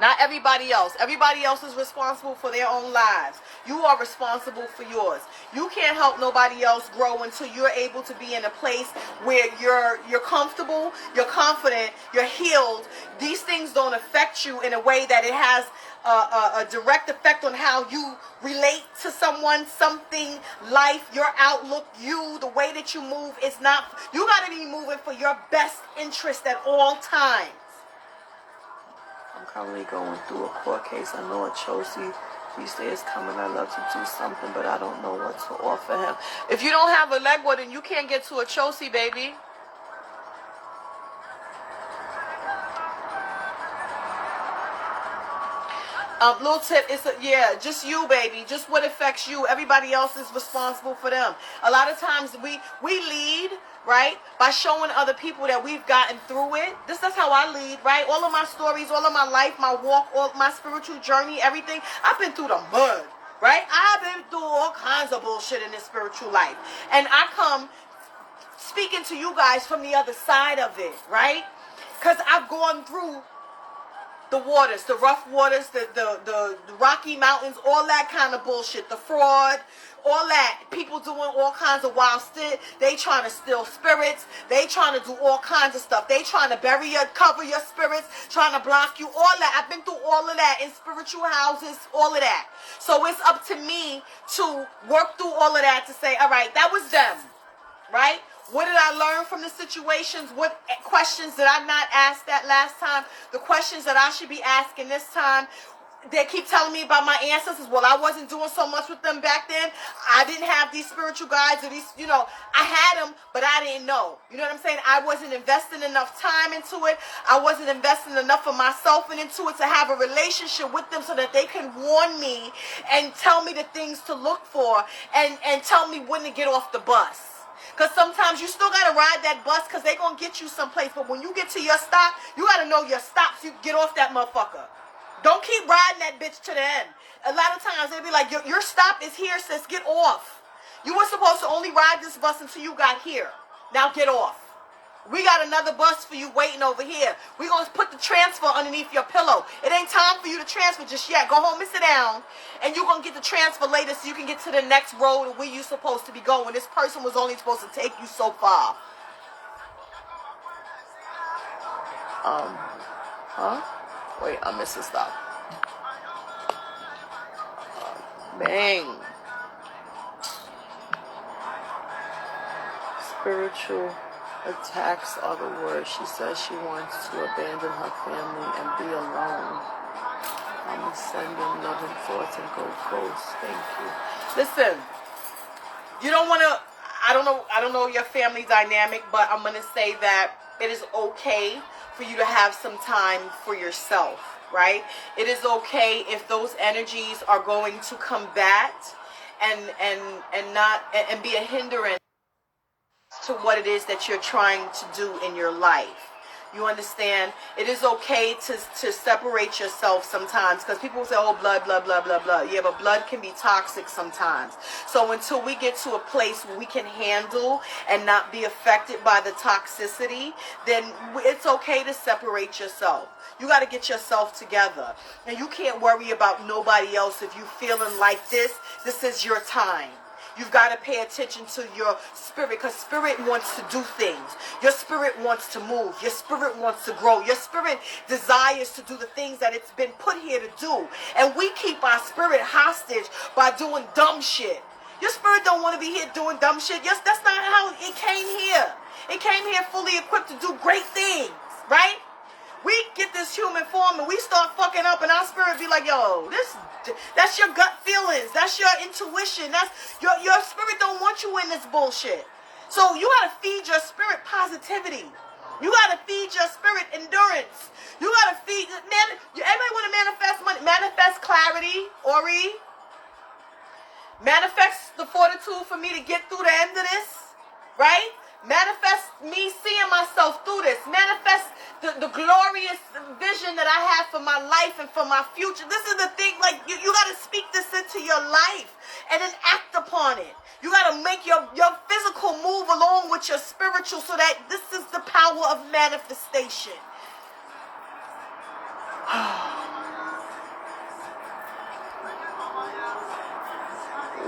Not everybody else. Everybody else is responsible for their own lives. You are responsible for yours. You can't help nobody else grow until you're able to be in a place where you're comfortable, you're confident, you're healed. These things don't affect you in a way that it has a direct effect on how you relate to someone, something, life, your outlook, you, the way that you move is not. You got to be moving for your best interest at all times. I'm currently going through a court case. I know a Chelsea feast day is coming. I love to do something, but I don't know what to offer him. If you don't have a legwa, then you can't get to a Chelsea, baby. Little tip, just you, baby. Just what affects you. Everybody else is responsible for them. A lot of times we lead, right, by showing other people that we've gotten through it. That's how I lead, right? All of my stories, all of my life, my walk, all my spiritual journey, everything. I've been through the mud, right? I've been through all kinds of bullshit in this spiritual life. And I come speaking to you guys from the other side of it, right? Because I've gone through the waters, the rough waters, the Rocky Mountains, all that kind of bullshit, the fraud, all that. People doing all kinds of wild shit. They trying to steal spirits. They trying to do all kinds of stuff. They trying to cover your spirits, trying to block you, all that. I've been through all of that in spiritual houses, all of that. So it's up to me to work through all of that to say, all right, that was them, right? What did I learn from the situations? What questions did I not ask that last time? The questions that I should be asking this time. They keep telling me about my ancestors. Well, I wasn't doing so much with them back then. I didn't have these spiritual guides or these, I had them, but I didn't know. You know what I'm saying? I wasn't investing enough time into it. I wasn't investing enough of myself into it to have a relationship with them so that they can warn me and tell me the things to look for and tell me when to get off the bus. Because sometimes you still got to ride that bus because they're going to get you someplace. But when you get to your stop, you got to know your stop so you can get off that motherfucker. Don't keep riding that bitch to the end. A lot of times they be like, your stop is here, sis. Get off. You were supposed to only ride this bus until you got here. Now get off. We got another bus for you waiting over here. We're going to put the transfer underneath your pillow. It ain't time for you to transfer just yet. Go home and sit down. And you're going to get the transfer later so you can get to the next road where you're supposed to be going. This person was only supposed to take you so far. Wait, I missed a stop. Bang. Spiritual attacks are the word. She says she wants to abandon her family and be alone. I'm sending loving thoughts and go ghost. Thank you. Listen, you don't want to, I don't know your family dynamic, but I'm going to say that it is okay for you to have some time for yourself, right? It is okay if those energies are going to combat and be a hindrance to what it is that you're trying to do in your life. You understand? It is okay to separate yourself sometimes, because people say, oh, blood, blah, blah, blah, blah. Yeah, but blood can be toxic sometimes. So until we get to a place where we can handle and not be affected by the toxicity, then it's okay to separate yourself. You got to get yourself together. And you can't worry about nobody else. If you're feeling like this is your time. You've got to pay attention to your spirit, because spirit wants to do things. Your spirit wants to move. Your spirit wants to grow. Your spirit desires to do the things that it's been put here to do. And we keep our spirit hostage by doing dumb shit. Your spirit don't want to be here doing dumb shit. Yes, that's not how it came here. It came here fully equipped to do great things, right? We get this human form and we start fucking up, and our spirit be like, yo, that's your gut feelings. That's your intuition. That's your spirit don't want you in this bullshit. So you gotta feed your spirit positivity. You gotta feed your spirit endurance. You gotta feed, man, everybody wanna manifest money, manifest clarity, Ori. Manifest the fortitude for me to get through the end of this, right? Manifest me seeing myself through this. Manifest the glorious vision that I have for my life and for my future. This is the thing, like, you got to speak this into your life and then act upon it. You got to make your physical move along with your spiritual, so that this is the power of manifestation.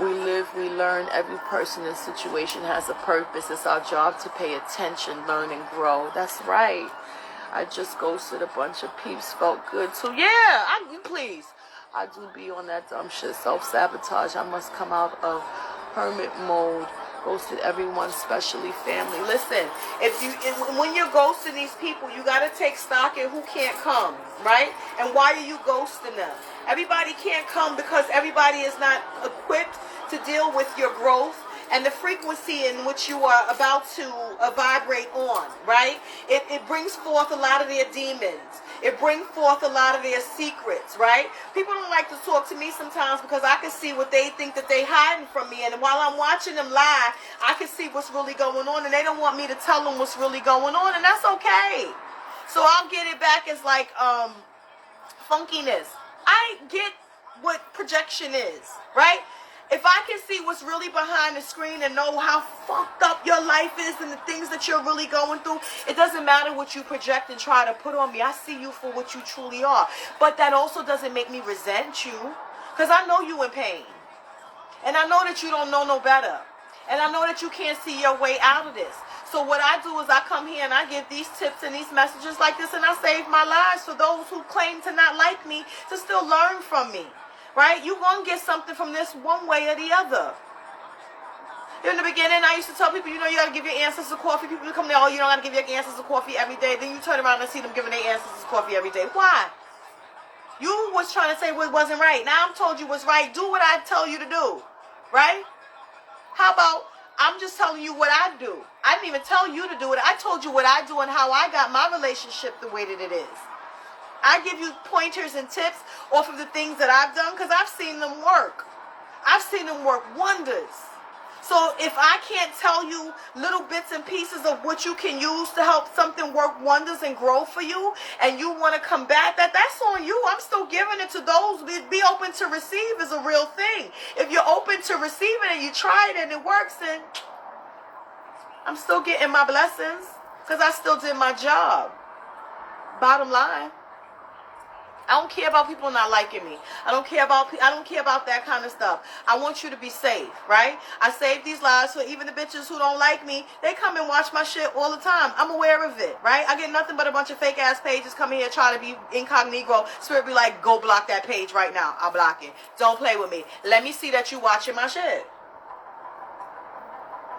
We live, we learn. Every person and situation has a purpose. It's our job to pay attention, learn, and grow. That's right. I just ghosted a bunch of peeps. Felt good too. Yeah, please. I do be on that dumb shit. Self-sabotage. I must come out of hermit mode. Ghosted everyone, especially family. Listen, when you're ghosting these people, you got to take stock in who can't come, right? And why are you ghosting them? Everybody can't come because everybody is not equipped to deal with your growth and the frequency in which you are about to vibrate on, right? It brings forth a lot of their demons. It brings forth a lot of their secrets, right? People don't like to talk to me sometimes because I can see what they think that they hiding from me. And while I'm watching them lie, I can see what's really going on. And they don't want me to tell them what's really going on. And that's okay. So I'll get it back as like funkiness. I get what projection is, right? If I can see what's really behind the screen and know how fucked up your life is and the things that you're really going through, it doesn't matter what you project and try to put on me. I see you for what you truly are. But that also doesn't make me resent you, because I know you in pain. And I know that you don't know no better. And I know that you can't see your way out of this. So what I do is I come here and I give these tips and these messages like this, and I save my lives for those who claim to not like me to still learn from me. Right? You're going to get something from this one way or the other. In the beginning, I used to tell people, you got to give your ancestors coffee. People would come there, oh, you don't got to give your ancestors coffee every day. Then you turn around and see them giving their ancestors coffee every day. Why? You was trying to say what wasn't right. Now I'm told you what's right. Do what I tell you to do. Right? How about, I'm just telling you what I do. I didn't even tell you to do it. I told you what I do and how I got my relationship the way that it is. I give you pointers and tips off of the things that I've done, because I've seen them work. I've seen them work wonders. So if I can't tell you little bits and pieces of what you can use to help something work wonders and grow for you, and you want to combat that, that's on you. I'm still giving it to those. Be open to receive is a real thing. If you're open to receiving and you try it and it works, then I'm still getting my blessings, because I still did my job. Bottom line. I don't care about people not liking me. I don't care about that kind of stuff. I want you to be safe, right? I save these lives so even the bitches who don't like me, they come and watch my shit all the time. I'm aware of it, right? I get nothing but a bunch of fake ass pages coming here trying to be incognito. Spirit be like, go block that page right now. I'll block it. Don't play with me. Let me see that you watching my shit.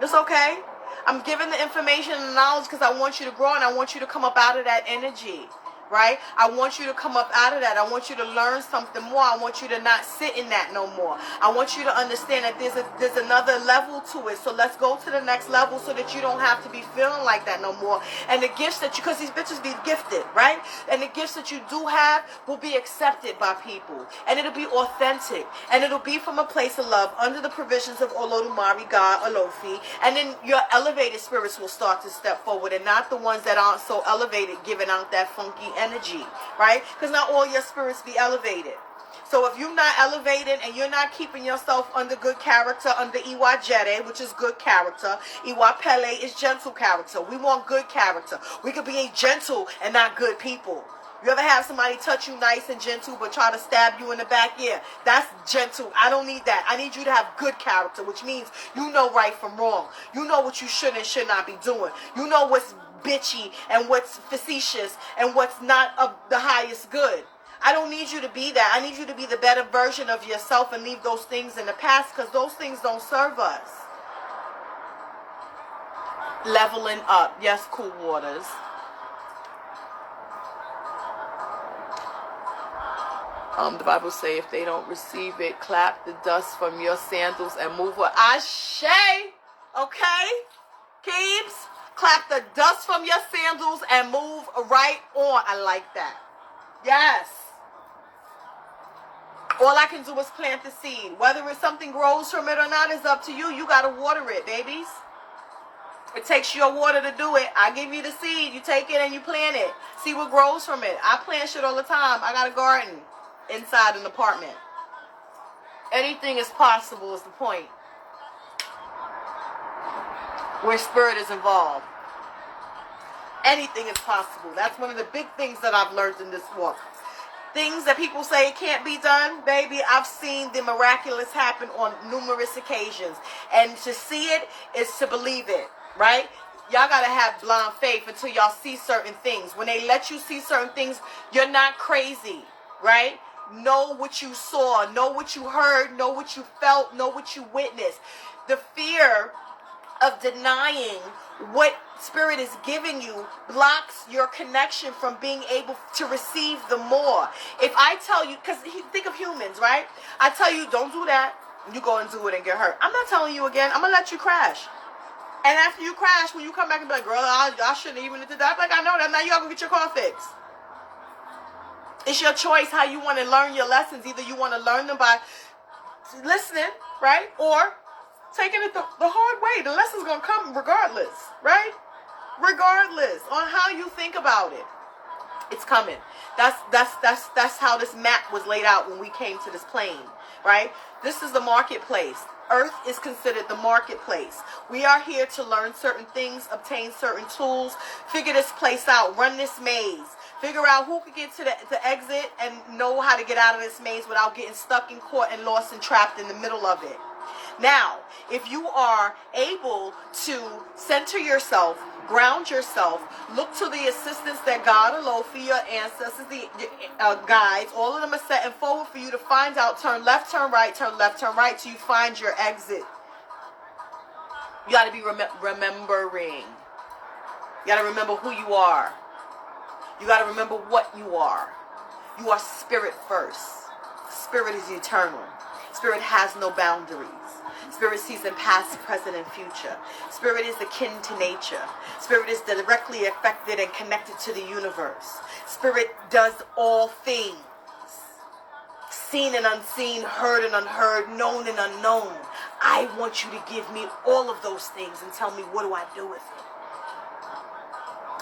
It's okay. I'm giving the information and the knowledge because I want you to grow and I want you to come up out of that energy. Right? I want you to come up out of that. I want you to learn something more. I want you to not sit in that no more. I want you to understand that there's another level to it. So let's go to the next level so that you don't have to be feeling like that no more. And the gifts that you, because these bitches be gifted, right? And the gifts that you do have will be accepted by people. And it'll be authentic. And it'll be from a place of love under the provisions of Olodumare, God, Olofi. And then your elevated spirits will start to step forward and not the ones that aren't so elevated giving out that funky energy, right? Because not all your spirits be elevated. So if you're not elevated and you're not keeping yourself under good character, under Iwa Jere, which is good character, Iwa Pele is gentle character. We want good character. We could be gentle and not good people. You ever have somebody touch you nice and gentle but try to stab you in the back? Yeah, that's gentle. I don't need that. I need you to have good character, which means you know right from wrong. You know what you should and should not be doing. You know what's bitchy and what's facetious and what's not of the highest good. I don't need you to be that. I need you to be the better version of yourself and leave those things in the past because those things don't serve us. Leveling up. Yes, cool waters. The Bible say if they don't receive it, clap the dust from your sandals and move on. Ashe. Okay? Keeps. Clap the dust from your sandals and move right on. I like that. Yes. All I can do is plant the seed. Whether it's something grows from it or not is up to you. You got to water it, babies. It takes your water to do it. I give you the seed. You take it and you plant it. See what grows from it. I plant shit all the time. I got a garden inside an apartment. Anything is possible is the point. Where spirit is involved. Anything is possible. That's one of the big things that I've learned in this walk. Things that people say can't be done, baby, I've seen the miraculous happen on numerous occasions. And to see it is to believe it, right? Y'all got to have blind faith until y'all see certain things. When they let you see certain things, you're not crazy, right? Know what you saw, know what you heard, know what you felt, know what you witnessed. The fear of denying what spirit is giving you blocks your connection from being able to receive the more. If I tell you, because think of humans, right? I tell you, don't do that. You go and do it and get hurt. I'm not telling you again. I'm going to let you crash. And after you crash, when you come back and be like, girl, I shouldn't even have did that. I'm like, I know that. Now you got to go get your car fixed. It's your choice how you want to learn your lessons. Either you want to learn them by listening, right? Or taking it the hard way. The lesson's going to come regardless, right? Regardless on how you think about it. It's coming. That's how this map was laid out when we came to this plane, right? This is the marketplace. Earth is considered the marketplace. We are here to learn certain things, obtain certain tools, figure this place out, run this maze. Figure out who could get to the exit and know how to get out of this maze without getting stuck in court and lost and trapped in the middle of it. Now, if you are able to center yourself, ground yourself, look to the assistance that God, Alofi, your ancestors, the guides, all of them are setting forward for you to find out, turn left, turn right, till you find your exit. You got to be remembering. You got to remember who you are. You got to remember what you are. You are spirit first. Spirit is eternal. Spirit has no boundaries. Spirit sees in past, present, and future. Spirit is akin to nature. Spirit is directly affected and connected to the universe. Spirit does all things. Seen and unseen, heard and unheard, known and unknown. I want you to give me all of those things and tell me, what do I do with it?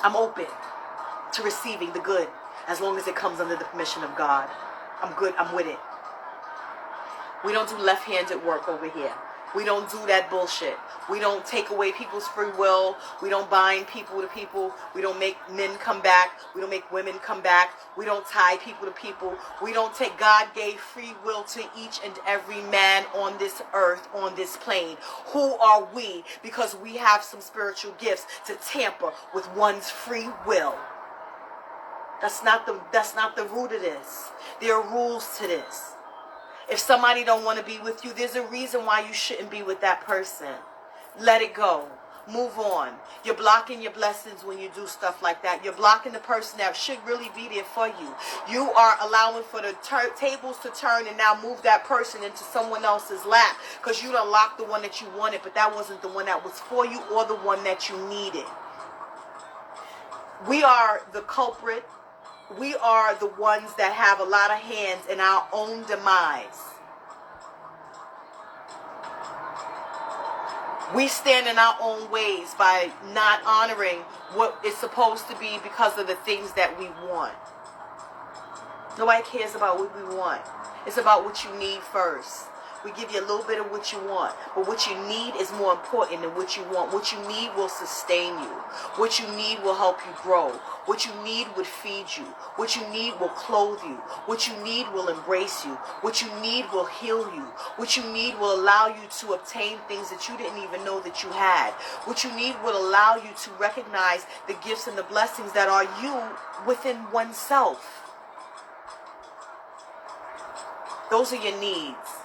I'm open to receiving the good as long as it comes under the permission of God. I'm good. I'm with it. We don't do left-handed work over here. We don't do that bullshit. We don't take away people's free will. We don't bind people to people. We don't make men come back. We don't make women come back. We don't tie people to people. We don't take. God gave free will to each and every man on this earth, on this plane. Who are we? Because we have some spiritual gifts to tamper with one's free will. That's not the root of this. There are rules to this. If somebody don't want to be with you, there's a reason why you shouldn't be with that person. Let it go. Move on. You're blocking your blessings when you do stuff like that. You're blocking the person that should really be there for you. You are allowing for the tables to turn and now move that person into someone else's lap because you done locked the one that you wanted, but that wasn't the one that was for you or the one that you needed. We are the culprit. We are the ones that have a lot of hands in our own demise. We stand in our own ways by not honoring what is supposed to be because of the things that we want. Nobody cares about what we want. It's about what you need first. We give you a little bit of what you want, but what you need is more important than what you want. What you need will sustain you. What you need will help you grow. What you need would feed you. What you need will clothe you. What you need will embrace you. What you need will heal you. What you need will allow you to obtain things that you didn't even know that you had. What you need will allow you to recognize the gifts and the blessings that are you within oneself. Those are your needs.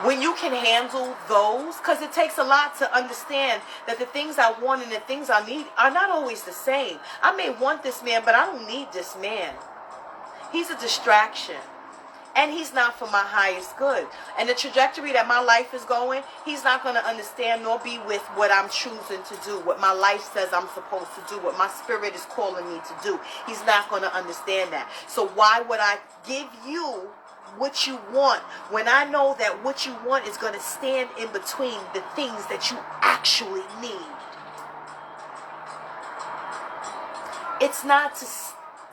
When you can handle those, because it takes a lot to understand that the things I want and the things I need are not always the same. I may want this man, but I don't need this man. He's a distraction. And he's not for my highest good. And the trajectory that my life is going, he's not going to understand nor be with what I'm choosing to do, what my life says I'm supposed to do, what my spirit is calling me to do. He's not going to understand that. So why would I give you what you want when I know that what you want is going to stand in between the things that you actually need? It's not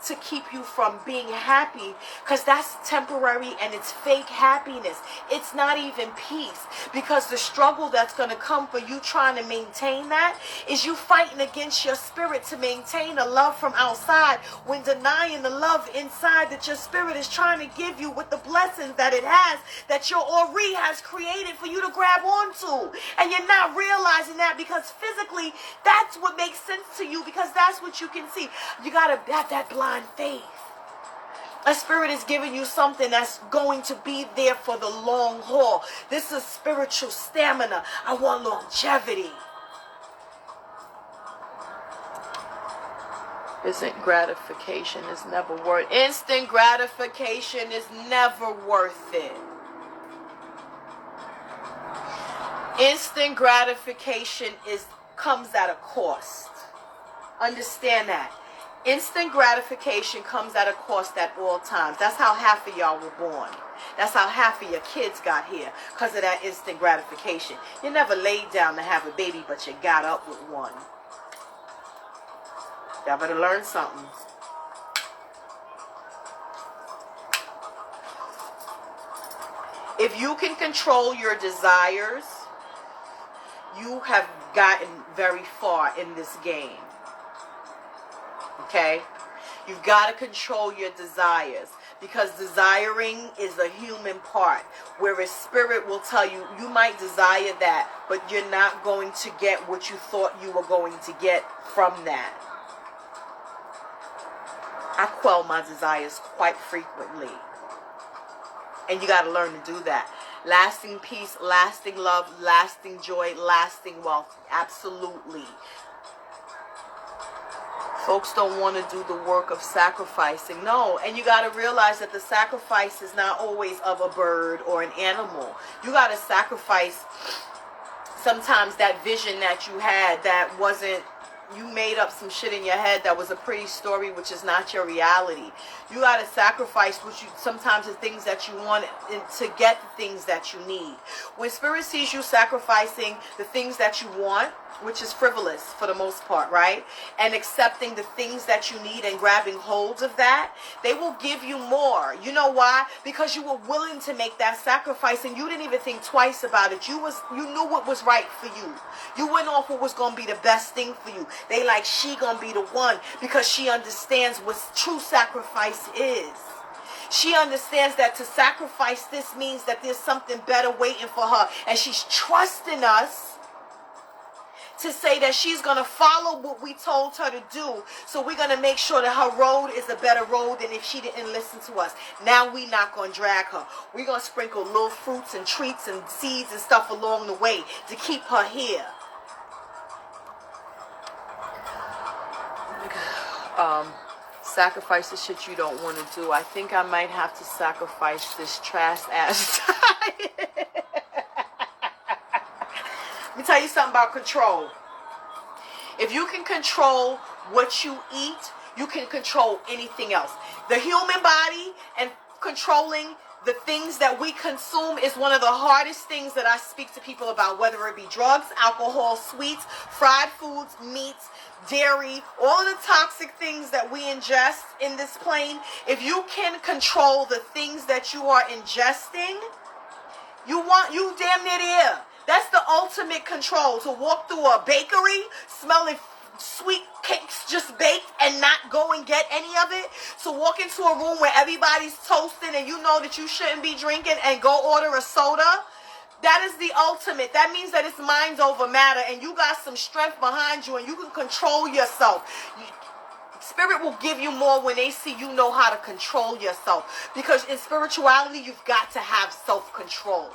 to keep you from being happy, because that's temporary and it's fake happiness. It's not even peace, because the struggle that's going to come for you trying to maintain that is you fighting against your spirit to maintain a love from outside when denying the love inside that your spirit is trying to give you with the blessings that it has, that your Ori has created for you to grab onto. And you're not realizing that, because physically that's what makes sense to you, because that's what you can see. You got to have that blind faith. A spirit is giving you something that's going to be there for the long haul. This is spiritual stamina. I want longevity. Instant gratification is never worth it. Instant gratification is never worth it. Instant gratification comes at a cost. Understand that. Instant gratification comes at a cost at all times. That's how half of y'all were born. That's how half of your kids got here, because of that instant gratification. You never laid down to have a baby, but you got up with one. Y'all better learn something. If you can control your desires, you have gotten very far in this game. Okay? You've got to control your desires, because desiring is a human part, whereas spirit will tell you, you might desire that, but you're not going to get what you thought you were going to get from that. I quell my desires quite frequently. And you got to learn to do that. Lasting peace, lasting love, lasting joy, lasting wealth. Absolutely. Folks don't want to do the work of sacrificing. No, and you got to realize that the sacrifice is not always of a bird or an animal. You got to sacrifice sometimes that vision that you had that wasn't, you made up some shit in your head that was a pretty story, which is not your reality. You got to sacrifice sometimes the things that you want to get the things that you need. When spirit sees you sacrificing the things that you want which is frivolous for the most part, right? And accepting the things that you need and grabbing hold of that, they will give you more. You know why? Because you were willing to make that sacrifice and you didn't even think twice about it. You knew what was right for you. You went off what was going to be the best thing for you. They like, she going to be the one because she understands what true sacrifice is. She understands that to sacrifice this means that there's something better waiting for her. And she's trusting us to say that she's going to follow what we told her to do. So we're going to make sure that her road is a better road than if she didn't listen to us. Now we're not going to drag her. We're going to sprinkle little fruits and treats and seeds and stuff along the way to keep her here. Sacrifice the shit you don't want to do. I think I might have to sacrifice this trash ass diet. Let me tell you something about control. If you can control what you eat, you can control anything else. The human body and controlling the things that we consume is one of the hardest things that I speak to people about, whether it be drugs, alcohol, sweets, fried foods, meats, dairy, all of the toxic things that we ingest in this plane. If you can control the things that you are ingesting, you damn near there. That's the ultimate control, to walk through a bakery smelling sweet cakes just baked and not go and get any of it. So walk into a room where everybody's toasting and you know that you shouldn't be drinking and go order a soda. That is the ultimate. That means that it's mind over matter and you got some strength behind you and you can control yourself. Spirit will give you more when they see you know how to control yourself. Because in spirituality, you've got to have self-control.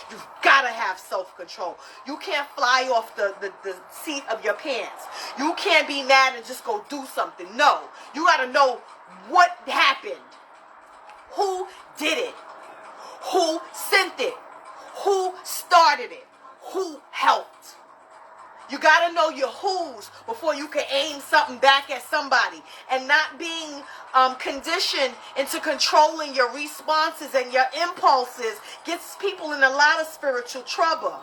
You've got to have self-control. You can't fly off the seat of your pants. You can't be mad and just go do something. No. You got to know what happened. Who did it? Who sent it? Who started it? Who helped? You got to know your who's before you can aim something back at somebody. And not being conditioned into controlling your responses and your impulses gets people in a lot of spiritual trouble.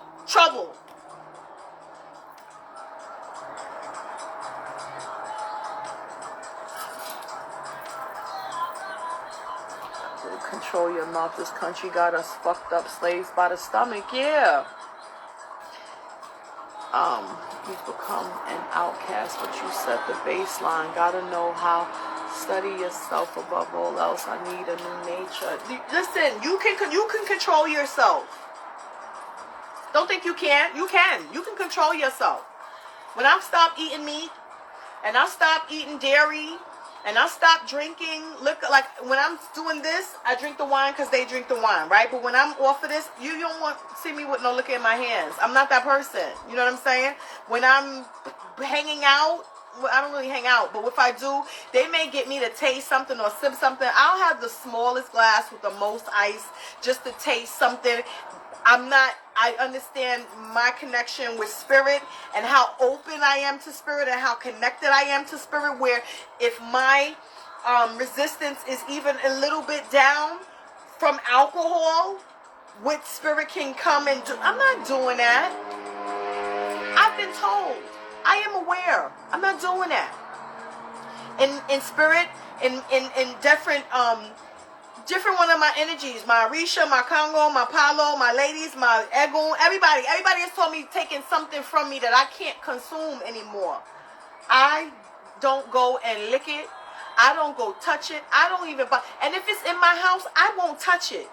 Control your mouth. This country got us fucked up, slaves by the stomach. Yeah. You've become an outcast, but you set the baseline. Gotta know how. Study yourself above all else. I need a new nature. Listen, you can control yourself. Don't think you can't. You can. You can control yourself. When I stopped eating meat, and I stopped eating dairy, and I stopped drinking liquor, like when I'm doing this, I drink the wine because they drink the wine, right? But when I'm off of this, you don't want to see me with no liquor in my hands. I'm not that person. You know what I'm saying? When I'm hanging out, well, I don't really hang out, but if I do, they may get me to taste something or sip something. I'll have the smallest glass with the most ice just to taste something. I understand my connection with spirit and how open I am to spirit and how connected I am to spirit, where if my resistance is even a little bit down from alcohol, what spirit can come and do. I'm not doing that. I've been told. I am aware. I'm not doing that. In spirit, in different one of my energies, my Arisha, my Congo, my Palo, my ladies, my Egon, everybody has told me taking something from me that I can't consume anymore. I don't go and lick it. I don't go touch it. I don't even buy. And if it's in my house, I won't touch it.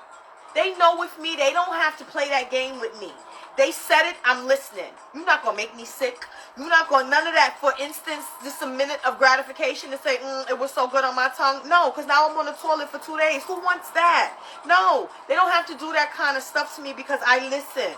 They know with me, they don't have to play that game with me. They said it, I'm listening. You're not going to make me sick. You're not going, none of that. For instance, just a minute of gratification to say, it was so good on my tongue. No, because now I'm on the toilet for 2 days. Who wants that? No, they don't have to do that kind of stuff to me because I listen.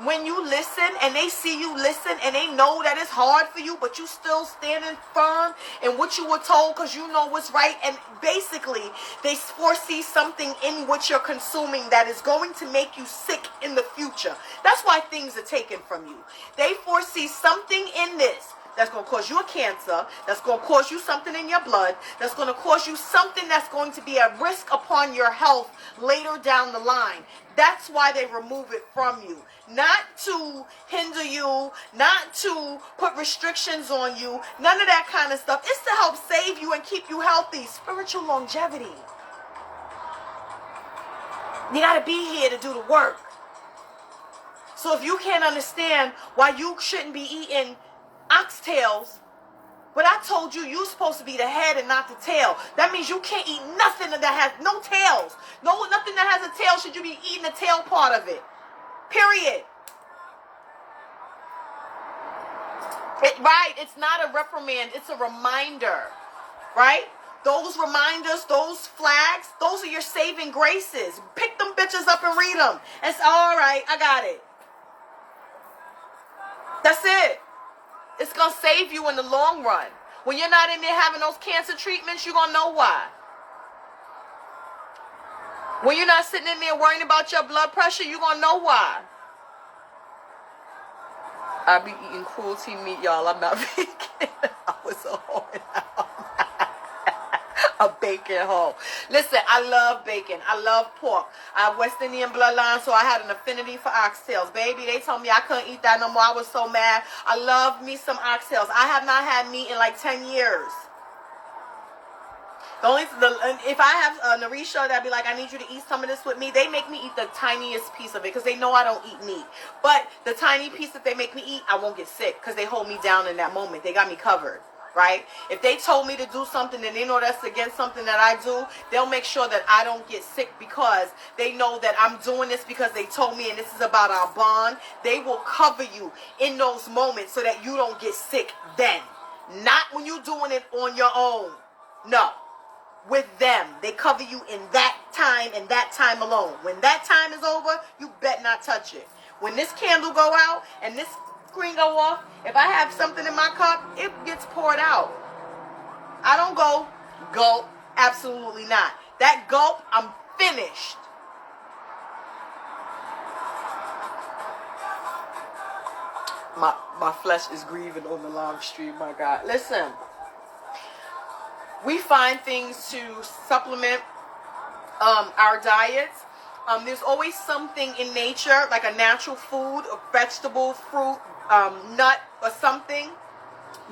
When you listen and they see you listen and they know that it's hard for you, but you still standing firm in what you were told because you know what's right. And basically, they foresee something in what you're consuming that is going to make you sick in the future. That's why things are taken from you. They foresee something in this that's going to cause you a cancer, that's going to cause you something in your blood, that's going to cause you something that's going to be a risk upon your health later down the line. That's why they remove it from you. Not to hinder you, not to put restrictions on you, none of that kind of stuff. It's to help save you and keep you healthy. Spiritual longevity. You got to be here to do the work. So if you can't understand why you shouldn't be eating oxtails, but I told you you're supposed to be the head and not the tail. That means you can't eat nothing that has no tails. No, nothing that has a tail should you be eating the tail part of it. Period. Right? It's not a reprimand. It's a reminder. Right? Those reminders, those flags, those are your saving graces. Pick them bitches up and read them. And say, all right, I got it. That's it. It's going to save you in the long run. When you're not in there having those cancer treatments, you're going to know why. When you're not sitting in there worrying about your blood pressure, you're going to know why. I be eating cruelty meat, y'all. I'm not vegan. I was a hoe now. A bacon hoe. Listen, I love bacon. I love pork. I have West Indian bloodline, so I had an affinity for oxtails. Baby, they told me I couldn't eat that no more. I was so mad. I love me some oxtails. I have not had meat in like 10 years. If I have a Narisha that'd be like, I need you to eat some of this with me, they make me eat the tiniest piece of it because they know I don't eat meat. But the tiny piece that they make me eat, I won't get sick because they hold me down in that moment. They got me covered. Right? If they told me to do something and they know that's against something that I do, they'll make sure that I don't get sick because they know that I'm doing this because they told me and this is about our bond. They will cover you in those moments so that you don't get sick then. Not when you're doing it on your own. No. With them. They cover you in that time and that time alone. When that time is over, you bet not touch it. When this candle go out and this screen go off, if I have something in my cup, it gets poured out. I don't go gulp. Absolutely not. That gulp, I'm finished. My flesh is grieving on the live stream, my God. Listen, we find things to supplement our diets. There's always something in nature, like a natural food, a vegetable, fruit, nut, or something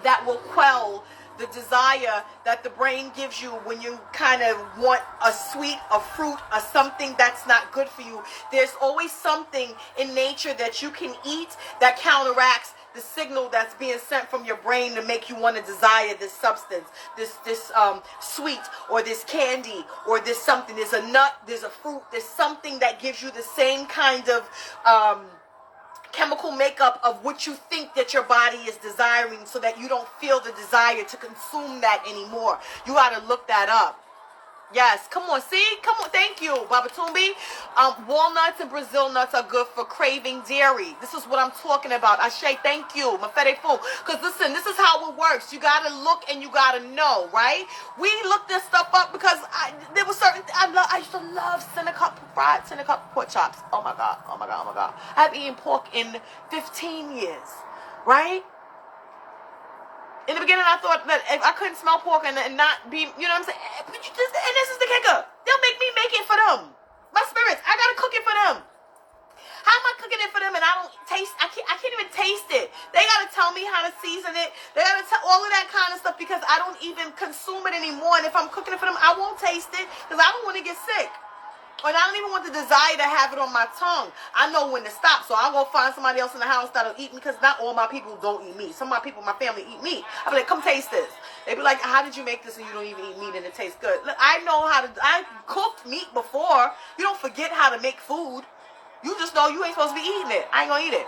that will quell the desire that the brain gives you when you kind of want a sweet, a fruit, or something that's not good for you. There's always something in nature that you can eat that counteracts the signal that's being sent from your brain to make you want to desire this substance, this sweet, or this candy, or this something. There's a nut, there's a fruit, there's something that gives you the same kind of chemical makeup of what you think that your body is desiring, so that you don't feel the desire to consume that anymore. You got to look that up. Yes, come on, see? Come on, thank you, Baba Tumbi. Walnuts and Brazil nuts are good for craving dairy. This is what I'm talking about. Ashe, thank you. Mafede Fu. Because listen, this is how it works. You got to look and you got to know, right? We looked this stuff up because there was certain, I used to love fried Seneca pork chops. Oh my God, oh my God, oh my God. I've eaten pork in 15 years, right? In the beginning, I thought that I couldn't smell pork and not be, you know what I'm saying? And this is the kicker. They'll make me make it for them. My spirits, I got to cook it for them. How am I cooking it for them and I don't taste, I can't even taste it. They got to tell me how to season it. They got to tell all of that kind of stuff because I don't even consume it anymore. And if I'm cooking it for them, I won't taste it because I don't want to get sick. And I don't even want the desire to have it on my tongue. I know when to stop, so I'll go find somebody else in the house that'll eat me because not all my people don't eat meat. Some of my people, my family, eat meat. I'll be like, come taste this. They be like, how did you make this and you don't even eat meat and it tastes good? Look, I know how to, I cooked meat before. You don't forget how to make food. You just know you ain't supposed to be eating it. I ain't gonna eat it.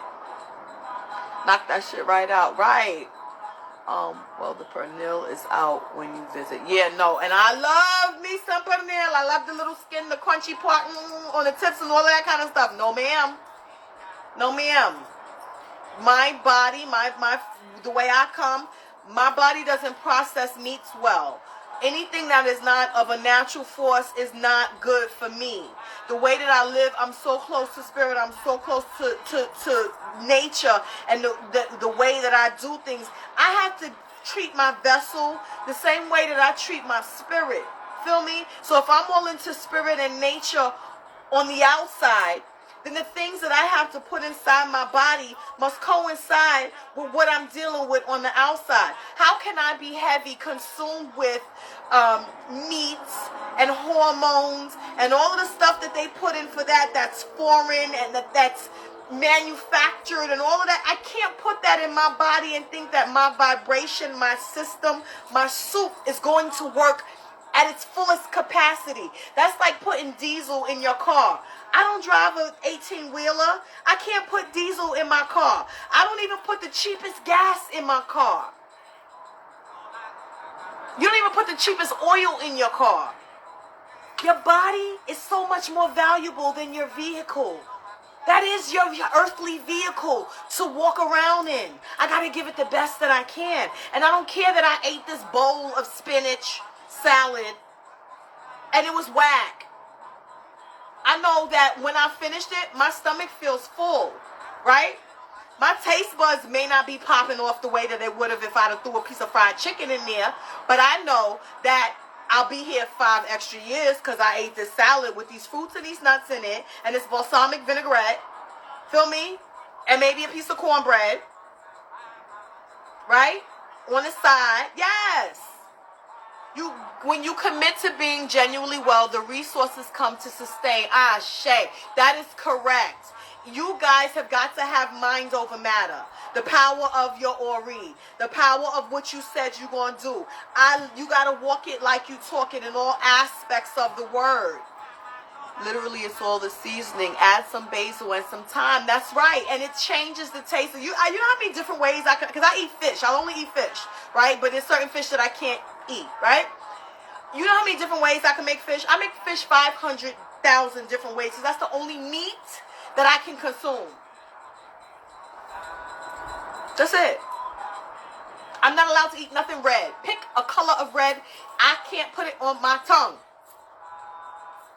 Knock that shit right out. Right. Well, the pernil is out when you visit. Yeah, no, and I love me some pernil. I love the little skin, the crunchy part on the tips and all of that kind of stuff. No, ma'am. No, ma'am. My body, the way I come, my body doesn't process meats well. Anything that is not of a natural force is not good for me. The way that I live, I'm so close to spirit. I'm so close to nature, and the way that I do things. I have to treat my vessel the same way that I treat my spirit. Feel me? So if I'm all into spirit and nature on the outside, then the things that I have to put inside my body must coincide with what I'm dealing with on the outside. How can I be heavy, consumed with meats and hormones and all of the stuff that they put in for that's foreign and that's manufactured and all of that? I can't put that in my body and think that my vibration, my system, my soup is going to work at its fullest capacity. That's like putting diesel in your car. I don't drive an 18-wheeler. I can't put diesel in my car. I don't even put the cheapest gas in my car. You don't even put the cheapest oil in your car. Your body is so much more valuable than your vehicle. That is your earthly vehicle to walk around in. I got to give it the best that I can. And I don't care that I ate this bowl of spinach salad and it was whack. I know that when I finished it, my stomach feels full, right? My taste buds may not be popping off the way that they would have if I'd have threw a piece of fried chicken in there, but I know that I'll be here 5 extra years because I ate this salad with these fruits and these nuts in it, and this balsamic vinaigrette, feel me? And maybe a piece of cornbread, right? On the side, yes. When you commit to being genuinely well, the resources come to sustain. Shay, that is correct. You guys have got to have mind over matter. The power of your Ori. The power of what you said you're going to do. You got to walk it like you talk it in all aspects of the word. Literally, it's all the seasoning. Add some basil and some thyme. That's right. And it changes the taste. You know how many different ways I can, because I eat fish. I'll only eat fish, right? But there's certain fish that I can't eat, right? You know how many different ways I can make fish? I make fish 500,000 different ways because that's the only meat that I can consume. That's it. I'm not allowed to eat nothing red. Pick a color of red. I can't put it on my tongue.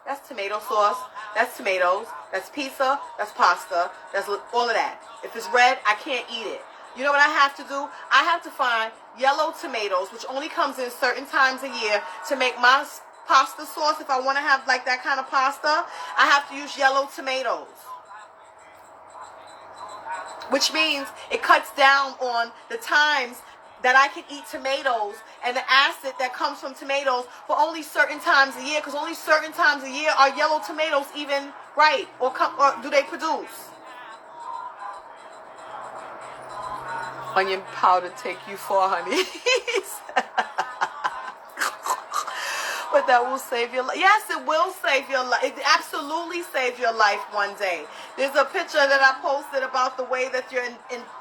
That's tomato sauce. That's tomatoes. That's pizza. That's pasta. That's all of that. If it's red, I can't eat it. You know what I have to do? I have to find yellow tomatoes, which only comes in certain times a year, to make my pasta sauce. If I want to have like that kind of pasta, I have to use yellow tomatoes. Which means it cuts down on the times that I can eat tomatoes and the acid that comes from tomatoes for only certain times a year, because only certain times a year are yellow tomatoes even right, or do they produce. Onion powder take you for, honey. But that will save your life. Yes, it will save your life. It absolutely save your life one day. There's a picture that I posted about the way that your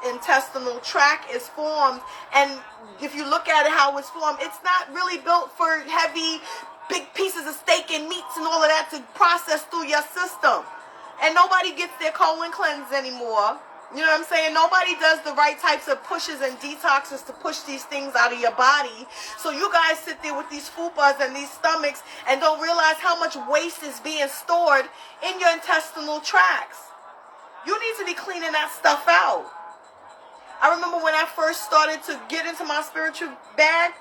intestinal tract is formed. And if you look at it, how it's formed, it's not really built for heavy, big pieces of steak and meats and all of that to process through your system. And nobody gets their colon cleansed anymore. You know what I'm saying? Nobody does the right types of pushes and detoxes to push these things out of your body. So you guys sit there with these fupas and these stomachs and don't realize how much waste is being stored in your intestinal tracts. You need to be cleaning that stuff out. I remember when I first started to get into my spiritual bag,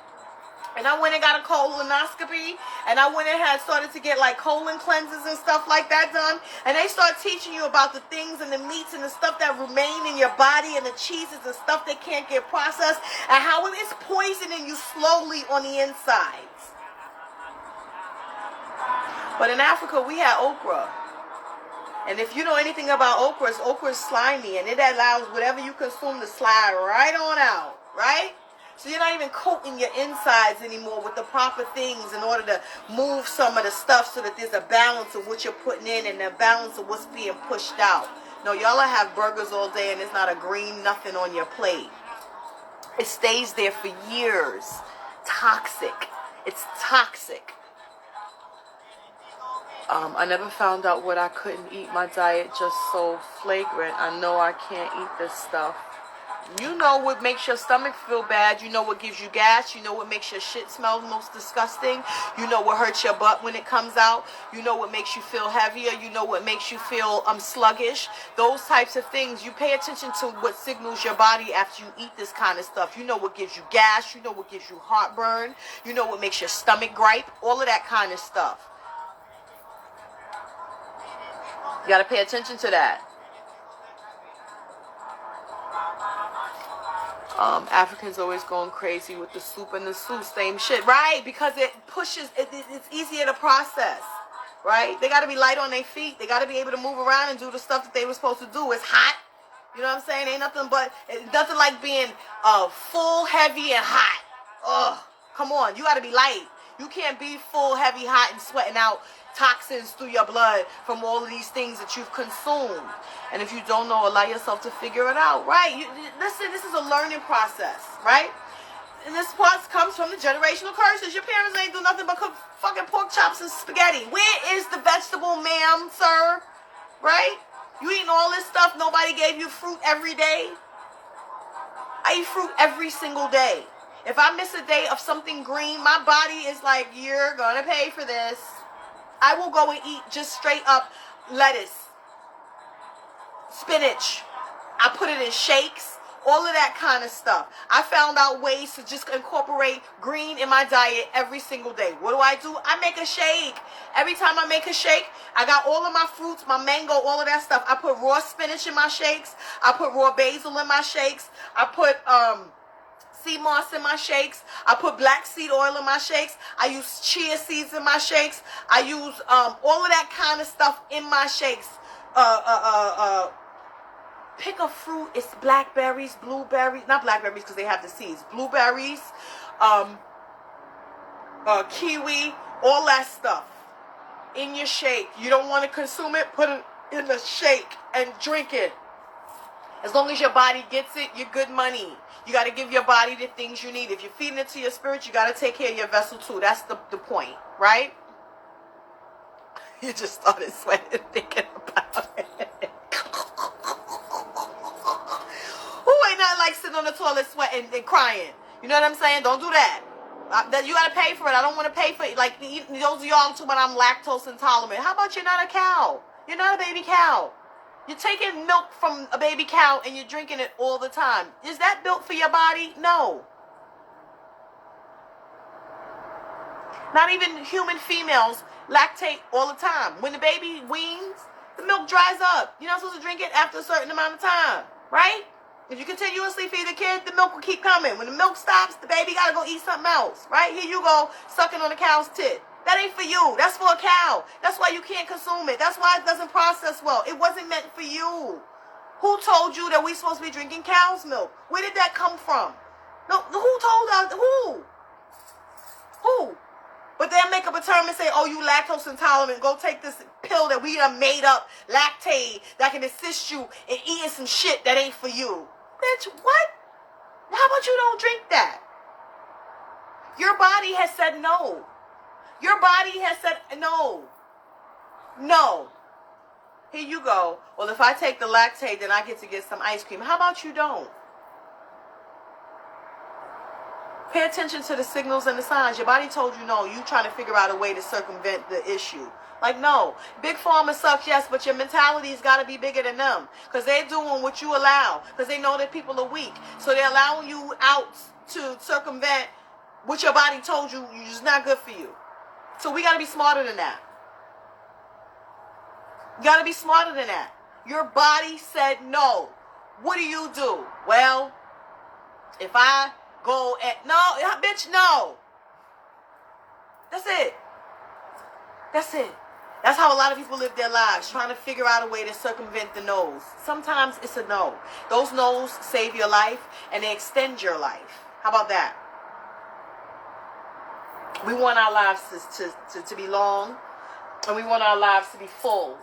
and I went and got a colonoscopy, and I went and had started to get like colon cleanses and stuff like that done. And they start teaching you about the things and the meats and the stuff that remain in your body and the cheeses and stuff that can't get processed, and how it is poisoning you slowly on the insides. But in Africa, we had okra. And if you know anything about okra is slimy, and it allows whatever you consume to slide right on out, right? So you're not even coating your insides anymore with the proper things in order to move some of the stuff so that there's a balance of what you're putting in and a balance of what's being pushed out. No, y'all have burgers all day and there's not a green nothing on your plate. It stays there for years. Toxic. It's toxic. I never found out what I couldn't eat. My diet just so flagrant. I know I can't eat this stuff. You know what makes your stomach feel bad. You know what gives you gas. You know what makes your shit smell most disgusting. You know what hurts your butt when it comes out. You know what makes you feel heavier. You know what makes you feel sluggish. Those types of things. You pay attention to what signals your body after you eat this kind of stuff. You know what gives you gas. You know what gives you heartburn. You know what makes your stomach gripe. All of that kind of stuff. You got to pay attention to that. Africans always going crazy with the soup and the soup, same shit, right? Because it pushes, it's easier to process, right? They got to be light on their feet. They got to be able to move around and do the stuff that they were supposed to do. It's hot, you know what I'm saying? Ain't nothing but, nothing like being full, heavy, and hot. Ugh, come on, you got to be light. You can't be full, heavy, hot, and sweating out toxins through your blood from all of these things that you've consumed. And if you don't know, allow yourself to figure it out, right? Listen, this is a learning process, right? And this part comes from the generational curses. Your parents ain't do nothing but cook fucking pork chops and spaghetti. Where is the vegetable, ma'am, sir? Right? You eating all this stuff, nobody gave you fruit every day? I eat fruit every single day. If I miss a day of something green, my body is like, you're gonna pay for this. I will go and eat just straight up lettuce, spinach. I put it in shakes, all of that kind of stuff. I found out ways to just incorporate green in my diet every single day. What do? I make a shake. Every time I make a shake, I got all of my fruits, my mango, all of that stuff. I put raw spinach in my shakes. I put raw basil in my shakes. I put sea moss in my shakes. I put black seed oil in my shakes. I use chia seeds in my shakes. I use all of that kind of stuff in my shakes. Pick a fruit. It's blackberries, blueberries, not blackberries because they have the seeds. Blueberries, kiwi, all that stuff in your shake. You don't want to consume it, put it in the shake and drink it. As long as your body gets it, you're good money. You got to give your body the things you need. If you're feeding it to your spirit, you got to take care of your vessel too. That's the point, right? You just started sweating thinking about it. Who ain't not like sitting on the toilet sweating and crying? You know what I'm saying? Don't do that. You got to pay for it. I don't want to pay for it. Like those of y'all too, when I'm lactose intolerant. How about you're not a cow? You're not a baby cow. You're taking milk from a baby cow and you're drinking it all the time. Is that built for your body? No. Not even human females lactate all the time. When the baby weans, the milk dries up. You're not supposed to drink it after a certain amount of time, right? If you continuously feed the kid, the milk will keep coming. When the milk stops, the baby got to go eat something else, right? Here you go, sucking on the cow's tit. That ain't for you. That's for a cow. That's why you can't consume it. That's why it doesn't process well. It wasn't meant for you. Who told you that we're supposed to be drinking cow's milk? Where did that come from? No, who told us? Who? But they'll make up a term and say, oh, you lactose intolerant. Go take this pill that we done made up, lactate, that can assist you in eating some shit that ain't for you. Bitch, what? How about you don't drink that? Your body has said no. Your body has said no. No. Here you go. Well, if I take the lactate, then I get to get some ice cream. How about you don't? Pay attention to the signals and the signs. Your body told you no. You trying to figure out a way to circumvent the issue. Like, no. Big Pharma sucks, yes, but your mentality's got to be bigger than them. Because they're doing what you allow. Because they know that people are weak. So they're allowing you out to circumvent what your body told you is not good for you. So we got to be smarter than that. You got to be smarter than that. Your body said no. What do? Well, if I go at... No, bitch, no. That's it. That's it. That's how a lot of people live their lives, trying to figure out a way to circumvent the no's. Sometimes it's a no. Those no's save your life, and they extend your life. How about that? We want our lives to be long, and we want our lives to be full.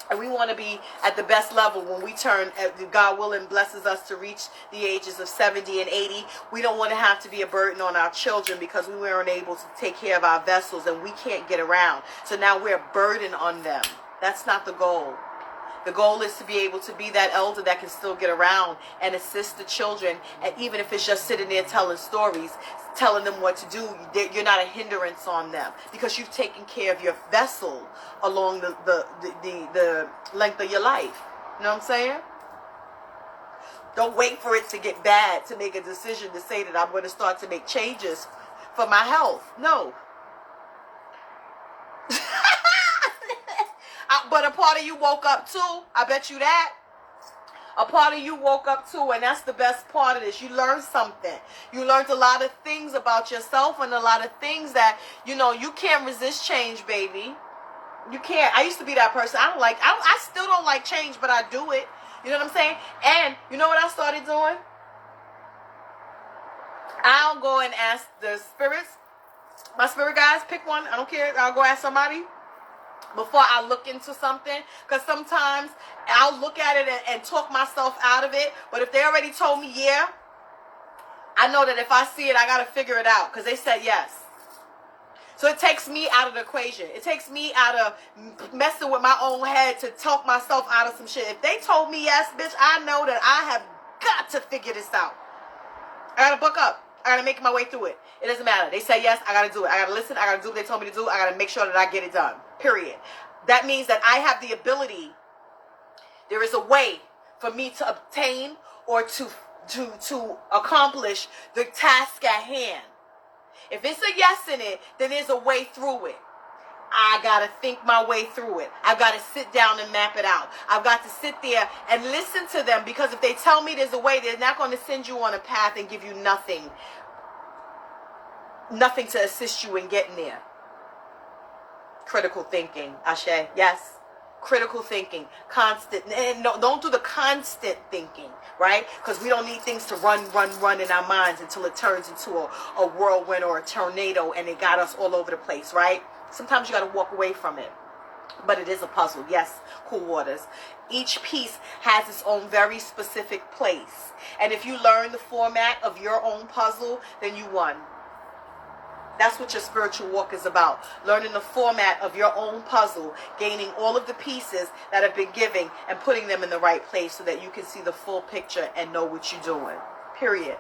And we want to be at the best level when we turn, God willing, blesses us to reach the ages of 70 and 80. We don't want to have to be a burden on our children because we weren't able to take care of our vessels and we can't get around. So now we're a burden on them. That's not the goal. The goal is to be able to be that elder that can still get around and assist the children, and even if it's just sitting there telling stories, telling them what to do, you're not a hindrance on them because you've taken care of your vessel along the length of your life. You know what I'm saying? Don't wait for it to get bad to make a decision to say that I'm going to start to make changes for my health. No. But a part of you woke up too. I bet you that. A part of you woke up too, and that's the best part of this. You learned something. You learned a lot of things about yourself and a lot of things that, you know, you can't resist change, baby. You can't. I used to be that person. I still don't like change, but I do it. You know what I'm saying? And you know what I started doing? I'll go and ask the spirits, my spirit guys, pick one. I don't care. I'll go ask somebody before I look into something. Because sometimes I'll look at it and talk myself out of it. But if they already told me, yeah, I know that if I see it, I got to figure it out. Because they said yes. So it takes me out of the equation. It takes me out of messing with my own head to talk myself out of some shit. If they told me yes, bitch, I know that I have got to figure this out. I got to book up. I got to make my way through it. It doesn't matter. They say yes, I got to do it. I got to listen. I got to do what they told me to do. I got to make sure that I get it done. Period. That means that I have the ability. There is a way for me to obtain or to accomplish the task at hand. If it's a yes in it, then there's a way through it. I got to think my way through it. I've got to sit down and map it out. I've got to sit there and listen to them, because if they tell me there's a way, they're not going to send you on a path and give you nothing to assist you in getting there. Critical thinking, Ashe, yes. Critical thinking, constant, and no, don't do the constant thinking, right? Because we don't need things to run in our minds until it turns into a whirlwind or a tornado and it got us all over the place, right? Sometimes you got to walk away from it. But it is a puzzle, yes, Cool Waters. Each piece has its own very specific place. And if you learn the format of your own puzzle, then you won. That's what your spiritual walk is about. Learning the format of your own puzzle, gaining all of the pieces that have been given and putting them in the right place so that you can see the full picture and know what you're doing. Period.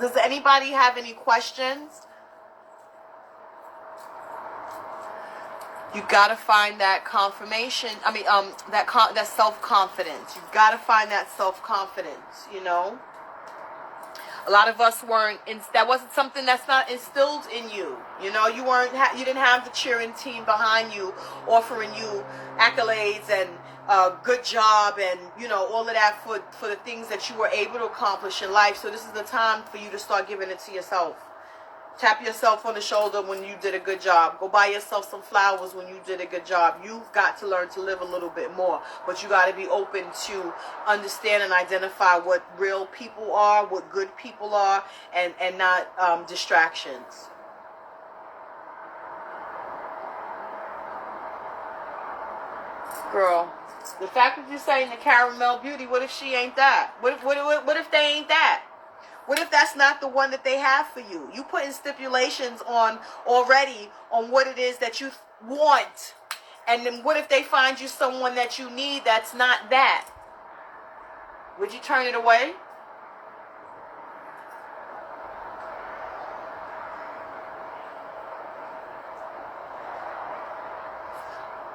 Does anybody have any questions? You gotta find that confirmation. That self-confidence. You gotta find that self-confidence, you know? A lot of us that wasn't something that's not instilled in you. You know, you didn't have the cheering team behind you, offering you accolades and good job and, you know, all of that for the things that you were able to accomplish in life. So this is the time for you to start giving it to yourself. Tap yourself on the shoulder when you did a good job. Go buy yourself some flowers when you did a good job. You've got to learn to live a little bit more. But you got to be open to understand and identify what real people are, what good people are, and not distractions. Girl, the fact that you're saying the caramel beauty, what if she ain't that? What if they ain't that? What if that's not the one that they have for you? You putting stipulations on already on what it is that you want. And then what if they find you someone that you need that's not that? Would you turn it away?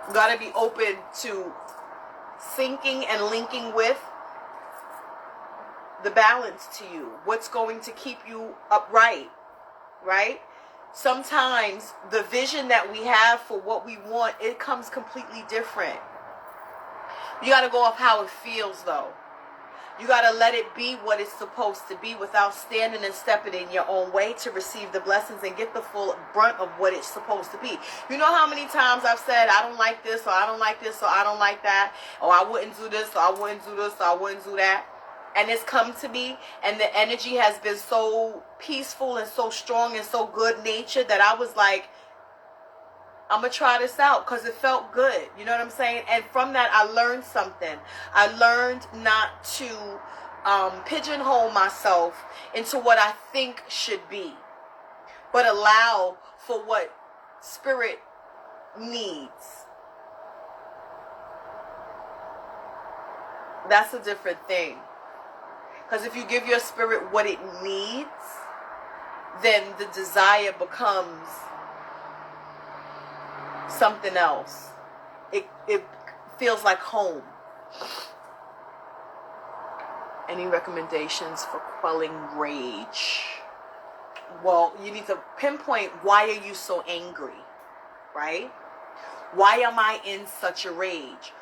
You got to be open to syncing and linking with the balance to you. What's going to keep you upright, right? Sometimes the vision that we have for what we want, it comes completely different. You got to go off how it feels, though. You got to let it be what it's supposed to be without standing and stepping in your own way to receive the blessings and get the full brunt of what it's supposed to be. You know how many times I've said, I don't like this, or I don't like this, or I don't like that, or I wouldn't do this, or I wouldn't do this, or I wouldn't do that. And it's come to me, and the energy has been so peaceful and so strong and so good-natured that I was like, I'm going to try this out because it felt good. You know what I'm saying? And from that, I learned something. I learned not to pigeonhole myself into what I think should be, but allow for what spirit needs. that's a different thing. Because if you give your spirit what it needs, then the desire becomes something else. It feels like home. Any recommendations for quelling rage? Well, you need to pinpoint, why are you so angry, right? Why am I in such a rage?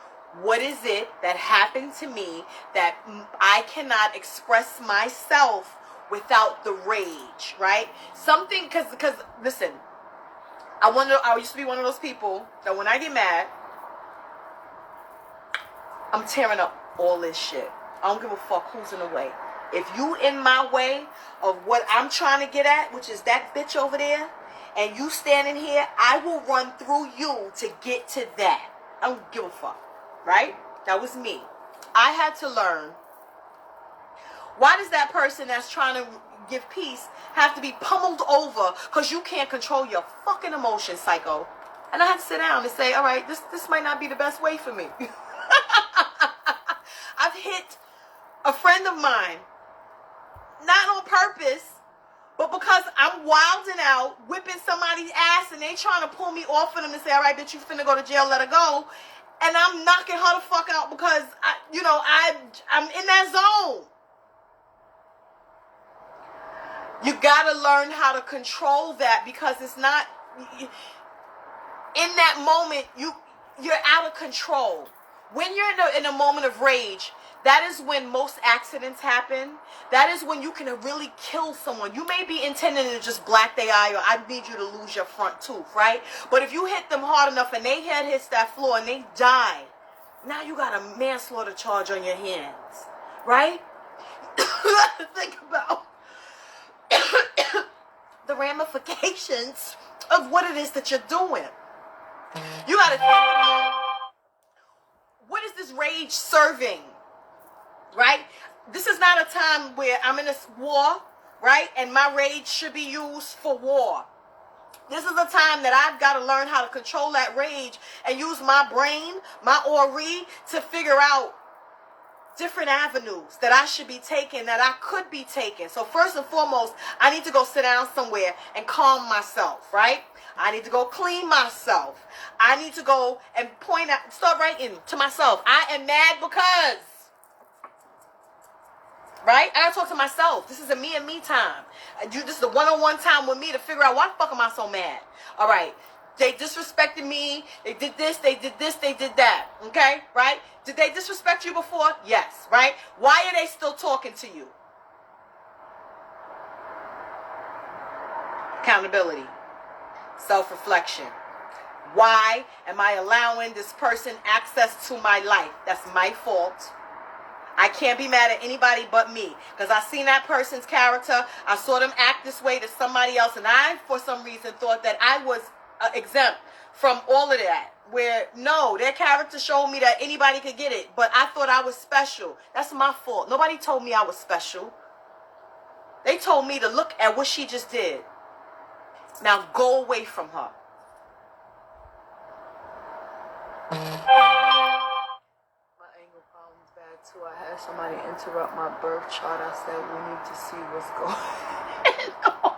What is it that happened to me that I cannot express myself without the rage, right? Something, because listen, I used to be one of those people that when I get mad, I'm tearing up all this shit. I don't give a fuck who's in the way. If you in my way of what I'm trying to get at, which is that bitch over there, and you standing here, I will run through you to get to that. I don't give a fuck, right? That was me. I had to learn, why does that person that's trying to give peace have to be pummeled over because you can't control your fucking emotions, psycho? And I had to sit down and say, all right, this might not be the best way for me. I've hit a friend of mine, not on purpose, but because I'm wilding out, whipping somebody's ass, and they trying to pull me off of them and say, all right, bitch, you finna go to jail, let her go. And I'm knocking her the fuck out because, I'm in that zone. You gotta learn how to control that, because it's not, in that moment, you're out of control. When you're in a moment of rage, that is when most accidents happen. That is when you can really kill someone. You may be intending to just black their eye, or I need you to lose your front tooth, right? But if you hit them hard enough and their head hits that floor and they die, now you got a manslaughter charge on your hands, right? Think about the ramifications of what it is that you're doing. You got to think about, what is this rage serving, right? This is not a time where I'm in a war, right? And my rage should be used for war. This is a time that I've got to learn how to control that rage and use my brain, my ori, to figure out different avenues that I should be taking, that I could be taking. So first and foremost, I need to go sit down somewhere and calm myself, right? I need to go clean myself. I need to go and start writing to myself, I am mad because, right? I gotta talk to myself. This is a me and me time. This is the one-on-one time with me to figure out, why the fuck am I so mad? All right. They disrespected me. They did this, they did this, they did that. Okay? Right? Did they disrespect you before? Yes. Right? Why are they still talking to you? Accountability. Self-reflection. Why am I allowing this person access to my life? That's my fault. I can't be mad at anybody but me, because I seen that person's character. I saw them act this way to somebody else, and I, for some reason, thought that I was exempt from all of that. Where, no, their character showed me that anybody could get it, but I thought I was special. That's my fault. Nobody told me I was special. They told me to look at what she just did. Now go away from her. So I had somebody interrupt my birth chart. I said, we need to see what's going on.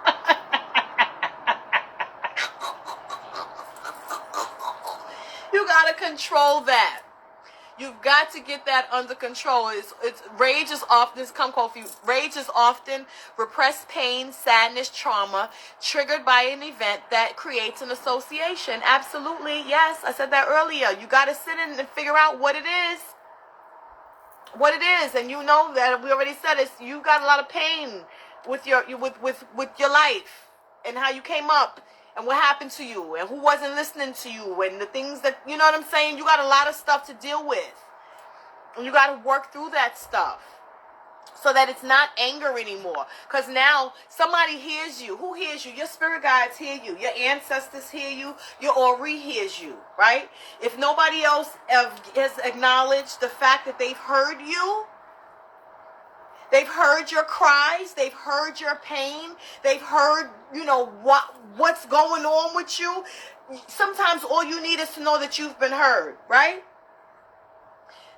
You gotta control that. You've got to get that under control. Rage is often, rage is often repressed pain, sadness, trauma, triggered by an event that creates an association. Absolutely, yes. I said that earlier. You gotta sit in and figure out what it is. What it is, and you know that we already said it. You got a lot of pain with your life, and how you came up, and what happened to you, and who wasn't listening to you, and the things that, you know what I'm saying. You got a lot of stuff to deal with, and you got to work through that stuff so that it's not anger anymore. Because now somebody hears you. Who hears you? Your spirit guides hear you. Your ancestors hear you. Your Ori hears you, right? If nobody else has acknowledged the fact that they've heard you, they've heard your cries, they've heard your pain, they've heard, what's going on with you. Sometimes all you need is to know that you've been heard, right?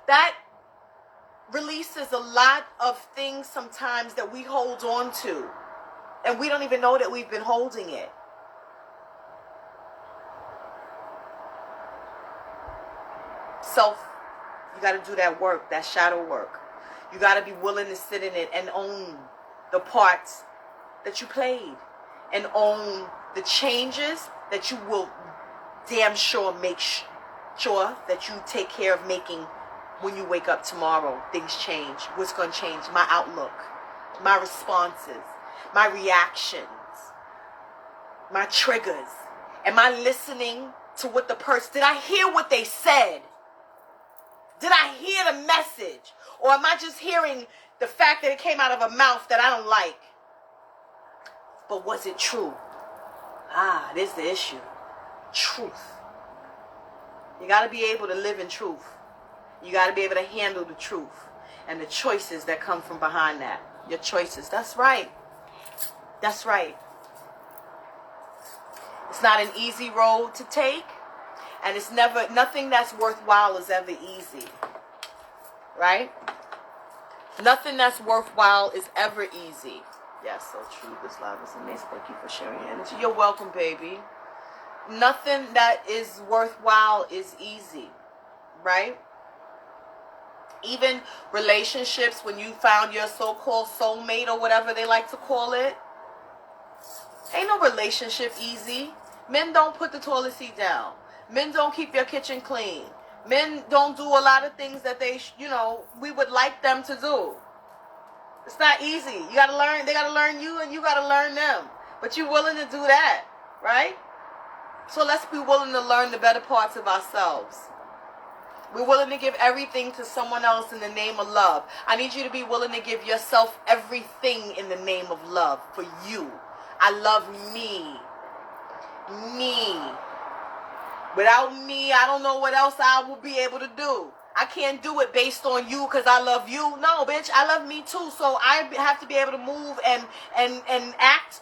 That releases a lot of things sometimes that we hold on to. And we don't even know that we've been holding it. Self, you got to do that work, that shadow work. You got to be willing to sit in it and own the parts that you played. And own the changes that you will damn sure make sure that you take care of making when you wake up tomorrow. Things change. What's going to change? My outlook, my responses, my reactions, my triggers. Am I listening to what the person, did I hear what they said? Did I hear the message? Or am I just hearing the fact that it came out of a mouth that I don't like? But was it true? This is the issue. Truth. You got to be able to live in truth. You got to be able to handle the truth and the choices that come from behind that. Your choices. That's right. That's right. It's not an easy road to take. And it's never, nothing that's worthwhile is ever easy. Right? Nothing that's worthwhile is ever easy. Yes, so true. This live is amazing. Thank you for sharing your energy. You're welcome, baby. Nothing that is worthwhile is easy. Right? Even relationships, when you found your so-called soulmate or whatever they like to call it, ain't no relationship easy. Men don't put the toilet seat down. Men don't keep your kitchen clean. Men don't do a lot of things that they, we would like them to do. It's not easy. You got to learn. They got to learn you and you got to learn them. But you're willing to do that, right? So let's be willing to learn the better parts of ourselves. We're willing to give everything to someone else in the name of love. I need you to be willing to give yourself everything in the name of love for you. I love me. Me. Without me, I don't know what else I will be able to do. I can't do it based on you because I love you. No, bitch, I love me too. So I have to be able to move and act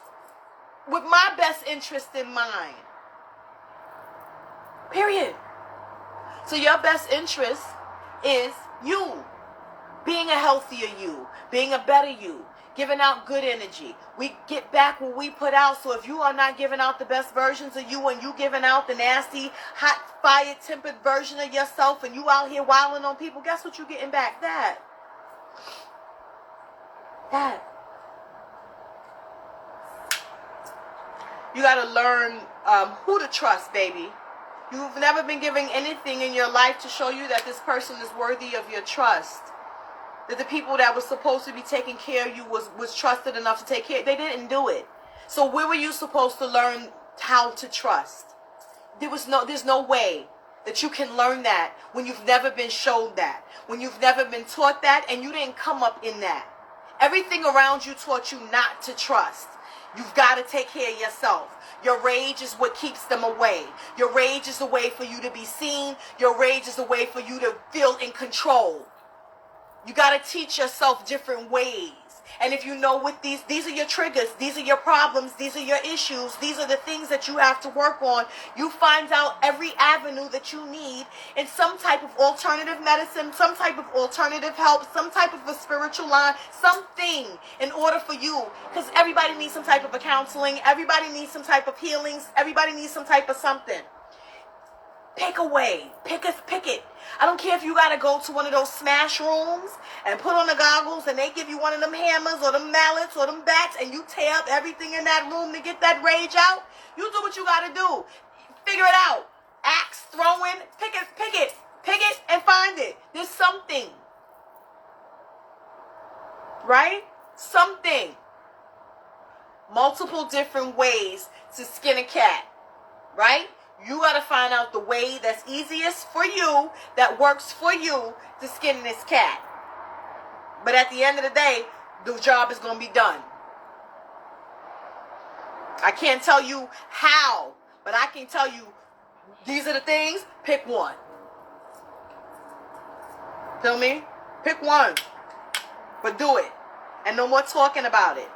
with my best interest in mind. Period. So your best interest is you. Being a healthier you. Being a better you. Giving out good energy. We get back what we put out. So if you are not giving out the best versions of you and you giving out the nasty, hot, fire, tempered version of yourself and you out here wilding on people, guess what you're getting back? That. You got to learn who to trust, baby. You've never been giving anything in your life to show you that this person is worthy of your trust. That the people that were supposed to be taking care of you was trusted enough to take care. They didn't do it. So where were you supposed to learn how to trust? There's no way that you can learn that when you've never been showed that. When you've never been taught that and you didn't come up in that. Everything around you taught you not to trust. You've got to take care of yourself. Your rage is what keeps them away. Your rage is a way for you to be seen. Your rage is a way for you to feel in control. You got to teach yourself different ways. And if you know what these are your triggers, these are your problems, these are your issues, these are the things that you have to work on, you find out every avenue that you need in some type of alternative medicine, some type of alternative help, some type of a spiritual line, something in order for you. Because everybody needs some type of a counseling, everybody needs some type of healings, everybody needs some type of something. Pick a way. Pick it. I don't care if you got to go to one of those smash rooms and put on the goggles and they give you one of them hammers or them mallets or them bats and you tear up everything in that room to get that rage out. You do what you got to do. Figure it out. Axe, throwing, pick it and find it. There's something. Right? Something. Multiple different ways to skin a cat. Right? You got to find out the way that's easiest for you, that works for you to skin this cat. But at the end of the day, the job is going to be done. I can't tell you how, but I can tell you these are the things. Pick one. Feel me? Pick one. But do it. And no more talking about it.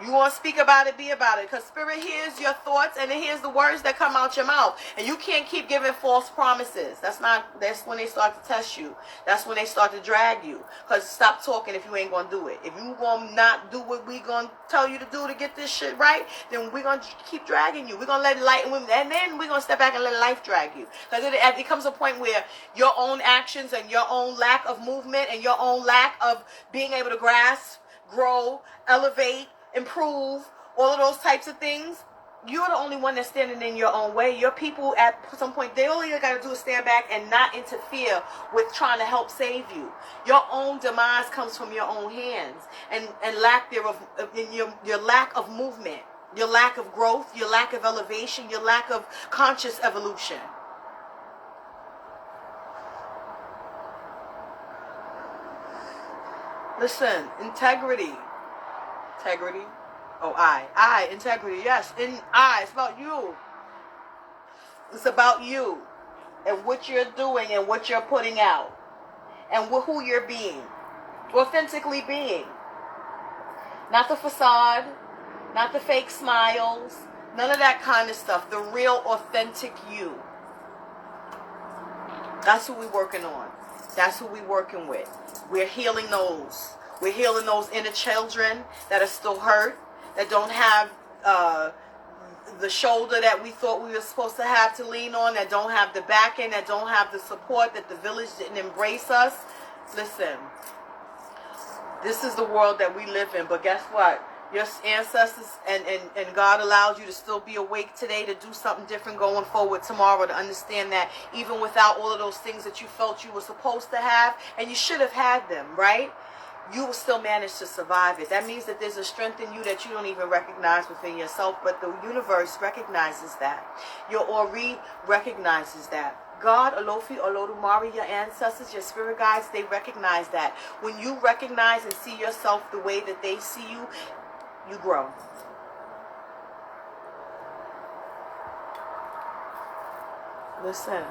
You want to speak about it, be about it. Because Spirit hears your thoughts and it hears the words that come out your mouth. And you can't keep giving false promises. That's when they start to test you. That's when they start to drag you. Because stop talking if you ain't going to do it. If you going to not do what we going to tell you to do to get this shit right, then we're going to keep dragging you. We're going to let light, and then we're going to step back and let life drag you. Because it comes a point where your own actions and your own lack of movement and your own lack of being able to grasp, grow, elevate, improve, all of those types of things, you're the only one that's standing in your own way. Your people at some point, they all you got to do is stand back and not interfere with trying to help save you. Your own demise comes from your own hands, and lack thereof, your lack of movement, your lack of growth, your lack of elevation, your lack of conscious evolution. Listen, integrity. Integrity, yes. It's about you. It's about you and what you're doing and what you're putting out and who you're being. Authentically being. Not the facade, not the fake smiles, none of that kind of stuff. The real, authentic you. That's who we're working on. That's who we're working with. We're healing those. We're healing those inner children that are still hurt, that don't have the shoulder that we thought we were supposed to have to lean on, that don't have the backing, that don't have the support, that the village didn't embrace us. Listen, this is the world that we live in, but guess what? Your ancestors and God allowed you to still be awake today to do something different going forward tomorrow, to understand that even without all of those things that you felt you were supposed to have, and you should have had them, right? You will still manage to survive it. That means that there's a strength in you that you don't even recognize within yourself, but the universe recognizes that. Your Ori recognizes that. God, Olofi, Olodumare, your ancestors, your spirit guides, they recognize that. When you recognize and see yourself the way that they see you, you grow. Listen.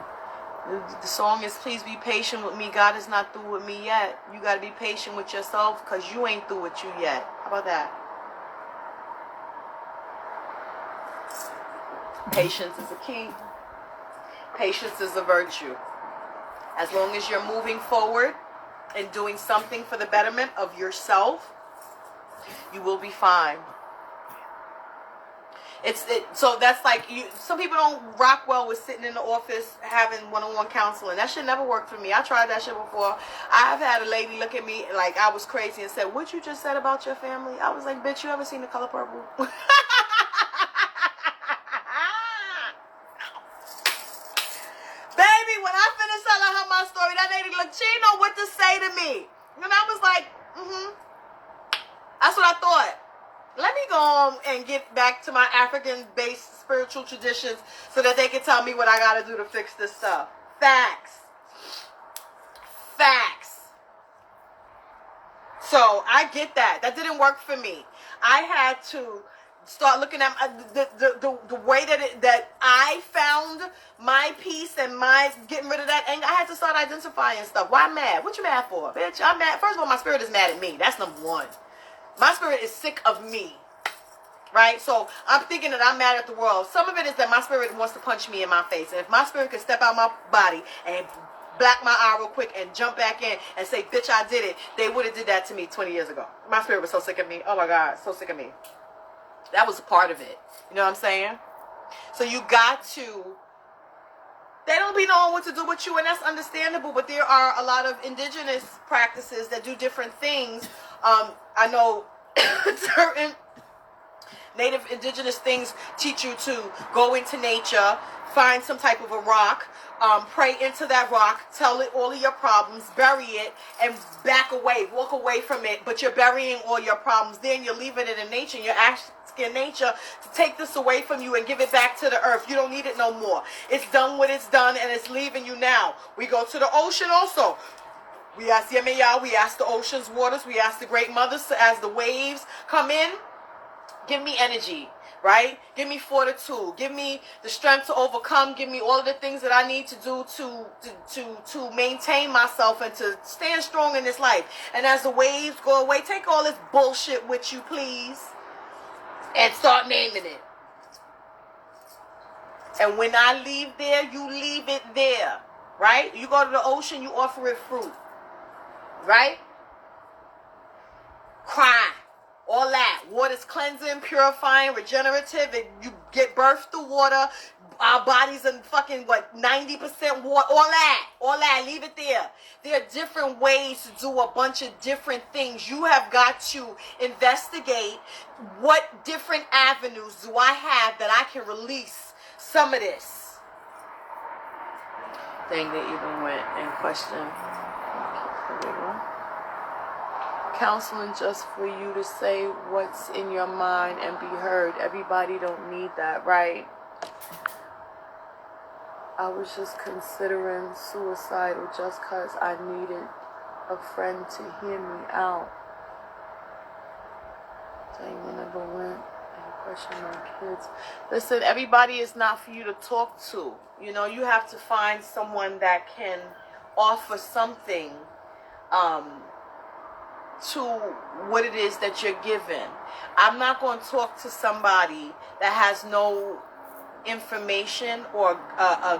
The song is Please Be Patient With Me. God is not through with me yet. You got to be patient with yourself because you ain't through with you yet. How about that? Patience is a key. Patience is a virtue. As long as you're moving forward and doing something for the betterment of yourself, you will be fine. So that's like some people don't rock well with sitting in the office having one-on-one counseling. That shit never worked for me. I tried that shit before. I've had a lady look at me like I was crazy and said, "What you just said about your family?" I was like, "Bitch, you ever seen The Color Purple?" Baby, when I finished telling her my story, that lady looked, she didn't know what to say to me. And I was like, that's what I thought. Let me go on and get back to my African-based spiritual traditions so that they can tell me what I got to do to fix this stuff. Facts. So I get that. That didn't work for me. I had to start looking at the way that I found my peace and my getting rid of that anger. I had to start identifying stuff. Why I'm mad? What you mad for, bitch? I'm mad. First of all, my spirit is mad at me. That's number one. My spirit is sick of me, right? So I'm thinking that I'm mad at the world. Some of it is that my spirit wants to punch me in my face. And if my spirit could step out my body and black my eye real quick and jump back in and say, bitch, I did it, they would have did that to me 20 years ago. My spirit was so sick of me. Oh, my God, so sick of me. That was a part of it. You know what I'm saying? So you got to... They don't be knowing what to do with you, and that's understandable, but there are a lot of indigenous practices that do different things. I know certain native indigenous things teach you to go into nature, find some type of a rock, pray into that rock, tell it all of your problems, bury it, and back away, walk away from it, but you're burying all your problems. Then you're leaving it in nature, you're asking nature to take this away from you and give it back to the earth. You don't need it no more. It's done what it's done, and it's leaving you now. We go to the ocean also. We ask Yemeya, we ask the ocean's waters, we ask the great mothers as the waves come in, give me energy, right? Give me fortitude. Give me the strength to overcome. Give me all of the things that I need to do to maintain myself and to stand strong in this life. And as the waves go away, take all this bullshit with you, please. and start naming it. And when I leave there, you leave it there, right? You go to the ocean, you offer it fruit, right? Cry, all that. Water's cleansing, purifying, regenerative. You get birth through water. Our bodies are fucking, 90% water. All that. Leave it there. There are different ways to do a bunch of different things. You have got to investigate what different avenues do I have that I can release some of this thing that even went in question. Counseling just for you to say what's in your mind and be heard. Everybody don't need that, right? I was just considering suicidal just because I needed a friend to hear me out. Dang, I never went. Question my kids. Listen, everybody is not for you to talk to. You know, you have to find someone that can offer something to what it is that you're given. I'm not going to talk to somebody that has no information or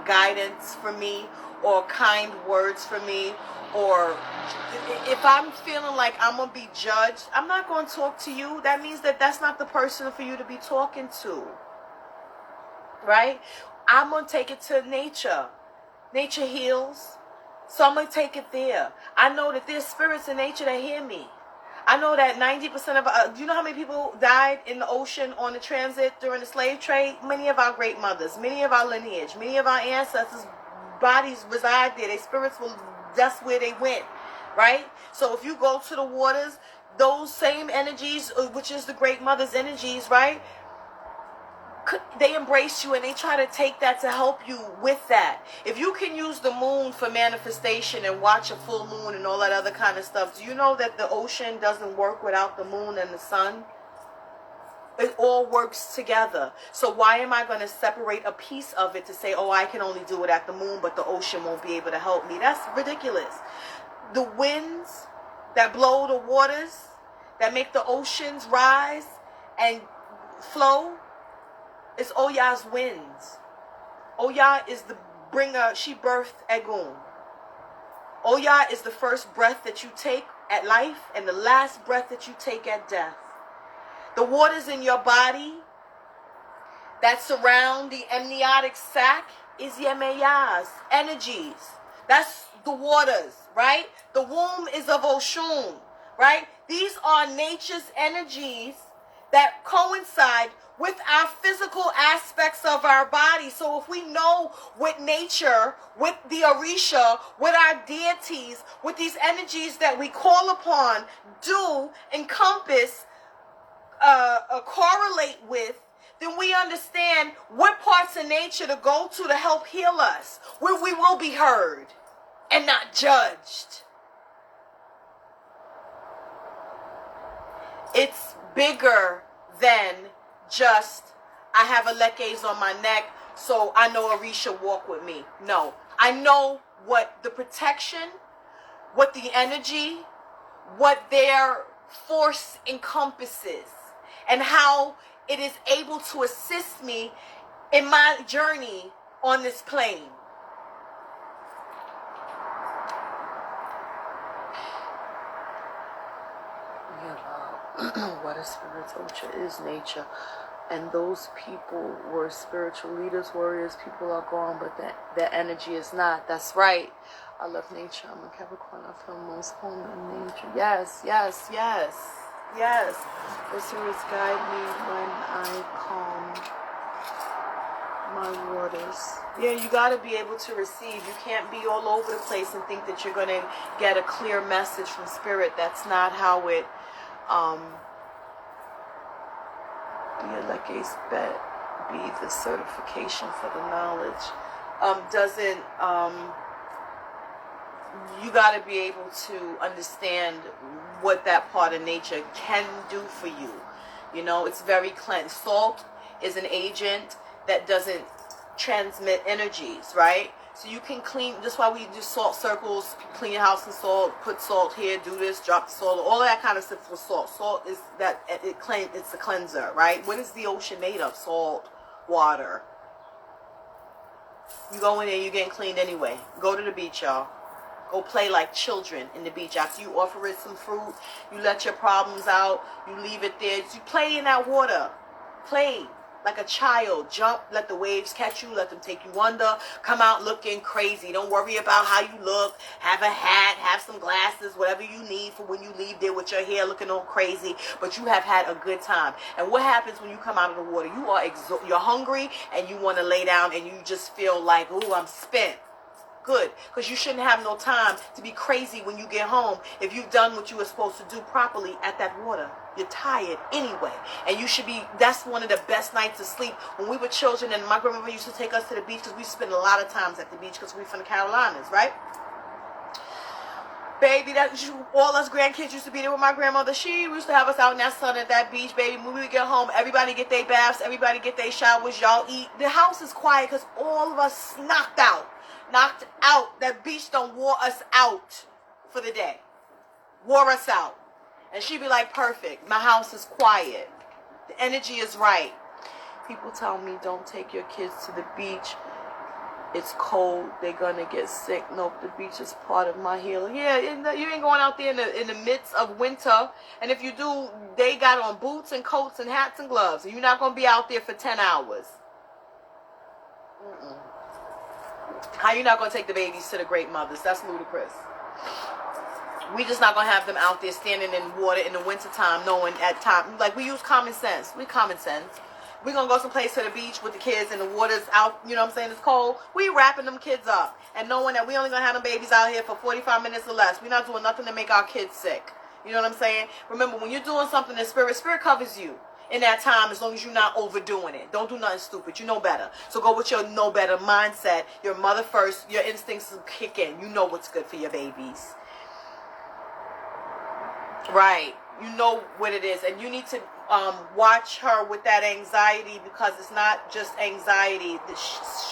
guidance for me or kind words for me, or if I'm feeling like I'm going to be judged, I'm not going to talk to you. That means that that's not the person for you to be talking to, right? I'm going to take it to nature. Nature heals, so I'm going to take it there. I know that there's spirits in nature that hear me. I know that 90% of, do you know how many people died in the ocean on the transit during the slave trade? Many of our great mothers, many of our lineage, many of our ancestors' bodies reside there. Their spirits that's where they went, right? So if you go to the waters, those same energies, which is the great mother's energies, right? They embrace you and they try to take that to help you with that. If you can use the moon for manifestation and watch a full moon and all that other kind of stuff, do you know that the ocean doesn't work without the moon and the sun? It all works together. So why am I going to separate a piece of it to say, oh, I can only do it at the moon, but the ocean won't be able to help me? That's ridiculous. The winds that blow the waters, that make the oceans rise and flow, it's Oya's winds. Oya is the bringer. She birthed Egun. Oya is the first breath that you take at life and the last breath that you take at death. The waters in your body that surround the amniotic sac is Yemeya's energies. That's the waters, right? The womb is of Oshun, right? These are nature's energies that coincide with our physical aspects of our body. So if we know with nature, with the Orisha, with our deities, with these energies that we call upon, do encompass, correlate with, then we understand what parts of nature to go to help heal us, where we will be heard and not judged. It's bigger than just, I have a lekes on my neck, so I know Orisha walk with me. No, I know what the protection, what the energy, what their force encompasses, and how it is able to assist me in my journey on this plane. What a spiritual is nature. And those people were spiritual leaders, warriors. People are gone, but that energy is not. That's right. I love nature. I'm a Capricorn. I feel most home in nature. Yes, yes, yes, yes. The spirits guide me when I calm my waters. Yeah, you got to be able to receive. You can't be all over the place and think that you're going to get a clear message from spirit. That's not how it be the certification for the knowledge. You got to be able to understand what that part of nature can do for you. You know, it's very cleansed. Salt is an agent that doesn't transmit energies, right? So you can clean, that's why we do salt circles, clean your house with salt, put salt here, do this, drop the salt, all of that kind of stuff with salt. Salt is that, it's a cleanser, right? What is the ocean made of? Salt, water. You go in there, you're getting cleaned anyway. Go to the beach, y'all. Go play like children in the beach. After you offer it some fruit, you let your problems out, you leave it there. You play in that water. Play like a child. Jump, let the waves catch you, let them take you under. Come out looking crazy. Don't worry about how you look. Have a hat, have some glasses, whatever you need for when you leave there with your hair looking all crazy. But you have had a good time. And what happens when you come out of the water? You are you're hungry and you want to lay down and you just feel like, ooh, I'm spent. Good, because you shouldn't have no time to be crazy when you get home if you've done what you were supposed to do properly at that water. You're tired anyway, and you should be, that's one of the best nights of sleep. When we were children and my grandmother used to take us to the beach, because we spent a lot of times at the beach because we're from the Carolinas, right? Baby, all us grandkids used to be there with my grandmother. She used to have us out in that sun at that beach, baby. When we would get home, everybody get their baths, everybody get their showers, y'all eat. The house is quiet because all of us knocked out. That beach done wore us out for the day. Wore us out. And she'd be like, perfect. My house is quiet. The energy is right. People tell me, don't take your kids to the beach. It's cold. They're going to get sick. Nope, the beach is part of my healing. Yeah, you ain't going out there in the midst of winter. And if you do, they got on boots and coats and hats and gloves. And you're not going to be out there for 10 hours. How you not going to take the babies to the great mothers? That's ludicrous. We just not going to have them out there standing in water in the wintertime knowing at time. Like, we use common sense. We common sense. We're going to go someplace to the beach with the kids and the water's out, you know what I'm saying, it's cold. We wrapping them kids up and knowing that we only going to have them babies out here for 45 minutes or less. We're not doing nothing to make our kids sick. You know what I'm saying? Remember, when you're doing something in spirit covers you in that time as long as you're not overdoing it. Don't do nothing stupid. You know better. So go with your know better mindset. Your mother first. Your instincts will kick in. You know what's good for your babies. Right. You know what it is. And you need to watch her with that anxiety, because it's not just anxiety.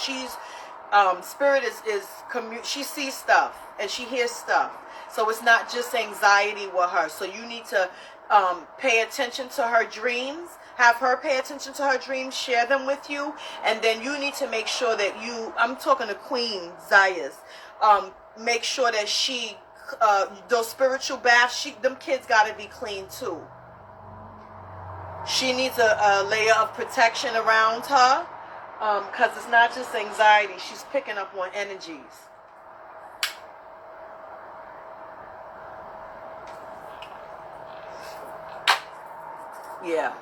She's spirit is she sees stuff and she hears stuff. So it's not just anxiety with her. So you need to pay attention to her dreams. Have her pay attention to her dreams. Share them with you. And then you need to make sure that I'm talking to Queen Zayas. Make sure that she, those spiritual baths, them kids got to be clean too. She needs a layer of protection around her, because it's not just anxiety. She's picking up on energies. Yeah.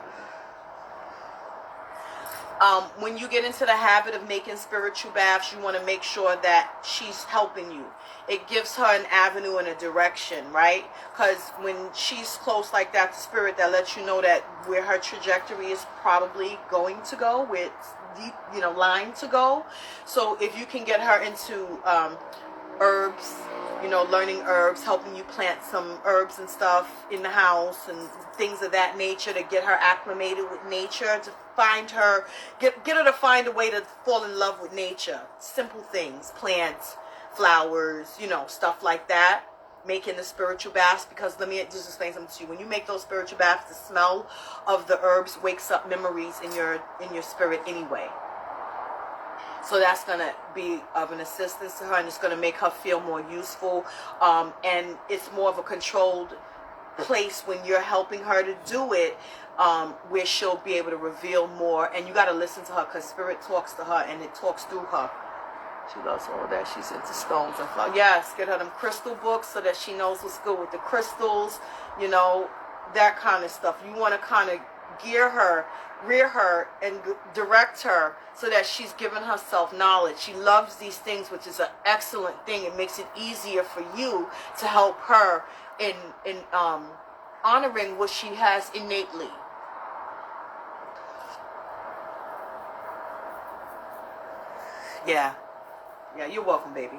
When you get into the habit of making spiritual baths, you want to make sure that she's helping you. It gives her an avenue and a direction, right? Because when she's close like that to spirit, that lets you know that where her trajectory is probably going to go, where it's deep, line to go. So if you can get her into herbs, learning herbs, helping you plant some herbs and stuff in the house and things of that nature to get her acclimated with nature, to find her, get her to find a way to fall in love with nature. Simple things, plants, flowers, stuff like that. Making the spiritual baths, because let me just explain something to you. When you make those spiritual baths, the smell of the herbs wakes up memories in your spirit anyway. So that's going to be of an assistance to her, and it's going to make her feel more useful. And it's more of a controlled place when you're helping her to do it, where she'll be able to reveal more. And you got to listen to her, because spirit talks to her and it talks through her. She loves all that. She's into stones and flowers. Yes, get her them crystal books so that she knows what's good with the crystals, that kind of stuff. You want to kind of rear her, and direct her so that she's given herself knowledge. She loves these things, which is an excellent thing. It makes it easier for you to help her in honoring what she has innately. Yeah, you're welcome, baby.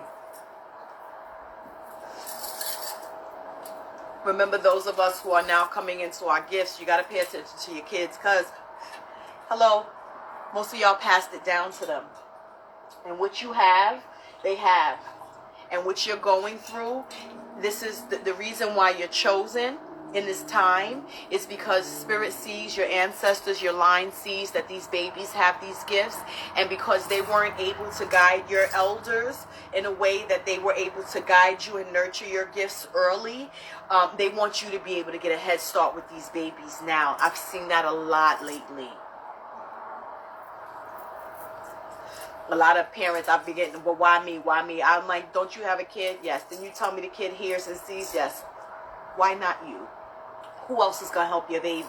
Remember, those of us who are now coming into our gifts, you got to pay attention to your kids, because, hello, most of y'all passed it down to them. And what you have They have. And what you're going through, this is the reason why you're chosen in this time, is because Spirit sees, your ancestors, your line sees that these babies have these gifts, and because they weren't able to guide your elders in a way that they were able to guide you and nurture your gifts early, they want you to be able to get a head start with these babies now. I've seen that a lot lately. A lot of parents, I've been getting, well, why me? Why me? I'm like, don't you have a kid? Yes. Then you tell me the kid hears and sees? Yes. Why not you? Who else is going to help your baby?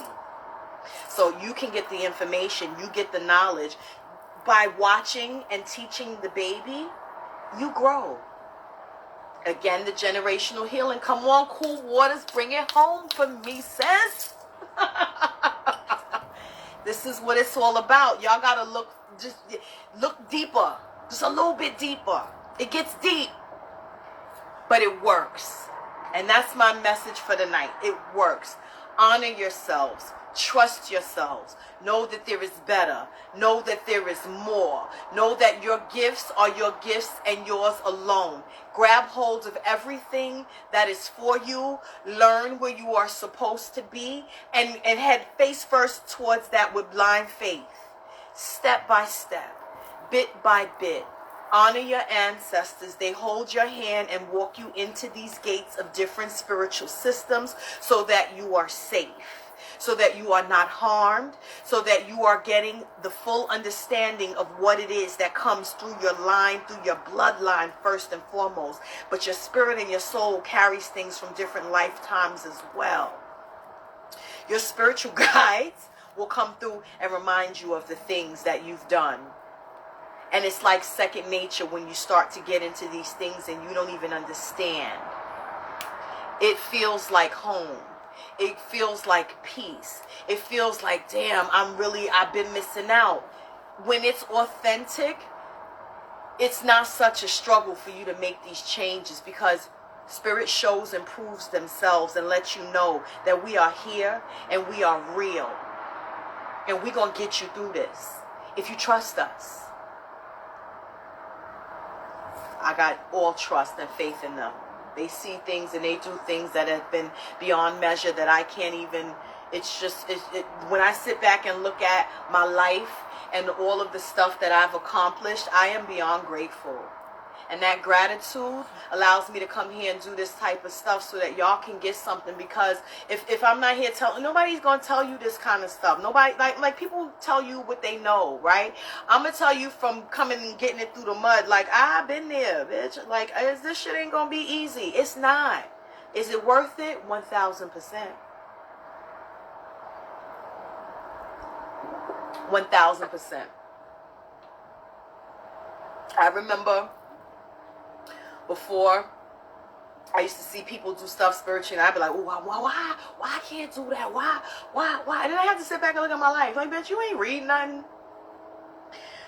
So you can get the information, you get the knowledge. By watching and teaching the baby, you grow. Again, the generational healing. Come on, cool waters, bring it home for me, sis. This is what it's all about. Y'all got to look deeper. Just a little bit deeper. It gets deep. But it works. And that's my message for the night. It works. Honor yourselves. Trust yourselves. Know that there is better. Know that there is more. Know that your gifts are your gifts and yours alone. Grab hold of everything that is for you. Learn where you are supposed to be. And head face first towards that with blind faith. Step by step. Bit by bit. Honor your ancestors. They hold your hand and walk you into these gates of different spiritual systems so that you are safe, so that you are not harmed, so that you are getting the full understanding of what it is that comes through your line, through your bloodline first and foremost. But your spirit and your soul carries things from different lifetimes as well. Your spiritual guides will come through and remind you of the things that you've done. And it's like second nature when you start to get into these things and you don't even understand. It feels like home. It feels like peace. It feels like, damn, I've been missing out. When it's authentic, it's not such a struggle for you to make these changes, because Spirit shows and proves themselves and lets you know that we are here and we are real. And we're going to get you through this if you trust us. I got all trust and faith in them. They see things and they do things that have been beyond measure that I can't even, when I sit back and look at my life and all of the stuff that I've accomplished, I am beyond grateful. And that gratitude allows me to come here and do this type of stuff so that y'all can get something. Because if I'm not here telling, nobody's going to tell you this kind of stuff. Nobody, like people tell you what they know, right? I'm going to tell you from coming and getting it through the mud. Like, I've been there, bitch. Like, this shit ain't going to be easy. It's not. Is it worth it? 1,000%. 1,000%. I remember before, I used to see people do stuff spiritually, and I'd be like, oh, why I can't do that? Why? And then I have to sit back and look at my life. Like, bitch, you ain't reading nothing.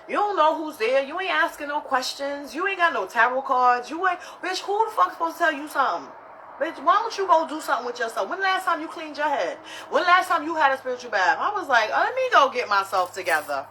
You don't know who's there. You ain't asking no questions. You ain't got no tarot cards. Bitch, who the fuck supposed to tell you something? Bitch, why don't you go do something with yourself? When the last time you cleaned your head? When the last time you had a spiritual bath? I was like, let me go get myself together.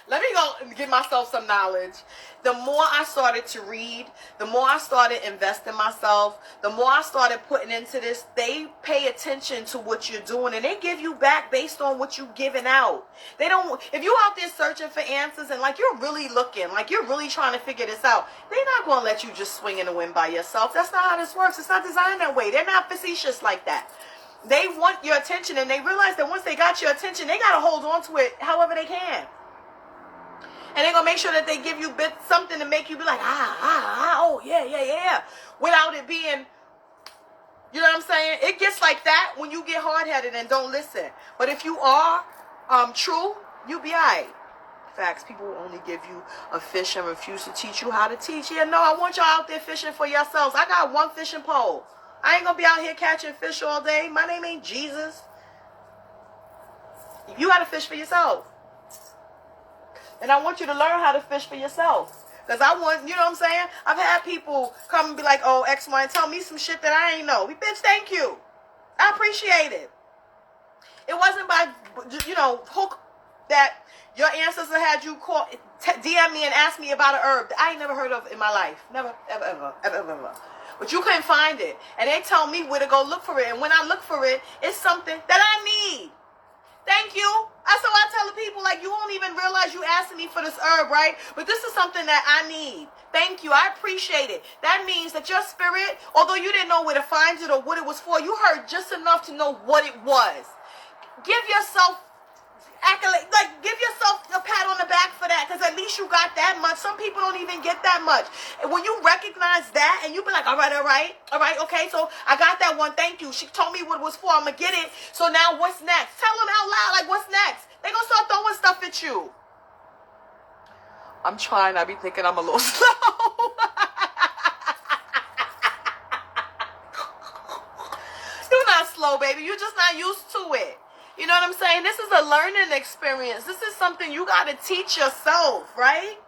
Let me go give myself some knowledge. The more I started to read, the more I started investing myself, the more I started putting into this. They pay attention to what you're doing, and they give you back based on what you're giving out. They don't, if you're out there searching for answers and like you're really looking, like you're really trying to figure this out, they're not going to let you just swing in the wind by yourself. That's not how this works. It's not designed that way. They're not facetious like that. They want your attention, and they realize that once they got your attention, they got to hold on to it however they can. And they're going to make sure that they give you something to make you be like, oh, yeah. Without it being, you know what I'm saying? It gets like that when you get hard-headed and don't listen. But if you are true, you'll be all right. Facts, people will only give you a fish and refuse to teach you how to teach. Yeah, no, I want y'all out there fishing for yourselves. I got one fishing pole. I ain't going to be out here catching fish all day. My name ain't Jesus. You got to fish for yourself. And I want you to learn how to fish for yourself. Because I want, you know what I'm saying? I've had people come and be like, oh, X, Y, and tell me some shit that I ain't know. Bitch, thank you. I appreciate it. It wasn't by, hook, that your ancestor had you call, DM me and ask me about an herb that I ain't never heard of in my life. Never, ever, ever, ever, ever, ever. But you couldn't find it. And they tell me where to go look for it. And when I look for it, it's something that I need. Thank you. That's what I tell the people, like, you won't even realize you asking me for this herb, right? But this is something that I need. Thank you. I appreciate it. That means that your spirit, although you didn't know where to find it or what it was for, you heard just enough to know what it was. Give yourself accolade, like, give yourself a pat on the back for that, because at least you got that much. Some people don't even get that much. And when you recognize that and you be like, all right, okay, so I got that one, thank you. She told me what it was for, I'm gonna get it. So now what's next? Tell them out loud, like, what's next? They gonna start throwing stuff at you. I'm trying, I be thinking I'm a little slow. You're not slow, baby, you're just not used to it. You know what I'm saying? This is a learning experience. This is something you got to teach yourself, right?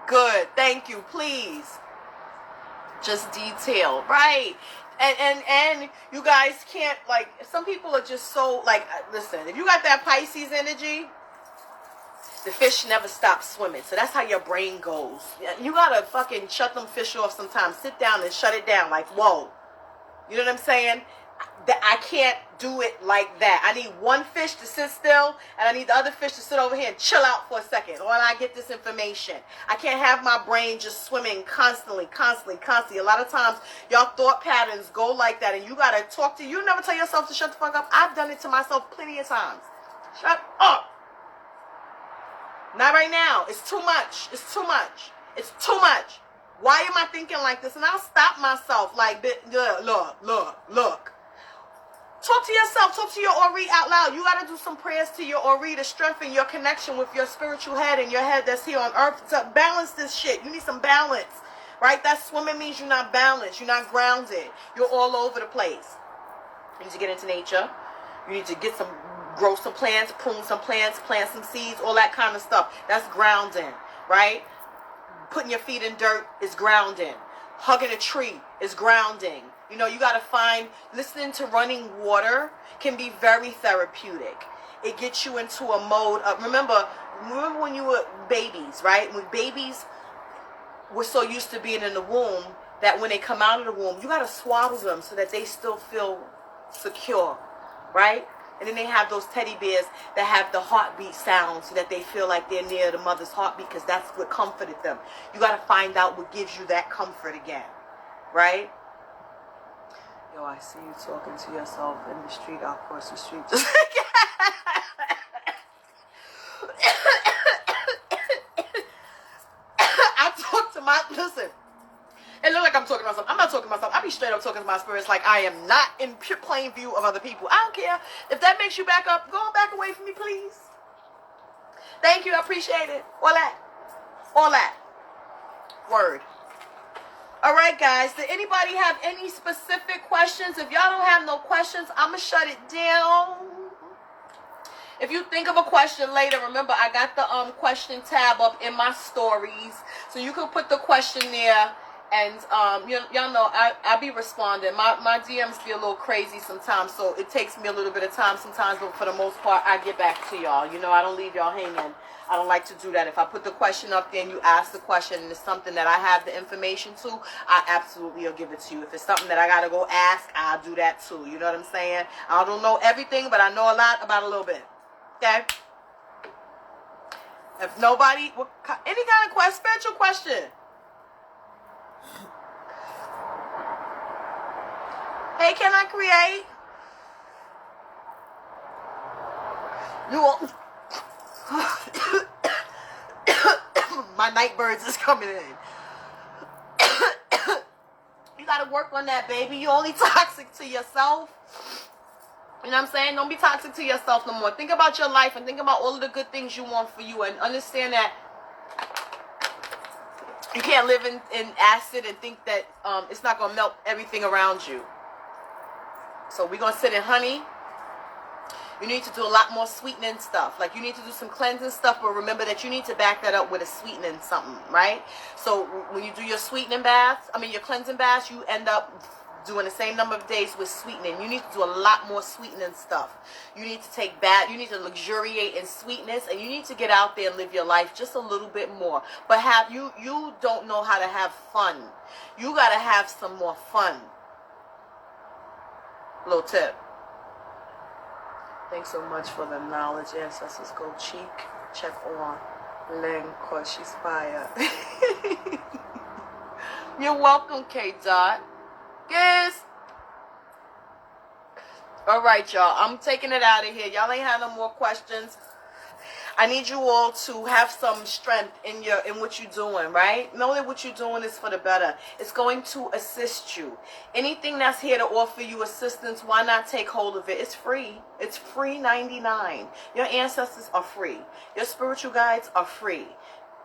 Good. Thank you. Please. Just detail, right? And you guys can't, like, some people are just so, like, listen, if you got that Pisces energy, the fish never stop swimming. So that's how your brain goes. You gotta fucking shut them fish off sometimes. Sit down and shut it down. Like, whoa. You know what I'm saying? I can't do it like that. I need one fish to sit still, and I need the other fish to sit over here and chill out for a second while I get this information. I can't have my brain just swimming constantly. A lot of times, y'all thought patterns go like that, and you gotta talk to, you never tell yourself to shut the fuck up. I've done it to myself plenty of times. Shut up. Not right now. It's too much. It's too much. It's too much. Why am I thinking like this? And I'll stop myself like, look. Talk to yourself. Talk to your Ori out loud. You got to do some prayers to your Ori to strengthen your connection with your spiritual head and your head that's here on earth to balance this shit. You need some balance, right? That swimming means you're not balanced. You're not grounded. You're all over the place. You need to get into nature. You need to get some, grow some plants, prune some plants, plant some seeds, all that kind of stuff. That's grounding, right? Putting your feet in dirt is grounding. Hugging a tree is grounding. You know, you got to find, listening to running water can be very therapeutic. It gets you into a mode of, remember when you were babies, right? When babies were so used to being in the womb that when they come out of the womb, you got to swaddle them so that they still feel secure, right? And then they have those teddy bears that have the heartbeat sound so that they feel like they're near the mother's heartbeat because that's what comforted them. You got to find out what gives you that comfort again, right? Yo, I see you talking to yourself in the street. I'll cross the street. Just I talk to my, listen. It look like I'm talking to myself. I'm not talking to myself. I be straight up talking to my spirits like I am not in pure plain view of other people. I don't care. If that makes you back up, go back away from me, please. Thank you. I appreciate it. All that. All that. Word. All right, guys. Did anybody have any specific questions? If y'all don't have no questions, I'm going to shut it down. If you think of a question later, remember I got the question tab up in my stories. So you can put the question there. And y'all know I be responding. My DMs be a little crazy sometimes, so it takes me a little bit of time sometimes, but for the most part, I get back to y'all. You know, I don't leave y'all hanging. I don't like to do that. If I put the question up there and you ask the question and it's something that I have the information to, I absolutely will give it to you. If it's something that I got to go ask, I'll do that too. You know what I'm saying? I don't know everything, but I know a lot about a little bit. Okay? If nobody, any kind of spiritual question. Hey, can I create? You won't. My night birds is coming in. You gotta work on that, baby. You're only toxic to yourself. You know what I'm saying? Don't be toxic to yourself no more. Think about your life and think about all of the good things you want for you and understand that you can't live in acid and think that it's not going to melt everything around you. So we're going to sit in honey. You need to do a lot more sweetening stuff. Like you need to do some cleansing stuff, but remember that you need to back that up with a sweetening something, right? So when you do your sweetening baths, your cleansing baths, you end up doing the same number of days with sweetening. You need to do a lot more sweetening stuff. You need to take bath. You need to luxuriate in sweetness, and you need to get out there and live your life just a little bit more. But you don't know how to have fun. You got to have some more fun. Little tip. Thanks so much for the knowledge, ancestors. Go cheek. Check on. Len Koshispire. You're welcome, K-Dot. Yes. All right, y'all. I'm taking it out of here. Y'all ain't had no more questions. I need you all to have some strength in what you're doing, right? Know that what you're doing is for the better. It's going to assist you. Anything that's here to offer you assistance, why not take hold of it? It's free. It's free 99. Your ancestors are free. Your spiritual guides are free.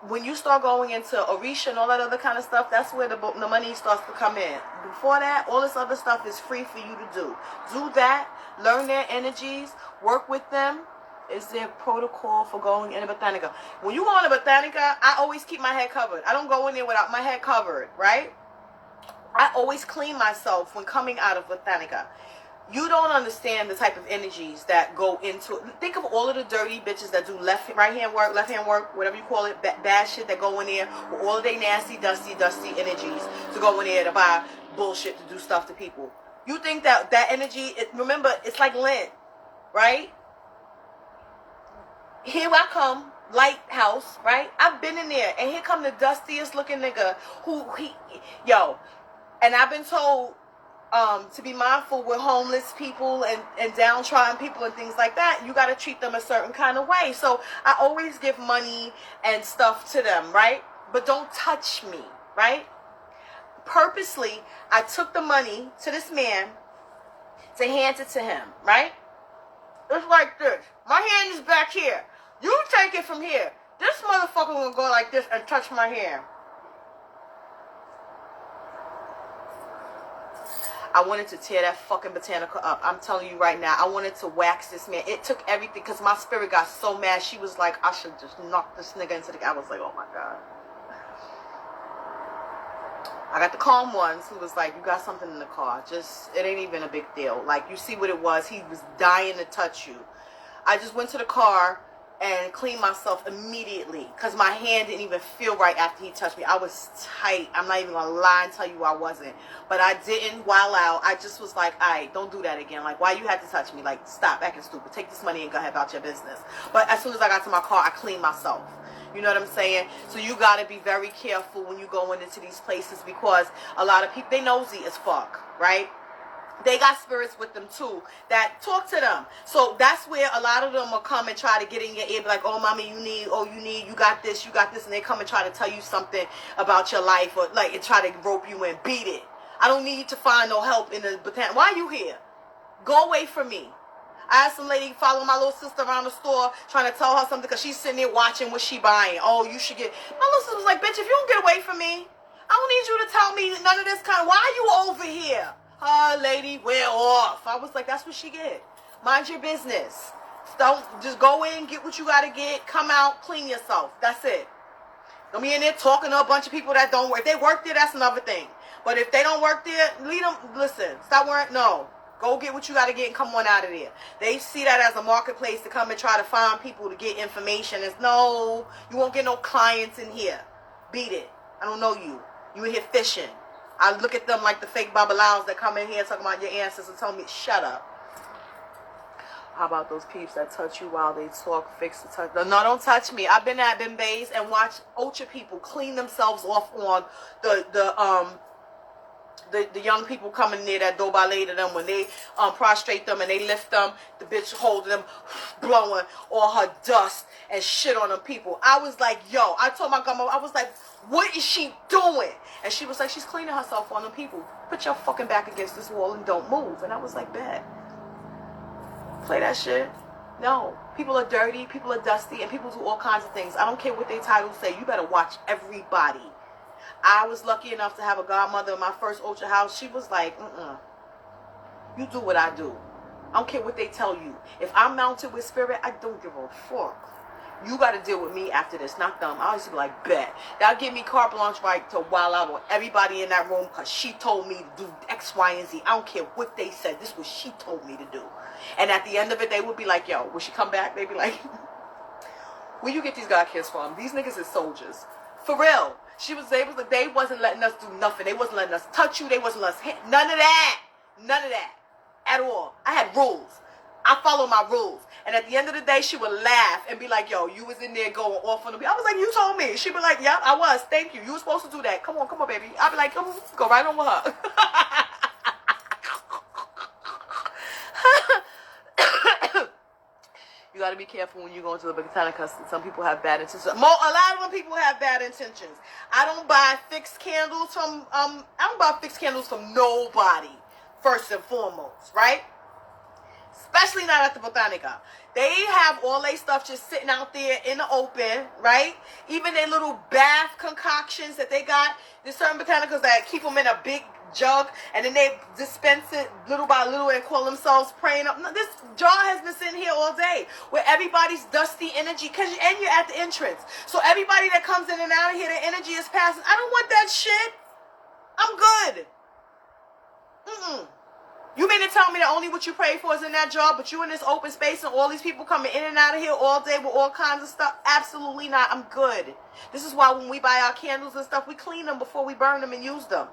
When you start going into Orisha and all that other kind of stuff, that's where the money starts to come in. Before that, all this other stuff is free for you to do. Do that. Learn their energies. Work with them. Is there protocol for going in a botanica? When you go in a botanica, I always keep my head covered. I don't go in there without my head covered, right? I always clean myself when coming out of botanica. You don't understand the type of energies that go into it. Think of all of the dirty bitches that do right hand work, whatever you call it, bad shit that go in there with all of their nasty, dusty energies to go in there to buy bullshit to do stuff to people. You think that energy, remember, it's like lint, right? Here I come, lighthouse, right? I've been in there, and here come the dustiest looking nigga and I've been told to be mindful with homeless people and downtrodden people and things like that. You got to treat them a certain kind of way. So I always give money and stuff to them, right? But don't touch me, right? Purposely, I took the money to this man to hand it to him, right? It's like this. My hand is back here. You take it from here. This motherfucker will go like this and touch my hand. I wanted to tear that fucking botanica up. I'm telling you right now. I wanted to wax this man. It took everything because my spirit got so mad. She was like, I should just knock this nigga into the... I was like, oh my God. I got the calm ones who was like, you got something in the car. Just, it ain't even a big deal. Like, you see what it was. He was dying to touch you. I just went to the car and cleaned myself immediately because my hand didn't even feel right after he touched me. I was tight. I'm not even going to lie and tell you I wasn't. But I didn't wild out. I just was like, all right, don't do that again. Like, why you had to touch me? Like, stop acting stupid. Take this money and go ahead about your business. But as soon as I got to my car, I cleaned myself. You know what I'm saying? So you got to be very careful when you go into these places because a lot of people, they nosy as fuck, right? They got spirits with them too that talk to them. So that's where a lot of them will come and try to get in your ear, be like, oh, mommy, you got this, and they come and try to tell you something about your life or like and try to rope you in, beat it. I don't need to find no help in the botanica. Why are you here? Go away from me. I had some lady follow my little sister around the store trying to tell her something because she's sitting there watching what she buying. Oh, you should get... My little sister was like, bitch, if you don't get away from me, I don't need you to tell me none of this kind. Why are you over here? Lady, we're off. I was like, that's what she get. Mind your business. Don't just go in, get what you got to get, come out, clean yourself. That's it. Don't be in there talking to a bunch of people that don't work. If they work there, that's another thing. But if they don't work there, leave them. Listen, stop worrying. No. Go get what you got to get and come on out of there. They see that as a marketplace to come and try to find people to get information. It's no, you won't get no clients in here. Beat it. I don't know you. You in here fishing. I look at them like the fake babalaos that come in here talking about your ancestors telling me, shut up. How about those peeps that touch you while they talk, fix the touch? No, don't touch me. I've been at Bimbays and watched Ocha people clean themselves off on the young people coming near that Dobale to them when they prostrate them and they lift them, the bitch holding them, blowing all her dust and shit on them people. I was like, yo, I told my grandma, I was like, what is she doing? And she was like, she's cleaning herself on them people. Put your fucking back against this wall and don't move. And I was like, bet. Play that shit. No. People are dirty, people are dusty, and people do all kinds of things. I don't care what their titles say. You better watch everybody. I was lucky enough to have a godmother in my first Ocha house. She was like, you do what I do. I don't care what they tell you. If I'm mounted with spirit, I don't give a fuck. You got to deal with me after this, not them. I used to be like, bet. Y'all give me carte blanche right to wild out on everybody in that room because she told me to do X, Y, and Z. I don't care what they said. This is what she told me to do. And at the end of it, they would be like, yo, will she come back? They'd be like, where you get these God kids from? These niggas is soldiers. For real. They wasn't letting us do nothing. They wasn't letting us touch you. They wasn't letting us hit. None of that. None of that. At all. I had rules. I follow my rules. And at the end of the day, she would laugh and be like, yo, you was in there going off on the beat. I was like, you told me. She'd be like, yep, I was. Thank you. You were supposed to do that. Come on, baby. I'd be like, come on, go right on with her. You got to be careful when you go into the Botanic because some people have bad intentions. A lot of them people have bad intentions. I don't buy fixed candles from, nobody, first and foremost, right? Especially not at the Botanica. They have all their stuff just sitting out there in the open, right? Even their little bath concoctions that they got. There's certain botanicals that keep them in a big jug, and then they dispense it little by little and call themselves praying up. No, this jar has been sitting here all day where everybody's dusty energy, and you're at the entrance. So everybody that comes in and out of here, their energy is passing. I don't want that shit. I'm good. You mean to tell me that only what you pray for is in that jar, but you in this open space and all these people coming in and out of here all day with all kinds of stuff? Absolutely not. I'm good. This is why when we buy our candles and stuff, we clean them before we burn them and use them.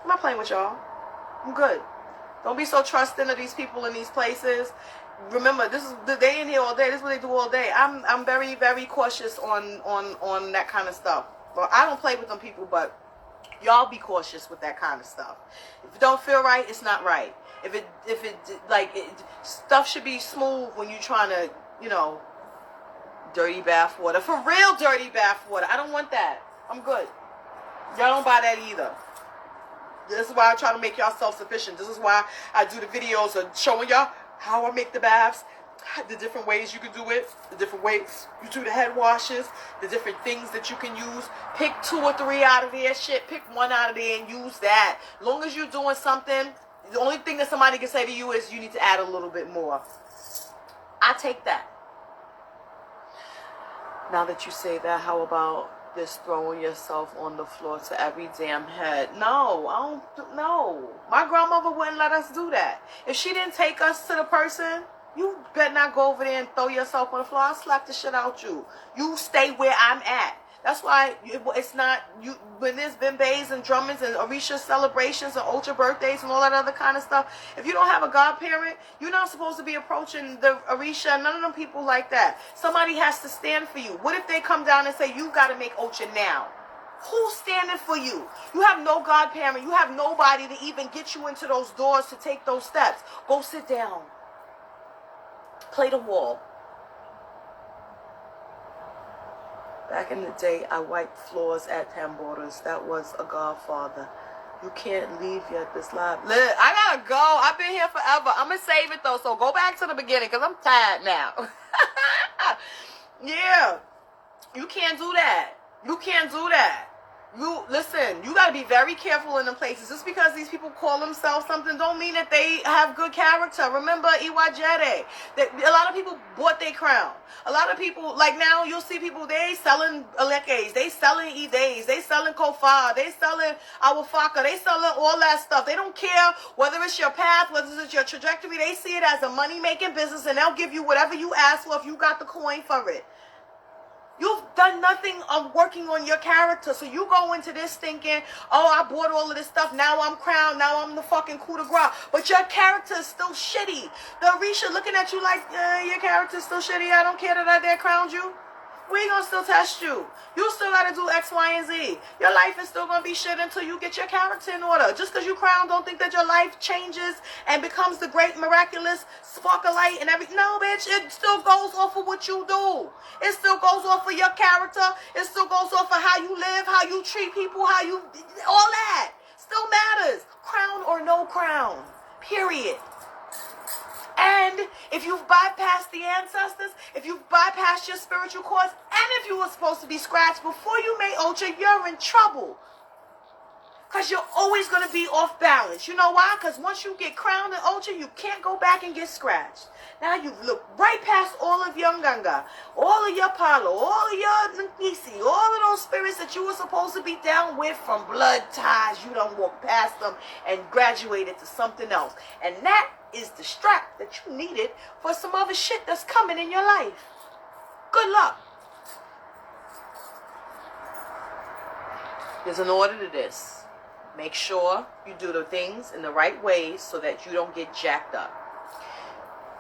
I'm not playing with y'all. I'm good. Don't be so trusting of these people in these places. Remember, this is the day in here all day. This is what they do all day. I'm very, very cautious on that kind of stuff. Well, I don't play with them people, but y'all be cautious with that kind of stuff. If it don't feel right, it's not right. Stuff should be smooth when you're trying to, dirty bath water. For real dirty bath water. I don't want that. I'm good. Y'all don't buy that either. This is why I try to make y'all self-sufficient. This is why I do the videos of showing y'all how I make the baths, the different ways you can do it, the different ways you do the head washes, the different things that you can use. Pick 2 or 3 out of there. Pick 1 out of there and use that. As long as you're doing something, the only thing that somebody can say to you is you need to add a little bit more. I take that. Now that you say that, how about just throwing yourself on the floor to every damn head? No, I don't. No, my grandmother wouldn't let us do that. If she didn't take us to the person, you better not go over there and throw yourself on the floor. I'll slap the shit out you. You stay where I'm at. That's why it's not you when there's bimbays and drummings and Orisha celebrations and ultra birthdays and all that other kind of stuff. If you don't have a godparent, you're not supposed to be approaching the Orisha. None of them people like that. Somebody has to stand for you. What if they come down and say you got to make ultra now? Who's standing for you? You have no godparent. You have nobody to even get you into those doors to take those steps. Go sit down. Play the wall. Back in the day, I wiped floors at Tambora's. That was a godfather. You can't leave yet this live. Look, I gotta go. I've been here forever. I'm gonna save it though, so go back to the beginning because I'm tired now. Yeah. You can't do that. You can't do that. Listen, you got to be very careful in them places. Just because these people call themselves something don't mean that they have good character. Remember Iwajere. A lot of people bought their crown. A lot of people, like now, you'll see people, they selling Alekes, they selling Ides, they selling Kofa, they selling Awafaka, they selling all that stuff. They don't care whether it's your path, whether it's your trajectory. They see it as a money-making business, and they'll give you whatever you ask for if you got the coin for it. You've done nothing of working on your character. So you go into this thinking, oh, I bought all of this stuff. Now I'm crowned. Now I'm the fucking coup de grace. But your character is still shitty. The Orisha looking at you like, your character is still shitty. I don't care that I dare crowned you. We ain't gonna still test you. You still gotta do X, Y, and Z. Your life is still gonna be shit until you get your character in order. Just because you crown, don't think that your life changes and becomes the great miraculous spark of light and everything. No, bitch, it still goes off of what you do. It still goes off of your character. It still goes off of how you live, how you treat people, how you, all that still matters. Crown or no crown, period. And if you've bypassed the ancestors, if you've bypassed your spiritual course, and if you were supposed to be scratched before you made ultra, you're in trouble. Because you're always going to be off balance. You know why? Because once you get crowned and ultra, you can't go back and get scratched. Now you look right past all of your Ganga, all of your Palo, all of your Nisi, all of those spirits that you were supposed to be down with from blood ties. You don't walk past them and graduated to something else. And that is the strap that you needed for some other shit that's coming in your life. Good luck. There's an order to this. Make sure you do the things in the right ways so that you don't get jacked up.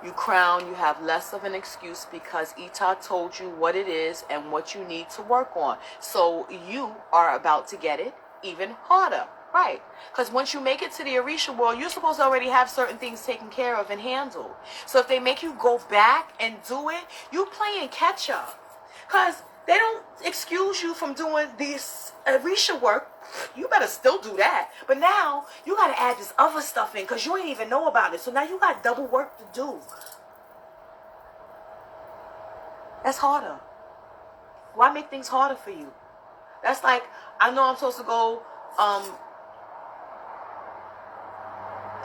You crown, you have less of an excuse because Ita told you what it is and what you need to work on. So you are about to get it even harder, right? Because once you make it to the Orisha world, you're supposed to already have certain things taken care of and handled. So if they make you go back and do it, you playing catch up. Because they don't excuse you from doing this Orisha work. You better still do that. But now, you got to add this other stuff in because you ain't even know about it. So now you got double work to do. That's harder. Why make things harder for you? That's like, I know I'm supposed to go,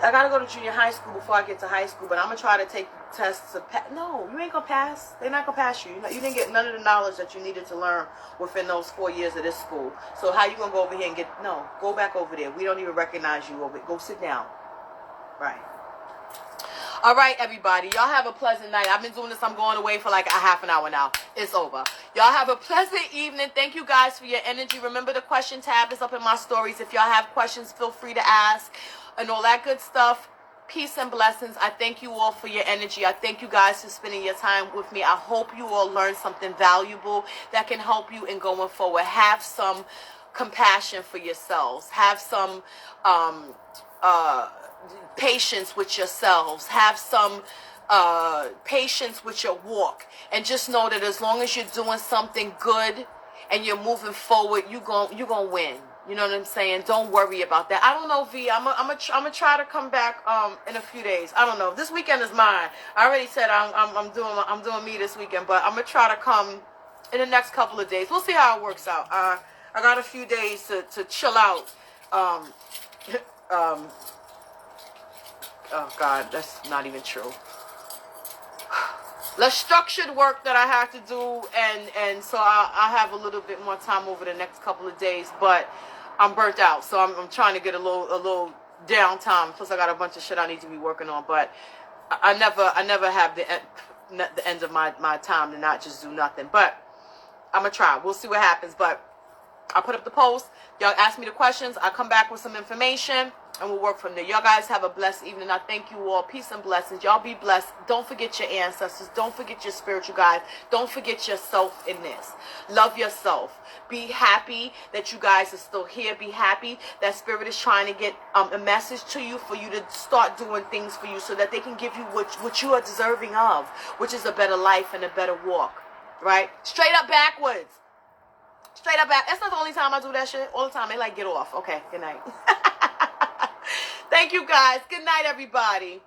I got to go to junior high school before I get to high school, but I'm going to try to take the tests to pass. No, you ain't going to pass. They're not going to pass you. You didn't get none of the knowledge that you needed to learn within those 4 years of this school. So how you going to go over here and get, no, go back over there. We don't even recognize you over there. Go sit down. Right. All right, everybody. Y'all have a pleasant night. I've been doing this. I'm going away for like a half an hour now. It's over. Y'all have a pleasant evening. Thank you guys for your energy. Remember the question tab is up in my stories. If y'all have questions, feel free to ask and all that good stuff. Peace and blessings. I thank you all for your energy. I thank you guys for spending your time with me. I hope you all learned something valuable that can help you in going forward. Have some compassion for yourselves. Have some patience with yourselves. Have some patience with your walk. And just know that as long as you're doing something good and you're moving forward, you're gonna win. You know what I'm saying? Don't worry about that. I don't know, V. I'm gonna try to come back in a few days. I don't know. This weekend is mine. I already said I'm doing me this weekend, but I'm gonna try to come in the next couple of days. We'll see how it works out. I got a few days to chill out. Oh God, that's not even true. Less structured work that I have to do, and so I have a little bit more time over the next couple of days, but I'm burnt out, so I'm trying to get a little downtime. Plus, I got a bunch of shit I need to be working on, but I never have the end of my time to not just do nothing. But I'm gonna try. We'll see what happens. But I put up the post. Y'all ask me the questions. I come back with some information, and we'll work from there. Y'all guys have a blessed evening. I thank you all. Peace and blessings. Y'all be blessed. Don't forget your ancestors. Don't forget your spiritual guides. Don't forget yourself in this. Love yourself. Be happy that you guys are still here. Be happy that Spirit is trying to get a message to you for you to start doing things for you so that they can give you what you are deserving of, which is a better life and a better walk. Right? Straight up backwards. Straight up back. That's not the only time I do that shit. All the time. They like, get off. Okay. Good night. Thank you guys. Good night, everybody.